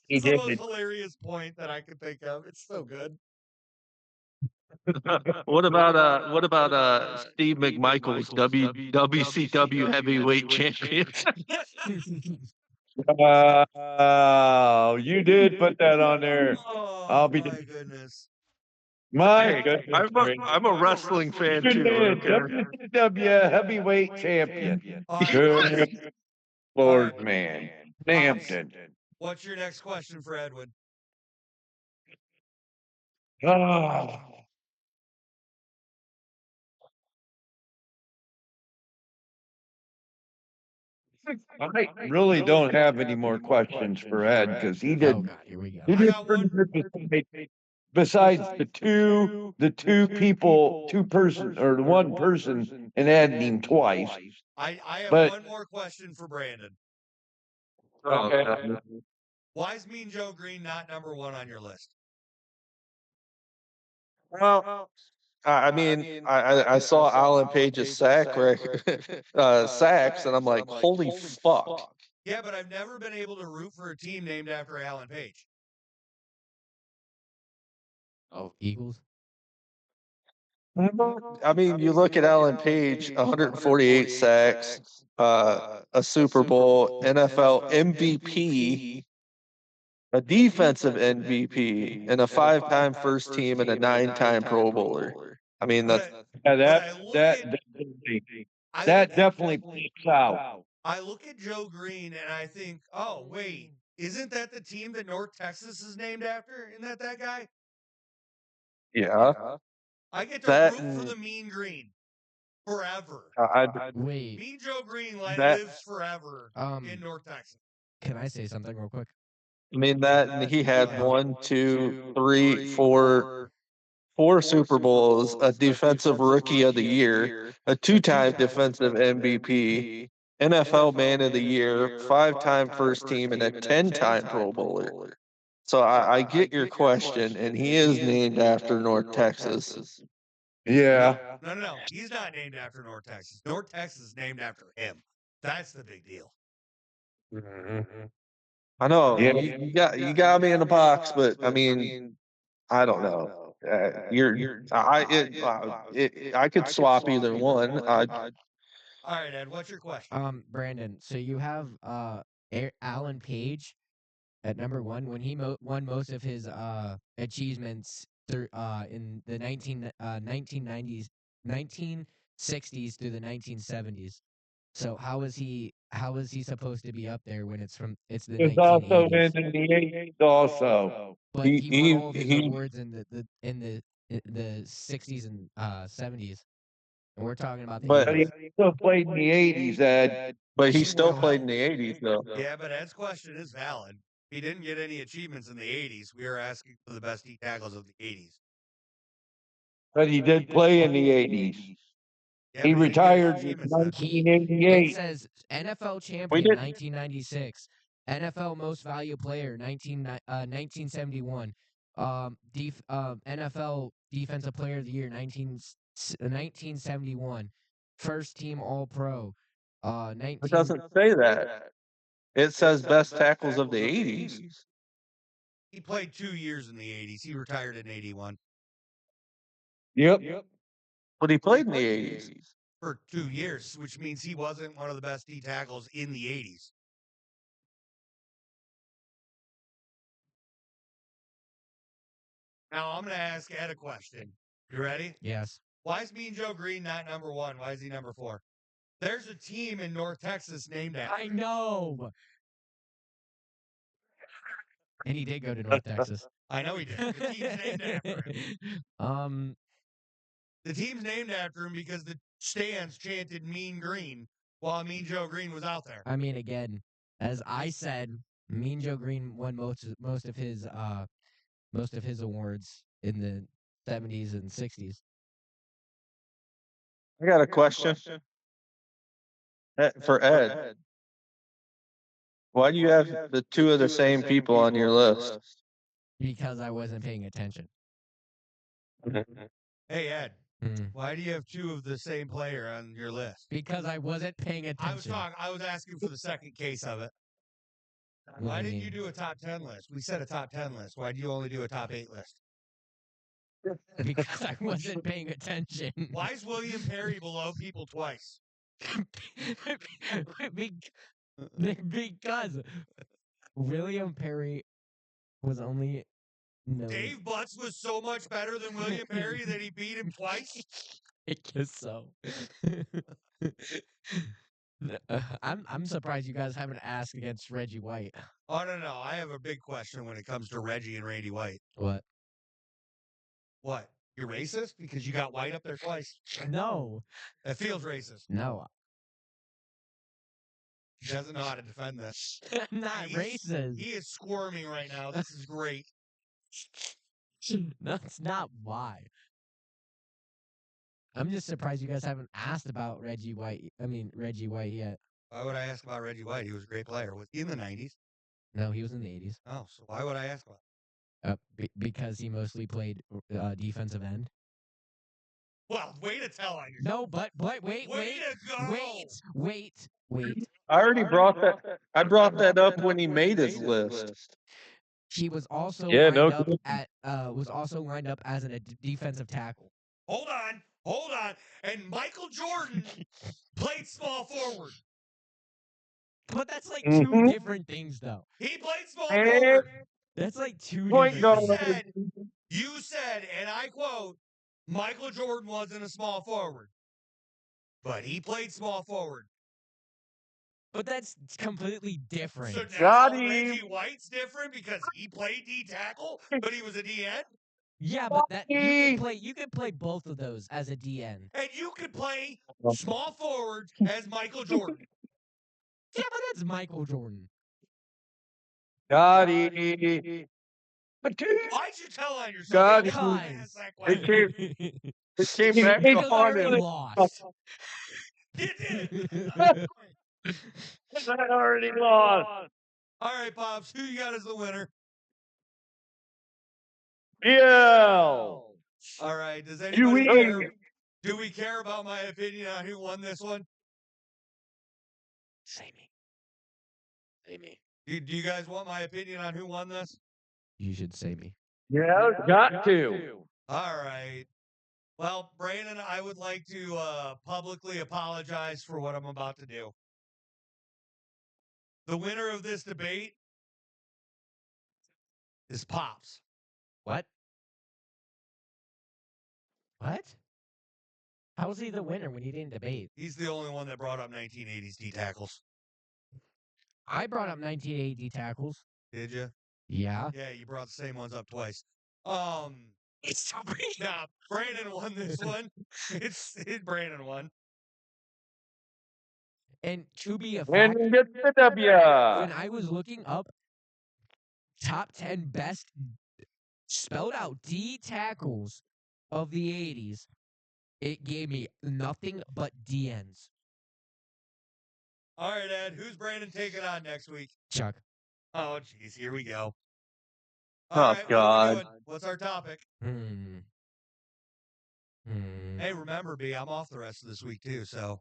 It's the most did. hilarious point that I could think of. It's so good. What about Steve McMichael's WCW heavyweight champion? Oh, you did put that on there. Oh I'll be my goodness. my Hey, goodness. I'm a wrestling fan Good too. man, Okay? WCW heavyweight champion. All right, Good Pops, Lord, man. Hampton. what's your next question for Edwin? Oh. I really don't have any more questions for Ed because he Oh did. God, here we go. He I did got pretty one. good besides the two people, two person or the one person, and adding him twice. I have But- one more question for Brandon. Okay. Why is Mean Joe Green not number one on your list? Well, I mean, I saw Alan Page's sacks, and I'm like, holy fuck. Yeah, but I've never been able to root for a team named after Alan Page. Oh, Eagles. I mean, you look at Alan Page, 148 sacks, a Super Bowl, NFL MVP, a defensive MVP, and a 5-time first team and a 9-time Pro Bowler. I mean, that's Yeah, I that look- definitely peaks out. I look at Joe Green and I think, oh wait, isn't that the team that North Texas is named after? Isn't that guy? yeah. I get to That root for the Mean Green forever. Wait, Mean Joe Green That- lives forever in North Texas. can I say something real quick? I mean that, and he had 4 Super Bowls, a Defensive Rookie of the Year, a 2-time Defensive MVP, NFL Man of the Year, 5-time First Team, and a 10-time Pro Bowler. So I get your question, and he is named after North Texas. Yeah. No. He's not named after North Texas. North Texas is named after him. That's the big deal. I know Yeah. you got me in a box, but I mean, I don't know. I could swap either one. All right, Ed, what's your question? Brandon, so you have Alan Page at number one when he won most of his achievements through in the 1990s 1960s through the 1970s. So how is he supposed to be up there when it's the He was also 1980s? in the 80s also. But he won all of his he awards in the 60s and 70s. And we're talking about the but 80s. he still played in the 80s, Ed. But he He still won played all- in the 80s though. Yeah, but Ed's question is valid. He didn't get any achievements in the 80s. We are asking for the best D tackles of the 80s. But he did play in the 80s. Yeah, He but didn't get any retired in achievements then. It 1988. says NFL We champion did 1996, NFL most valuable player 1971, NFL defensive player of the year 1971, first team All Pro, it 19. doesn't say that. It says best tackles of the 80s. He played 2 years in the 80s. He retired in 81 Yep. But he played in the 80s. for 2 years, which means he wasn't one of the best D tackles in the 80s. Now I'm going to ask Ed a question. You ready? Yes. Why is Mean Joe Green not number 1? Why is he number 4? There's a team in North Texas named after I know. And he did go to North Texas. I know he did. The team's named after him. The team's named after him because the stands chanted Mean Green while Mean Joe Green was out there. I mean, again, as I said, Mean Joe Green won most of his awards in the 70s and 60s. I got a question for Ed. Why do you have the two of the same people on your list? Because I wasn't paying attention. Hey, Ed, Mm. why do you have 2 of the same player on your list? Because I wasn't paying attention. I was asking for the second case of it. What Why do you didn't you mean? do a top 10 list? We said a top 10 list. Why do you only do a top 8 list? Because I wasn't paying attention. Why is William Perry below people twice? Because William Perry was only known. Dave Butts was so much better than William Perry that he beat him twice? I guess so. I'm surprised you guys haven't asked against Reggie White. Oh, no. I have a big question when it comes to Reggie and Randy White. What? What? You're racist because you got White up there twice? No. That feels racist. No. He doesn't know how to defend this. I'm not racist. He is squirming right now. This is great. That's not why. I'm just surprised you guys haven't asked about Reggie White yet. Why would I ask about Reggie White? He was a great player. Was he in the 90s? No, he was in the 80s. Oh, so why would I ask about Because he mostly played defensive end. Well, way to tell on yourself. No, but wait, Way to go. wait. I already brought that. I brought that up when he made his list. He was also Yeah, lined no up kidding. as a defensive tackle. Hold on. And Michael Jordan played small forward. But that's like Mhm. two different things, though. He played small And forward. That's like two point different guard. things. You said, and I quote, Michael Jordan wasn't a small forward, but he played small forward. But that's completely different. So now Got him. Reggie White's different because he played D tackle, but he was a DN, Yeah, but that you could play both of those as a DN. and you could play small forward as Michael Jordan. Yeah, but that's Michael Jordan. Got him. But dude, Why'd you tell on yourself? God, You didn't because- ask that it question. came, it came back Because I on already him. lost. You did. I already lost. All right, Pops, who you got as the winner? Yeah. All right, does You anybody win. care? Do we care about my opinion on who won this one? Say me. Say me. Do you guys want my opinion on who won this? You should say me. Yeah, got to. All right. Well, Brandon, I would like to publicly apologize for what I'm about to do. The winner of this debate is Pops. What? What? How was he the winner when he didn't debate? He's the only one that brought up 1980s D tackles. I brought up 1980 tackles. Did you? Yeah. Yeah, you brought the same ones up twice. Nah, Brandon won this one. Brandon won. And to be a fact, Brandon gets the W. when I was looking up top 10 best spelled out D tackles of the 80s, it gave me nothing but DNs. All right, Ed. Who's Brandon taking on next week? Chuck. Oh, jeez. Here we go. Oh, All right, what are we God. doing? What's our topic? Hey, remember, B, I'm off the rest of this week, too, so.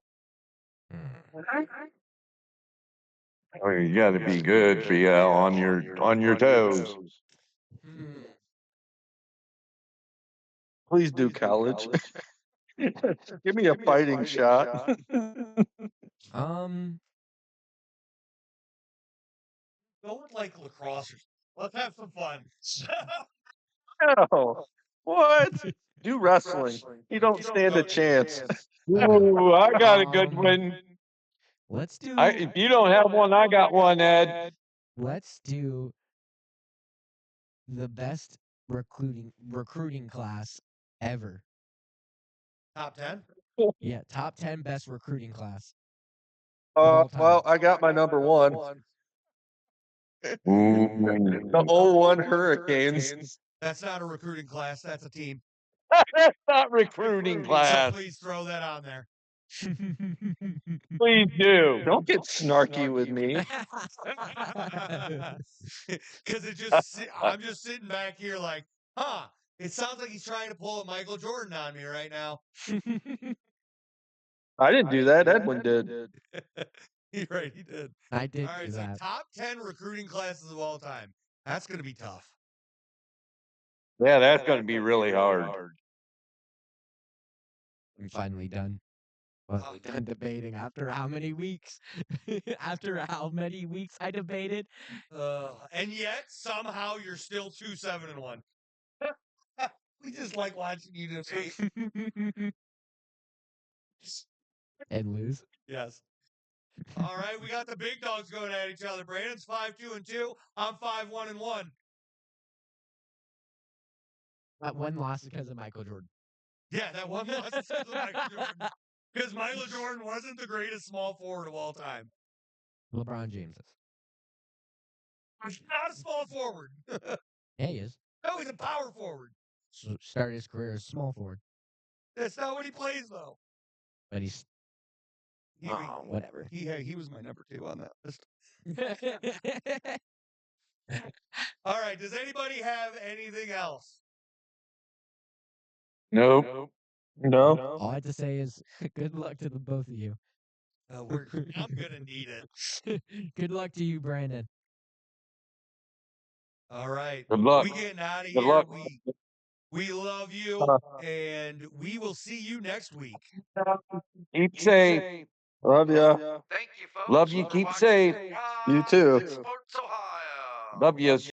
Oh, you got to be good for on your toes. Please do college. Give me a fighting shot. Go with, like, lacrosse. Let's have some fun. No. What? Do wrestling. You don't stand a chance. Ooh, I got a good one. Let's do. If you don't have one, I got one, Ed. Let's do the best recruiting class ever. Top 10? Yeah, top 10 best recruiting class. all time. Well, I got my number one. Ooh. The 01 Hurricanes. That's not a recruiting class. That's a team. That's not recruiting So class. please throw that on there. Please do. Don't get snarky with me. Because I'm just sitting back here like, huh, it sounds like he's trying to pull a Michael Jordan on me right now. I didn't do that. Edwin did. You're right, he did. I did All right, do so that. top 10 recruiting classes of all time. That's going to be tough. Yeah, that's going to be really hard. I'm finally done. Finally done debating after how many weeks? After how many weeks I debated? And yet, somehow, you're still 2-7-1. We just like watching you debate. And lose. Yes. All right, we got the big dogs going at each other. Brandon's 5-2-2. I'm 5-1-1. That one loss because of Michael Jordan. Yeah, that one loss is because of Michael Jordan. Because Michael Jordan wasn't the greatest small forward of all time. LeBron James is. He's not a small forward. Yeah, he is. No, he's a power forward. So started his career as small forward. That's not what he plays, though. But he's whatever. He was my number 2 on that list. All right, does anybody have anything else? Nope. No. All I have to say is good luck to the both of you. I'm going to need it. Good luck to you, Brandon. All right. Good luck. We getting out of Good here. luck. We love you, and we will see you next week. Keep safe. Love ya. Thank you, folks. Love you. Keep safe. You too. Sports Ohio. Love you.